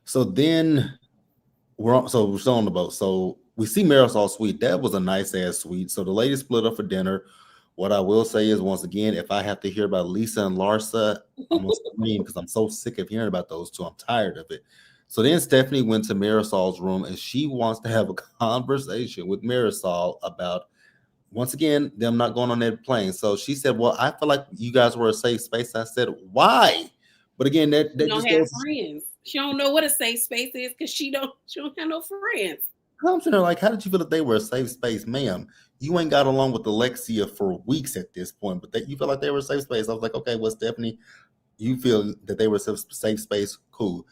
S1: So then we're still on the boat. So we see Marisol suite. That was a nice ass suite. So the ladies split up for dinner. What I will say is, once again, if I have to hear about Lisa and Larsa, I'm gonna scream because I'm so sick of hearing about those two. I'm tired of it. So then Stephanie went to Marisol's room and she wants to have a conversation with Marisol about, once again, them not going on that plane. So she said, "Well, I feel like you guys were a safe space." I said, "Why?" But again, that
S3: She
S1: just
S3: don't have
S1: goes.
S3: friends. She don't know what a safe space is because she don't have no friends.
S1: I'm sitting there like, how did you feel that they were a safe space, ma'am? You ain't got along with Alexia for weeks at this point, but that you feel like they were a safe space. I was like, okay, well, Stephanie, you feel that they were a safe space, cool.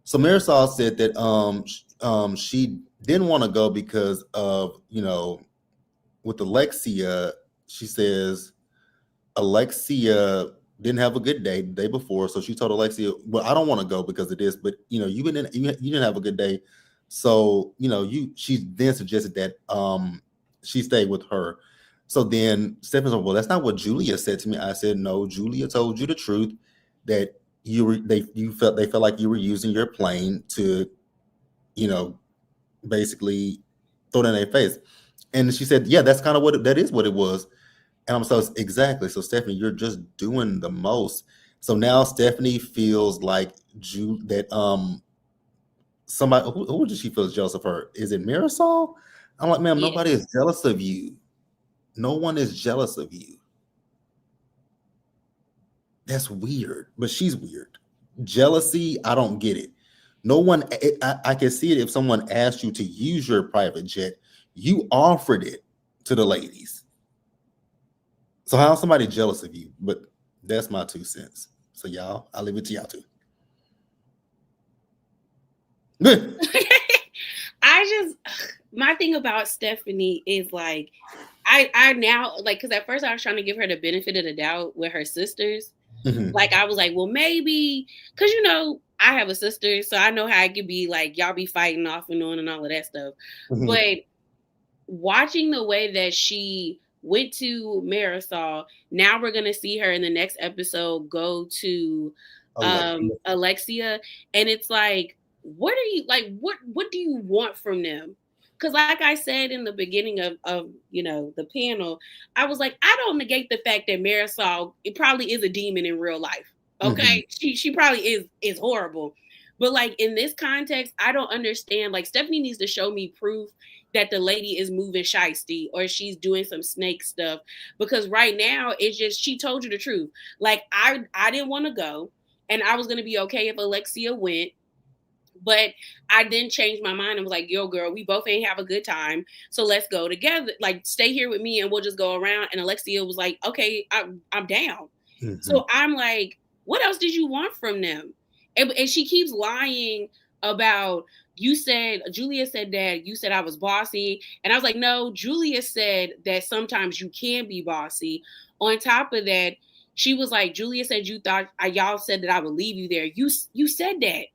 S1: So Marisol said that she didn't want to go because of, with Alexia. She says Alexia didn't have a good day the day before, so she told Alexia, "Well, I don't want to go because of this, but you didn't have a good day, so She then suggested that she stayed with her. So then Stephanie said, "Well, that's not what Julia said to me." I said, "No, Julia told you the truth that they felt like you were using your plane to, basically throw it in their face." And she said, "Yeah, that's kind of that is what it was." And I'm so exactly. So Stephanie, you're just doing the most. So now Stephanie feels like somebody who does she feel jealous of her? Is it Marisol? I'm like, ma'am, nobody is jealous of you. No one is jealous of you. That's weird, but she's weird. Jealousy, I don't get it. No one, I can see it if someone asked you to use your private jet, you offered it to the ladies. So how's somebody jealous of you? But that's my 2 cents. So y'all, I'll leave it to y'all too.
S3: My thing about Stephanie is like, I now, like, because at first I was trying to give her the benefit of the doubt with her sisters. Mm-hmm. Like, I was like, well, maybe, because, I have a sister, so I know how it could be, like, y'all be fighting off and on and all of that stuff. Mm-hmm. But watching the way that she went to Marisol, now we're going to see her in the next episode go to Alexia. And it's like, what do you want from them? Because like I said in the beginning of the panel, I was like, I don't negate the fact that Marisol, it probably is a demon in real life. Okay. Mm-hmm. She probably is horrible. But like in this context, I don't understand. Like Stephanie needs to show me proof that the lady is moving shiesty or she's doing some snake stuff. Because right now it's just, she told you the truth. Like I didn't want to go and I was going to be okay if Alexia went. But I didn't change my mind. I was like, yo, girl, we both ain't have a good time. So let's go together. Like, stay here with me and we'll just go around. And Alexia was like, okay, I'm down. Mm-hmm. So I'm like, what else did you want from them? And she keeps lying about, Julia said that you said I was bossy. And I was like, no, Julia said that sometimes you can be bossy. On top of that, she was like, Julia said you thought, y'all said that I would leave you there. You said that.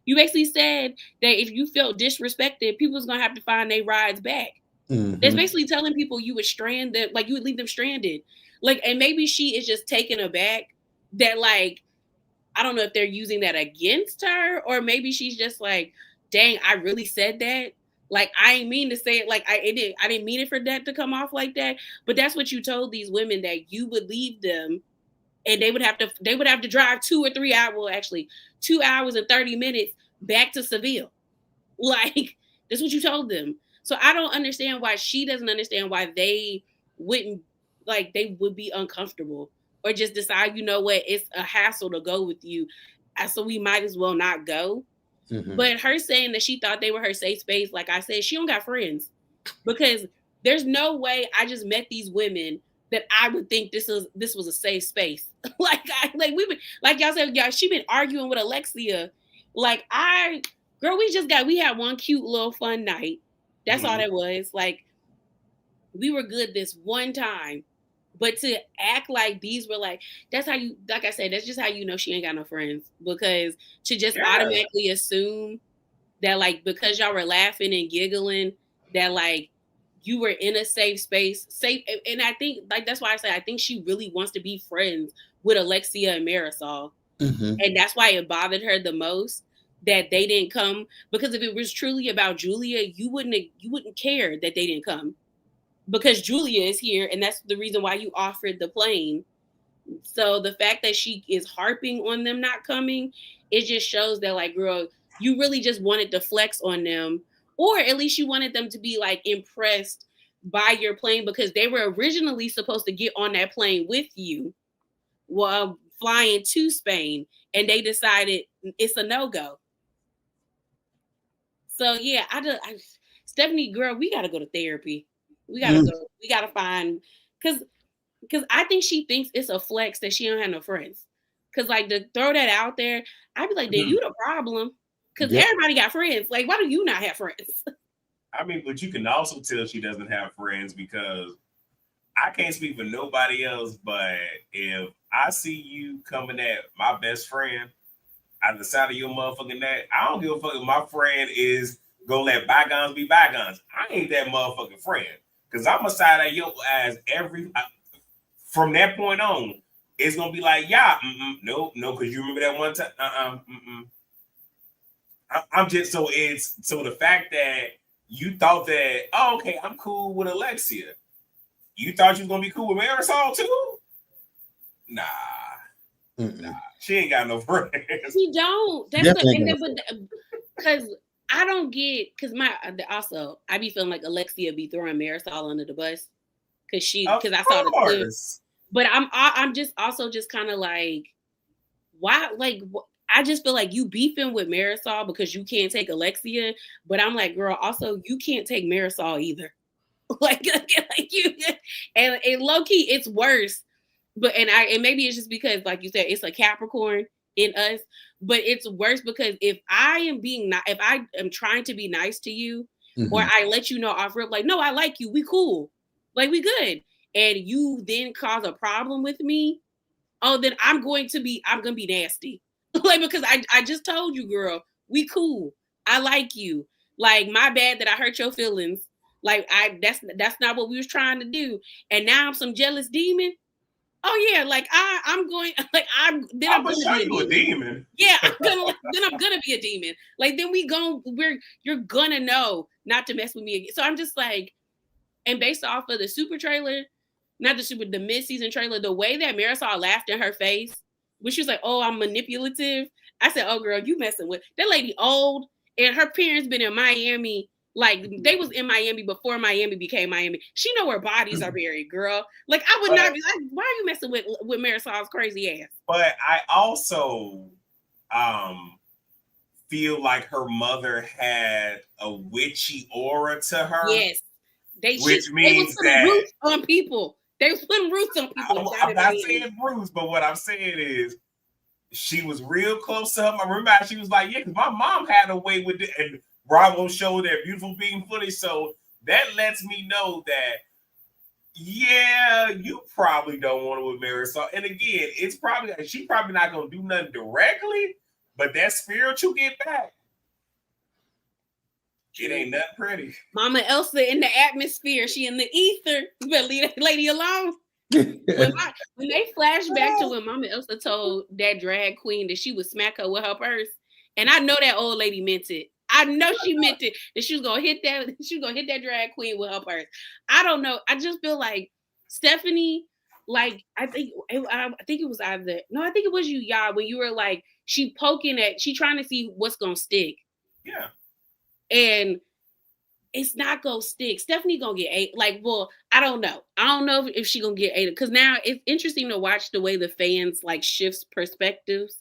S3: You basically said that if you felt disrespected, people was going to have to find their rides back. Mm-hmm. That's basically telling people you would stranded, like you would leave them stranded. Like, and maybe she is just taken aback that, like, I don't know if they're using that against her, or maybe she's just like, dang, I really said that. Like, I ain't mean to say it. Like, I didn't mean it for that to come off like that. But that's what you told these women, that you would leave them and they would have to drive 2 or 3 hours, well, actually 2 hours and 30 minutes back to Seville. Like, that's what you told them. So I don't understand why she doesn't understand why they wouldn't, like, they would be uncomfortable or just decide, you know what, it's a hassle to go with you, so we might as well not go. Mm-hmm. But her saying that she thought they were her safe space, like I said, she don't got friends, because there's no way I just met these women that I would think this was a safe space. Like y'all said, she been arguing with Alexia. Like, we had one cute little fun night. That's all that was. Like, we were good this one time. But to act like these were like, that's how you, like I said, that's just how you know she ain't got no friends. Because to just automatically assume that like because y'all were laughing and giggling, that like you were in a safe space, safe. And I think like that's why I say I think she really wants to be friends with Alexia and Marisol. And that's why it bothered her the most that they didn't come. Because if it was truly about Julia, you wouldn't care that they didn't come. Because Julia is here, and that's the reason why you offered the plane. So the fact that she is harping on them not coming, it just shows that like, girl, you really just wanted to flex on them, or at least you wanted them to be like impressed by your plane because they were originally supposed to get on that plane with you while flying to Spain, and they decided it's a no-go. So yeah, Stephanie, girl, we gotta go to therapy. We gotta go. We gotta find because I think she thinks it's a flex that she don't have no friends. Because like to throw that out there, I'd be like, then you the problem. Because everybody got friends. Like, why do you not have friends?
S2: I mean, but you can also tell she doesn't have friends because I can't speak for nobody else, but if I see you coming at my best friend out the side of your motherfucking neck, I don't give a fuck if my friend is gonna let bygones be bygones. I ain't that motherfucking friend because I'm a side of your ass from that point on. It's gonna be like, yeah, no, because you remember that one time, I'm just so the fact that you thought that, oh, okay, I'm cool with Alexia. You thought you was gonna be cool with Marisol too? Nah. She ain't got no friends.
S3: She don't. That's because I don't get because also I be feeling like Alexia be throwing Marisol under the bus because I saw the clip. But I'm just also just kind of like, why? Like, I just feel like you beefing with Marisol because you can't take Alexia. But I'm like, girl, also you can't take Marisol either. like you, and low key, it's worse. But and maybe it's just because, like you said, it's a Capricorn in us. But it's worse because if I am trying to be nice to you, or I let you know off rip, like, no, I like you, we cool, like we good, and you then cause a problem with me, oh, then I'm gonna be nasty. Like, because I just told you, girl, we cool. I like you. Like, my bad that I hurt your feelings. Like, that's not what we was trying to do. And now I'm some jealous demon. Oh yeah, like I'm going like I'm gonna
S2: show
S3: be
S2: you a demon.
S3: Yeah, I'm gonna be a demon. Like then you're gonna know not to mess with me again. So I'm just like, and based off of the super trailer, the mid-season trailer, the way that Marisol laughed in her face, when she was like, "Oh, I'm manipulative," I said, "Oh, girl, you messing with that lady old, and her parents been in Miami." Like they was in Miami before Miami became Miami. She know where bodies are buried, girl. Like I would not be like, why are you messing with Marisol's crazy ass?
S2: But I also feel like her mother had a witchy aura to her.
S3: Yes,
S2: which means that
S3: roots on people. They was putting roots on people.
S2: I'm not saying Bruce, but what I'm saying is she was real close to her. I remember how she was like, yeah, because my mom had a way with it, and Bravo showed that beautiful being footage. So that lets me know that, yeah, you probably don't want to with Marisol. And again, she probably not gonna do nothing directly, but that spiritual get back. It ain't that pretty.
S3: Mama Elsa in the atmosphere. She in the ether. You better leave that lady alone. when they flash back to when Mama Elsa told that drag queen that she would smack her with her purse, and I know that old lady meant it. I know she meant it, that she was gonna hit that drag queen with her purse. I don't know. I just feel like Stephanie, like I think it was either I think it was you, y'all, when you were like she trying to see what's gonna stick.
S2: Yeah.
S3: And it's not gonna stick. Stephanie gonna get eight. Like, well, I don't know. I don't know if she gonna get eight because now it's interesting to watch the way the fans like shifts perspectives.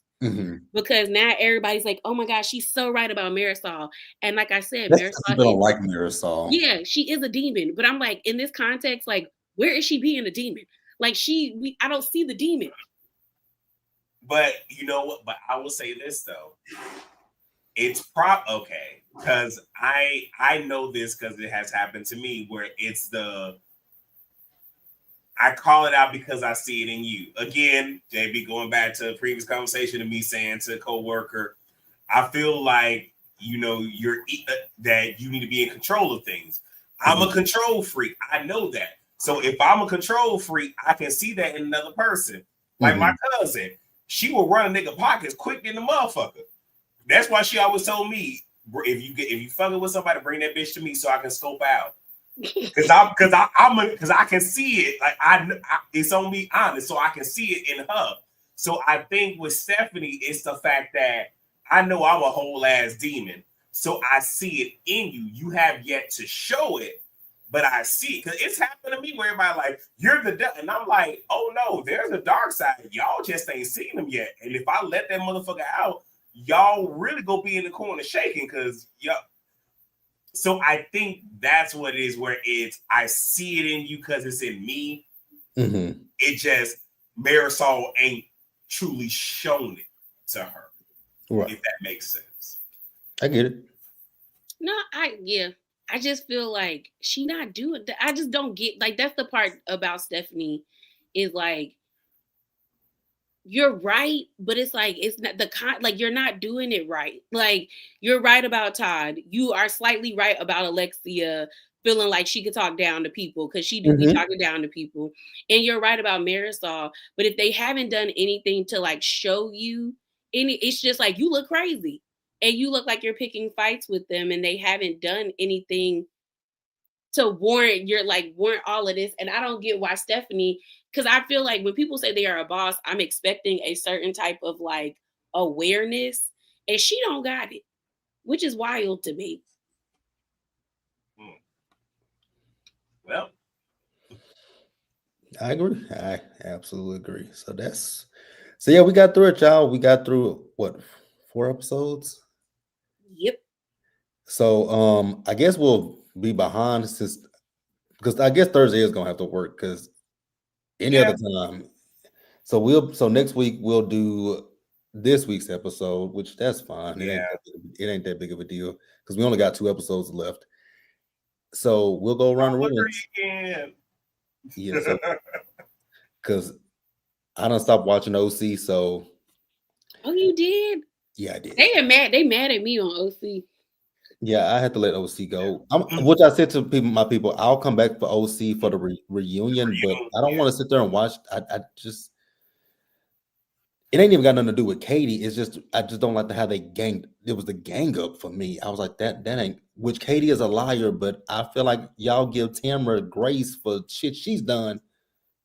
S3: Because now everybody's like, oh my gosh, she's so right about Marisol. And like I said,
S1: Marisol don't like Marisol.
S3: Yeah, she is a demon. But I'm like, in this context, like, where is she being a demon? Like I don't see the demon.
S2: But you know what? But I will say this though. It's okay, because I know this because it has happened to me where it's I call it out because I see it in you. Again, JB, going back to a previous conversation of me saying to a coworker, I feel like, that you need to be in control of things. I'm a control freak. I know that. So if I'm a control freak, I can see that in another person. Like my cousin, she will run a nigga pockets quick in the motherfucker. That's why she always told me, if you fucking with somebody, bring that bitch to me so I can scope out. Because I can see it. Like it's on me honest, so I can see it in her. So I think with Stephanie, it's the fact that I know I'm a whole ass demon, so I see it in you. You have yet to show it, but I see it because it's happened to me where everybody like you're the devil, and I'm like, oh no, there's a dark side. Y'all just ain't seen them yet. And if I let that motherfucker out, y'all really go be in the corner shaking because y'all. So I think that's what it is, where I see it in you because it's in me. It just Marisol ain't truly shown it to her. Right. If that makes sense.
S1: I get it.
S3: No, I just feel like she not doing that. I just don't get, like, that's the part about Stephanie is like, you're right, but it's like it's not like you're not doing it right. Like you're right about Todd. You are slightly right about Alexia feeling like she could talk down to people because she do be talking down to people. And you're right about Marisol. But if they haven't done anything to like show you it's just like you look crazy and you look like you're picking fights with them, and they haven't done anything to warrant all of this. And I don't get why Stephanie, because I feel like when people say they are a boss, I'm expecting a certain type of like awareness, and she don't got it, which is wild to me.
S2: Well,
S1: I agree. I absolutely agree. So yeah, we got through it, y'all. We got through what, 4 episodes?
S3: Yep.
S1: So I guess we'll be behind because I guess Thursday is gonna have to work because any other time. So next week we'll do this week's episode, which that's fine. It ain't that big of a deal because we only got 2 episodes left. So we'll go around the room. Yeah, so because I don't stop watching OC. So
S3: oh, you did?
S1: Yeah, I did.
S3: They mad at me on OC.
S1: Yeah, I had to let OC go. Which I said to my people, I'll come back for OC for the reunion, but I don't want to sit there and watch. I just, it ain't even got nothing to do with Katie. It's just I just don't like how they ganged. It was the gang up for me. I was like that ain't. Which Katie is a liar, but I feel like y'all give Tamara grace for shit she's done.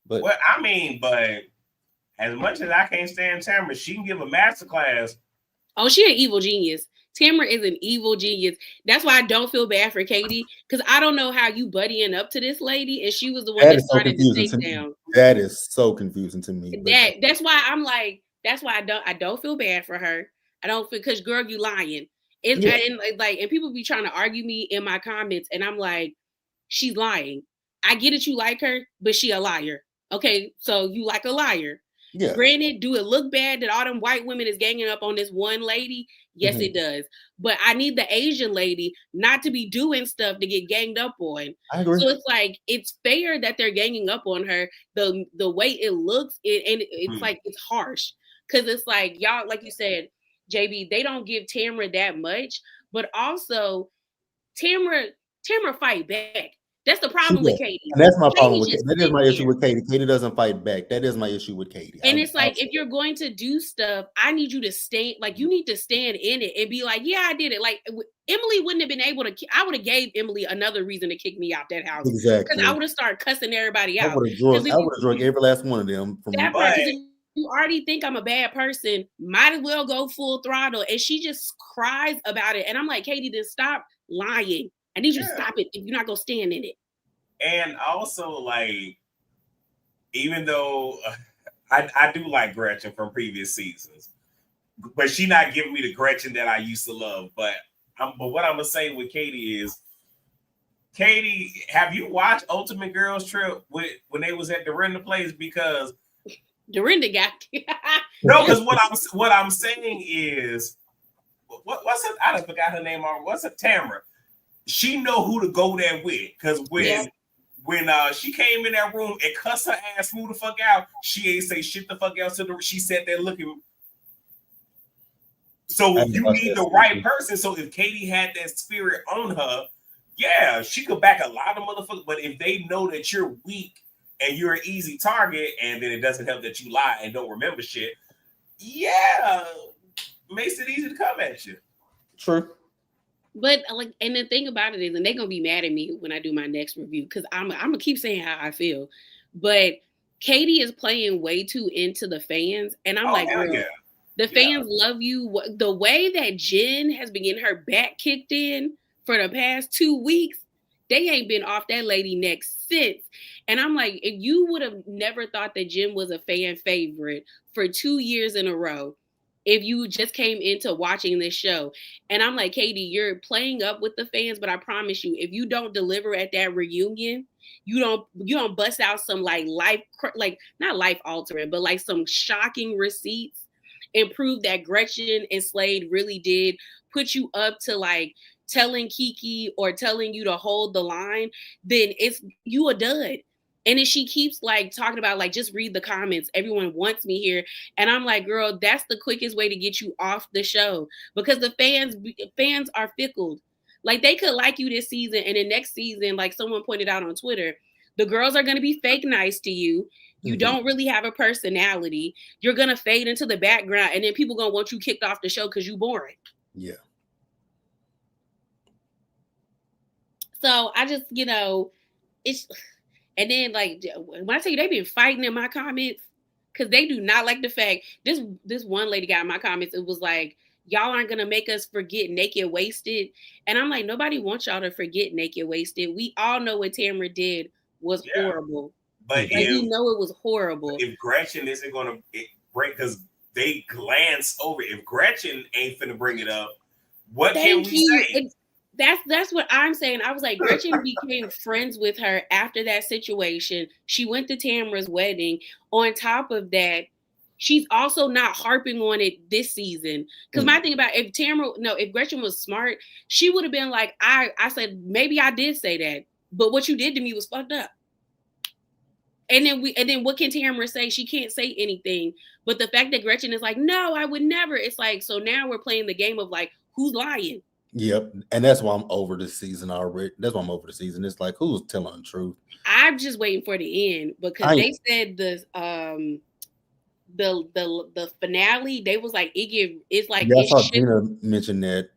S1: But
S2: well, I mean, but as much as I can't stand Tamara, she can give a masterclass.
S3: Oh, she an evil genius. Tamara is an evil genius. That's why I don't feel bad for Katie, because I don't know how you buddying up to this lady, and she was the one that started the takedown.
S1: That is so confusing to me.
S3: That's why I'm like, that's why I don't feel bad for her. I don't feel, because girl, you lying. And people be trying to argue me in my comments, and I'm like, she's lying. I get it, you like her, but she a liar. Okay, so you like a liar. Yeah. Granted, do it look bad that all them white women is ganging up on this one lady? Yes, it does. But I need the Asian lady not to be doing stuff to get ganged up on. I agree. So it's like, it's fair that they're ganging up on her. The way it looks, it's like, it's harsh. Because it's like, y'all, like you said, JB, they don't give Tamara that much. But also, Tamara fight back. That's the problem with Katie.
S1: And that's my problem with Katie. That is my issue with Katie. Katie doesn't fight back. That is my issue with Katie.
S3: And it's like, if you're going to do stuff, I need you to stand, like, you need to stand in it and be like, yeah, I did it. Like, Emily wouldn't have been able to, I would have gave Emily another reason to kick me out that house. Exactly. Because I would have started cussing everybody out. I would have drunk every last one of them. That part, because you already think I'm a bad person, might as well go full throttle. And she just cries about it. And I'm like, Katie, then stop lying. I need you to stop it if you're not going to stand in it.
S2: And also, like, even though I do like Gretchen from previous seasons, but she not giving me the Gretchen that I used to love. But what I'm gonna say with Katie is, Katie, have you watched Ultimate Girls Trip when they was at Dorinda Place? Because
S3: Dorinda got
S2: no, because what I'm saying is, what's her? I just forgot her name. What's her? Tamara. She know who to go there with, because when she came in that room and cussed her ass smooth the fuck out, she ain't say shit the fuck else to the. She sat there looking. So you need the right person. So if Katie had that spirit on her, yeah, she could back a lot of motherfuckers. But if they know that you're weak and you're an easy target, and then it doesn't help that you lie and don't remember shit, yeah, makes it easy to come at you.
S1: True.
S3: But like, and the thing about it is, and they're gonna be mad at me when I do my next review because I'm gonna keep saying how I feel. But Katie is playing way too into the fans, and I'm like, girl,
S2: yeah.
S3: The fans love you. The way that Jen has been getting her back kicked in for the past 2 weeks, they ain't been off that lady neck since. And I'm like, if you would have never thought that Jen was a fan favorite for 2 years in a row, if you just came into watching this show. And I'm like, Katie, you're playing up with the fans, but I promise you, if you don't deliver at that reunion, you don't bust out some like not life altering, but like some shocking receipts and prove that Gretchen and Slade really did put you up to like telling Kiki or telling you to hold the line, then it's you a dud. And then she keeps like talking about like, just read the comments. Everyone wants me here. And I'm like, girl, that's the quickest way to get you off the show because the fans are fickle. Like they could like you this season and the next season, like someone pointed out on Twitter, the girls are going to be fake nice to you. You don't really have a personality. You're going to fade into the background and then people going to want you kicked off the show because you boring.
S1: Yeah.
S3: So I just, it's, and then like, when I tell you they've been fighting in my comments because they do not like the fact, this one lady got in my comments, it was like, y'all aren't going to make us forget Naked Wasted. And I'm like, nobody wants y'all to forget Naked Wasted. We all know what Tamara did was horrible.
S2: But
S3: like, we know it was horrible.
S2: If Gretchen isn't going to break, because they glance over, if Gretchen ain't finna bring it up, what can we say?
S3: That's what I'm saying. I was like, Gretchen became friends with her after that situation. She went to Tamara's wedding. On top of that, she's also not harping on it this season. Because my thing about if Gretchen was smart, she would have been like, I said, maybe I did say that, but what you did to me was fucked up. And then what can Tamara say? She can't say anything. But the fact that Gretchen is like, no, I would never. It's like, so now we're playing the game of like, who's lying?
S1: Yep. And that's why I'm over the season already. That's why I'm over the season. It's like, who's telling the truth?
S3: I'm just waiting for the end because they said the finale, they was like, it's like,
S1: yeah, I saw Gina mention that.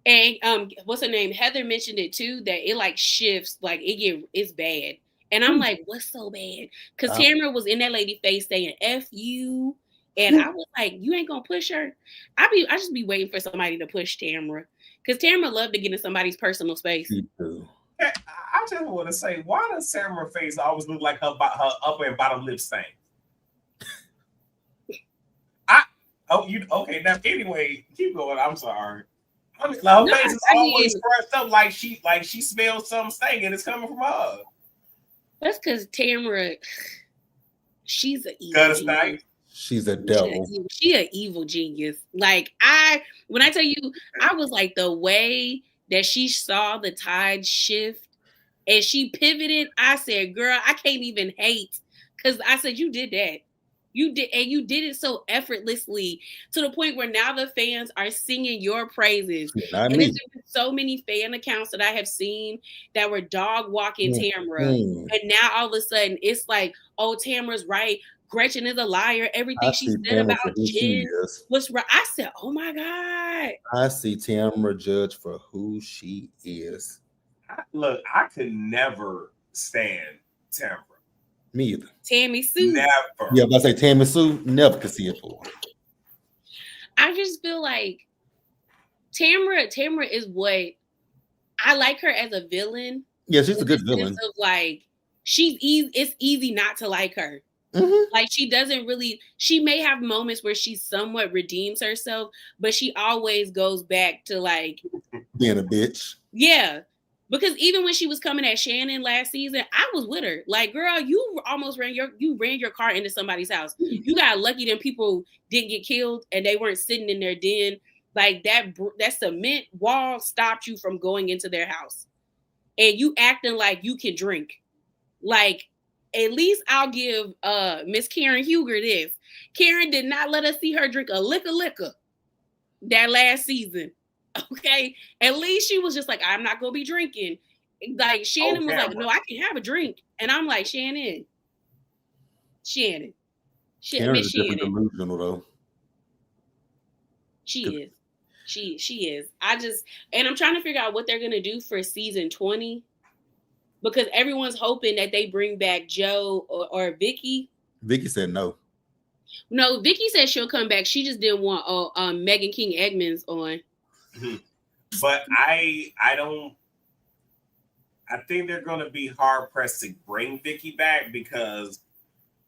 S3: And what's her name? Heather mentioned it too, that it like shifts, like it's bad. And I'm like, what's so bad? Because Tamara was in that lady face saying F you. And I was like, you ain't gonna push her. I just be waiting for somebody to push Tamara. Because Tamara loved to get in somebody's personal space.
S2: I just want to say, why does Tamara's face always look like her upper and bottom lip stain? Okay, now anyway, keep going. I'm sorry. I mean, her face is always scratched up like she smells something stinking. It's coming from her.
S3: That's because Tamara, she's an evil genius.
S1: She's a devil.
S3: She's an evil genius. Like when I tell you, I was like, the way that she saw the tide shift and she pivoted, I said, girl, I can't even hate. Because I said, you did that. You did, and you did it so effortlessly to the point where now the fans are singing your praises. And there's been so many fan accounts that I have seen that were dog walking Tamara. And now all of a sudden it's like, oh, Tamara's right. Gretchen is a liar. Everything she said about Jen was right. I said, oh my God.
S1: I see Tamara Judge for who she is.
S2: Look, I could never stand Tamara.
S1: Me either.
S3: Tammy Sue.
S2: Never.
S1: Yeah, but I say Tammy Sue, never could see it for her.
S3: I just feel like Tamara is what I like her as a villain.
S1: Yeah, she's a good villain.
S3: Of like, she's easy. It's easy not to like her. Like she doesn't really. She may have moments where she somewhat redeems herself, but she always goes back to like
S1: being a bitch.
S3: Yeah. Because even when she was coming at Shannon last season, I was with her. Like, girl, you almost ran your car into somebody's house. You got lucky them people didn't get killed and they weren't sitting in their den. Like that cement wall stopped you from going into their house. And you acting like you can drink. Like, at least I'll give Miss Karen Huger this. Karen did not let us see her drink a lick of liquor that last season. Okay. At least she was just like, I'm not gonna be drinking. Like Shannon was like, no, I can have a drink. And I'm like, Shannon.
S1: Karen's
S3: Miss
S1: different
S3: Shannon.
S1: delusional though.
S3: She is. She is. And I'm trying to figure out what they're gonna do for season 20. Because everyone's hoping that they bring back Joe or Vicky.
S1: Vicky said no.
S3: No, Vicky said she'll come back. She just didn't want Megan King Edmonds on.
S2: But I think they're going to be hard pressed to bring Vicky back because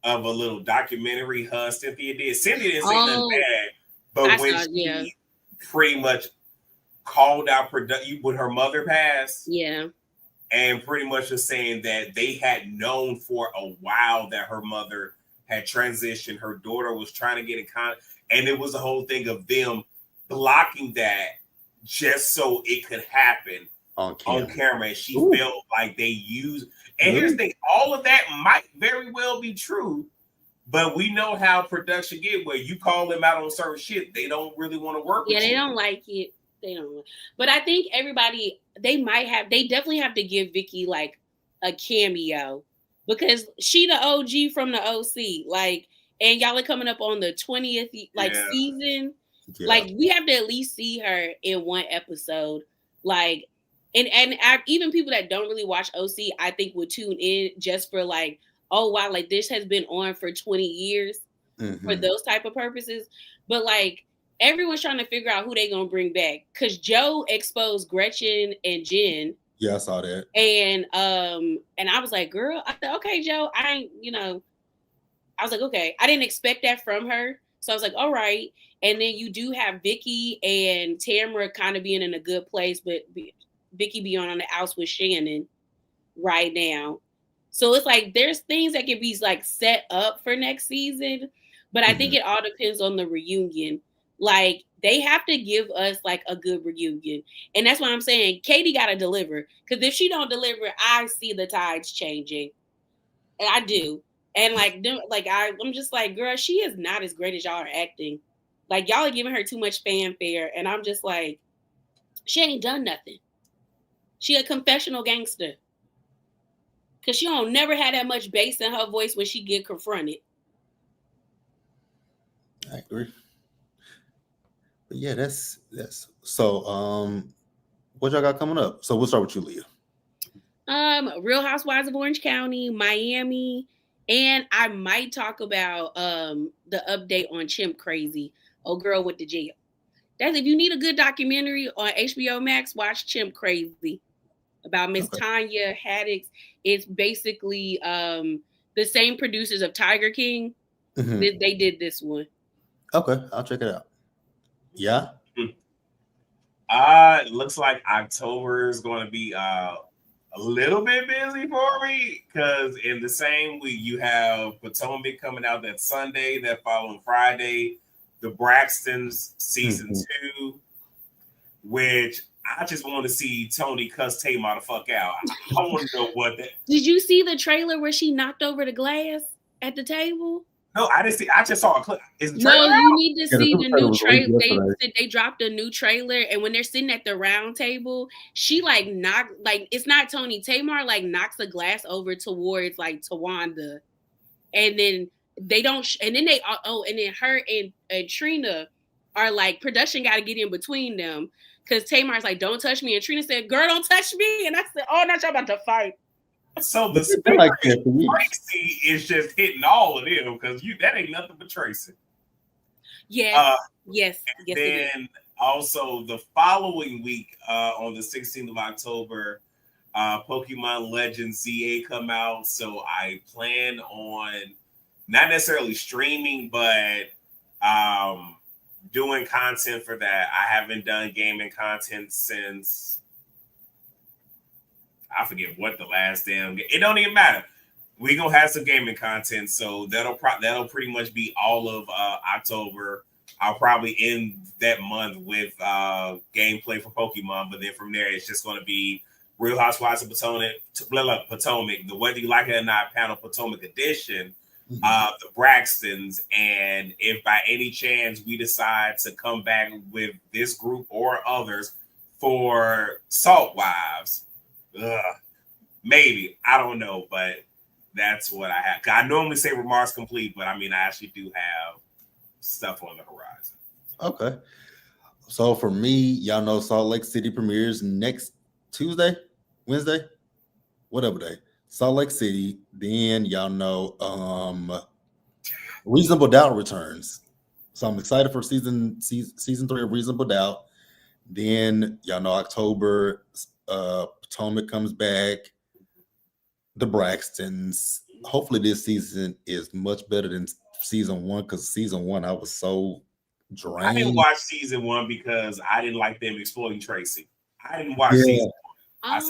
S2: of a little documentary Cynthia did. Cynthia didn't say nothing bad, but when she pretty much called out production when her mother passed, and pretty much was saying that they had known for a while that her mother had transitioned, her daughter was trying to get in contact, and it was a whole thing of them blocking that just so it could happen on camera. And she felt like they used, and here's the thing, all of that might very well be true, but we know how production get, where you call them out on certain shit, they don't really want to work with you.
S3: They don't like it. They don't. But I think everybody, they definitely have to give Vicky like a cameo because she the OG from the OC. Like, and y'all are coming up on the 20th season. Yeah. Like, we have to at least see her in one episode. Like, and even people that don't really watch OC, I think would tune in just for like, oh wow, like this has been on for 20 years for those type of purposes. But like, everyone's trying to figure out who they gonna bring back because Joe exposed Gretchen and Jen.
S1: Yeah, I saw that.
S3: And I was like, girl, I said, okay, Joe, I was like, okay, I didn't expect that from her, so I was like, all right. And then you do have Vicky and Tamara kind of being in a good place, but Vicky be on the outs with Shannon right now. So it's like there's things that can be like set up for next season, but I think it all depends on the reunion. Like, they have to give us like a good reunion. And that's what I'm saying. Katie got to deliver. Because if she don't deliver, I see the tides changing. And I do. And I'm just like, girl, she is not as great as y'all are acting. Like, y'all are giving her too much fanfare. And I'm just like, she ain't done nothing. She a confessional gangster. Because she don't never had that much bass in her voice when she get confronted.
S1: I agree. But yeah, that's so. What y'all got coming up? So we'll start with you, Leah.
S3: Real Housewives of Orange County, Miami, and I might talk about the update on Chimp Crazy, Old Girl with the Jail. That's if you need a good documentary on HBO Max, watch Chimp Crazy about Miss Tanya Haddox. It's basically the same producers of Tiger King. They did this one.
S1: Okay, I'll check it out. Yeah.
S2: It looks like October is going to be a little bit busy for me because in the same week you have Potomac coming out that Sunday, that following Friday, the Braxtons season 2, which I just want to see Tony cuss Tamar the fuck out. I want to know what that.
S3: Did you see the trailer where she knocked over the glass at the table?
S2: No, I didn't see. I just saw a clip. Is the trailer
S3: you need to see the new trailer. They dropped a new trailer, and when they're sitting at the round table, she it's not Tony. Tamar knocks a glass over towards Tawanda, and then they don't. And then and then her and Trina are like, production got to get in between them because Tamar's like, don't touch me, and Trina said, girl, don't touch me, and I said, oh, not y'all about to fight.
S2: So the spirit Tracy is just hitting all of them because that ain't nothing but Tracy.
S3: Yes. Yes.
S2: Then also the following week, on the 16th of October, Pokemon Legends ZA come out. So I plan on not necessarily streaming, but doing content for that. I haven't done gaming content since I forget what the last damn game. It don't even matter. We're gonna have some gaming content, so that'll pretty much be all of October. I'll probably end that month with gameplay for Pokemon, but then from there it's just gonna be Real Housewives of Potomac, the Whether You Like It or Not panel Potomac edition, the Braxtons, and if by any chance we decide to come back with this group or others for Salt Wives, maybe, I don't know, but that's what I have. I normally say remarks complete, but I mean, I actually do have stuff on the horizon.
S1: Okay. So for me, y'all know Salt Lake City premieres next Tuesday, Wednesday, whatever day. Salt Lake City. Then y'all know Reasonable Doubt returns. So I'm excited for season 3 of Reasonable Doubt. Then y'all know October, Potomac comes back. The Braxtons. Hopefully this season is much better than season 1, because season 1 I was so drained.
S2: I didn't watch season 1 because I didn't like them exploiting Tracy. I didn't watch season 1.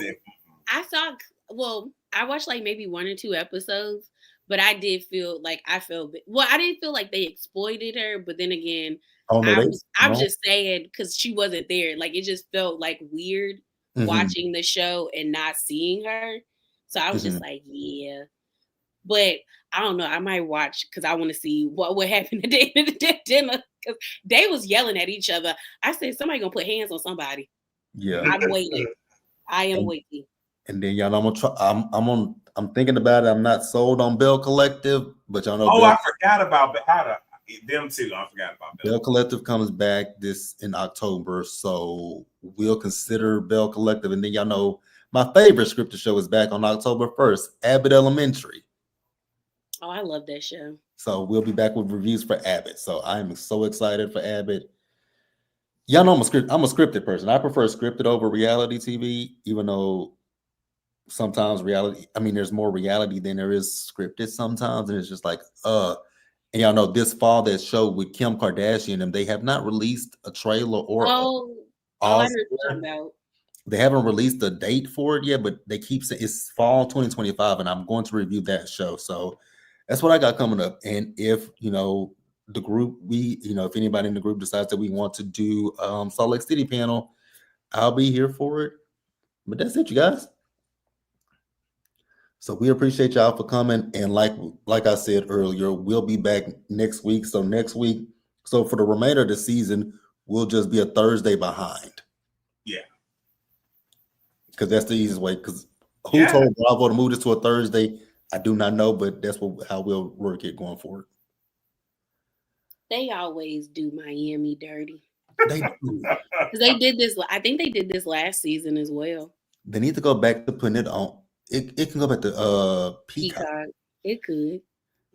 S3: I watched like maybe 1 or 2 episodes, but I did feel like I didn't feel like they exploited her, but then again, I'm just saying because she wasn't there. Like it just felt like weird watching the show and not seeing her. So I was just like, yeah. But I don't know. I might watch because I want to see what happened at the end of the dinner, because they was yelling at each other. I said somebody gonna put hands on somebody.
S1: Yeah,
S3: I'm waiting. I am waiting.
S1: And then y'all know I'm gonna try. I'm thinking about it. I'm not sold on Bell Collective, but y'all know.
S2: I forgot about them too. I forgot about
S1: Bell Collective comes back this in October, so we'll consider Bell Collective. And then y'all know my favorite scripted show is back on October 1st, Abbott Elementary.
S3: Oh, I love that show.
S1: So we'll be back with reviews for Abbott. So I'm so excited for Abbott. Y'all know I'm a scripted person. I prefer scripted over reality TV, even though sometimes there's more reality than there is scripted sometimes. And it's just like, and y'all know this fall, that show with Kim Kardashian and they have not released a trailer or
S3: I know what you're talking about.
S1: They haven't released a date for it yet, but they keep saying it's fall 2025, and I'm going to review that show. So that's what I got coming up. And if the group, if anybody in the group decides that we want to do Salt Lake City panel, I'll be here for it. But that's it, you guys. So we appreciate y'all for coming. And like I said earlier, we'll be back next week. So for the remainder of the season, we'll just be a Thursday behind.
S2: Yeah.
S1: Because that's the easiest way. Because who told Bravo to move this to a Thursday? I do not know, but that's how we'll work it going forward.
S3: They always do Miami dirty.
S1: They do.
S3: Because they did this. I think they did this last season as well.
S1: They need to go back to putting it on. It can go back to Peacock.
S3: It could.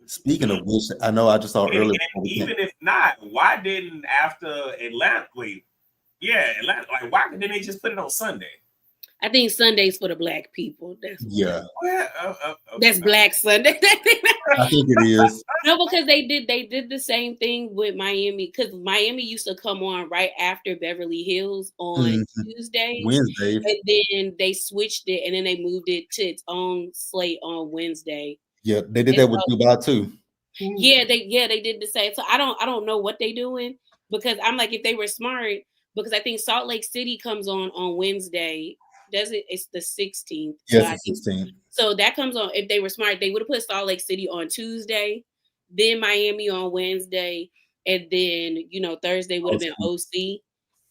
S1: Speaking of which, I know I just saw earlier.
S2: Even if not, why didn't after Atlanta? Atlanta. Like, why didn't they just put it on Sunday?
S3: I think Sunday's for the black people. That's Black Sunday.
S1: I think it is.
S3: No, because they did the same thing with Miami, because Miami used to come on right after Beverly Hills on Tuesdays.
S1: Wednesdays.
S3: And then they switched it, and then they moved it to its own slate on Wednesday.
S1: Yeah, they did that with Dubai too.
S3: Yeah, they did the same. So I don't know what they're doing, because I'm like, if they were smart, because I think Salt Lake City comes on Wednesday. Does it? It's the 16th.
S1: Yes, the 16th.
S3: So that comes on. If they were smart, they would have put Salt Lake City on Tuesday, then Miami on Wednesday, and then Thursday would have been OC.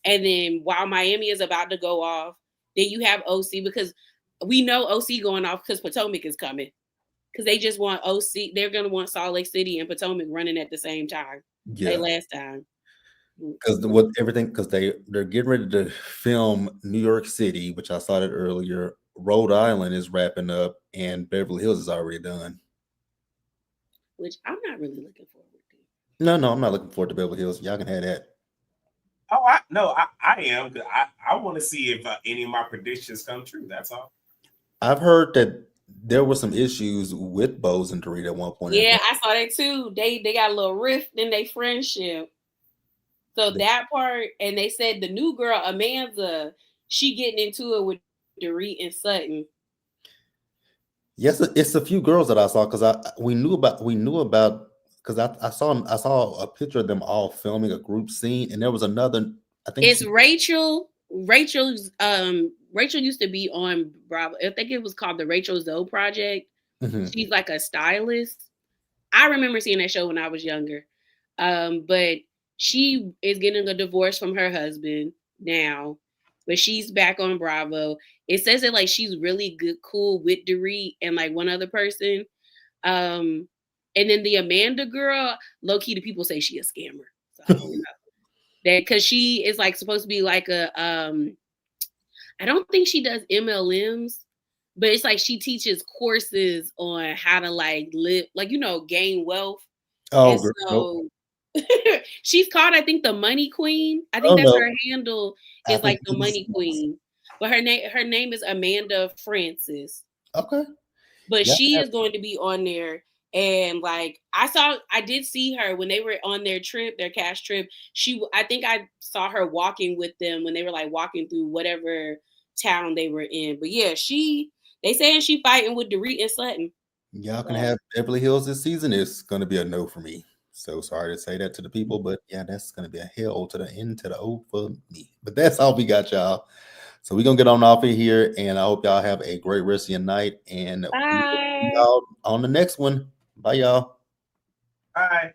S3: And then while Miami is about to go off, then you have OC, because we know OC going off because Potomac is coming. Because they just want OC. They're gonna want Salt Lake City and Potomac running at the same time. Like last time.
S1: Because they're getting ready to film New York City, which I saw it earlier. Rhode Island is wrapping up, and Beverly Hills is already done.
S3: Which I'm not really looking forward to.
S1: No, I'm not looking forward to Beverly Hills. Y'all can have that.
S2: Oh, I am. I want to see if any of my predictions come true. That's all.
S1: I've heard that there were some issues with Bose and Dorit at one point.
S3: Yeah, I saw that too. They got a little rift in their friendship. So that part, and they said the new girl, Amanda, she getting into it with Dorit and Sutton.
S1: Yes, it's a few girls that I saw, because we knew about because I saw a picture of them all filming a group scene, and there was another. I think
S3: it's Rachel. Rachel's Rachel used to be on Bravo. I think it was called the Rachel Zoe Project.
S1: Mhm.
S3: She's like a stylist. I remember seeing that show when I was younger. But she is getting a divorce from her husband now, but she's back on Bravo. It says that like she's really good, cool with Dorit and like one other person. Um, and then the Amanda girl, low key, the people say she a scammer. So I don't know that because she is like supposed to be like a I don't think she does MLMs, but it's like she teaches courses on how to like live, like gain wealth.
S1: Oh,
S3: And
S1: girl, nope.
S3: so she's called, I think, the Money Queen. I think
S1: Oh
S3: that's
S1: no,
S3: her handle
S1: I
S3: is
S1: think
S3: like the Money Queen. But her name is Amanda Francis.
S1: okay.
S3: But
S1: Yeah,
S3: she is going to be on there. And like I did see her when they were on their trip, their cash trip. I think I saw her walking with them when they were like walking through whatever town they were in. But yeah, they saying she fighting with Dorit and Sutton.
S1: y'all can
S3: So
S1: have Beverly Hills this season. It's going to be a no for me. So sorry to say that to the people, but yeah, that's going to be a hell to the end to the O for me. But that's all we got, y'all. So we're going to get on off of here, and I hope y'all have a great rest of your night. And we will see
S3: bye.
S1: y'all on the next one. Bye, y'all.
S2: Bye.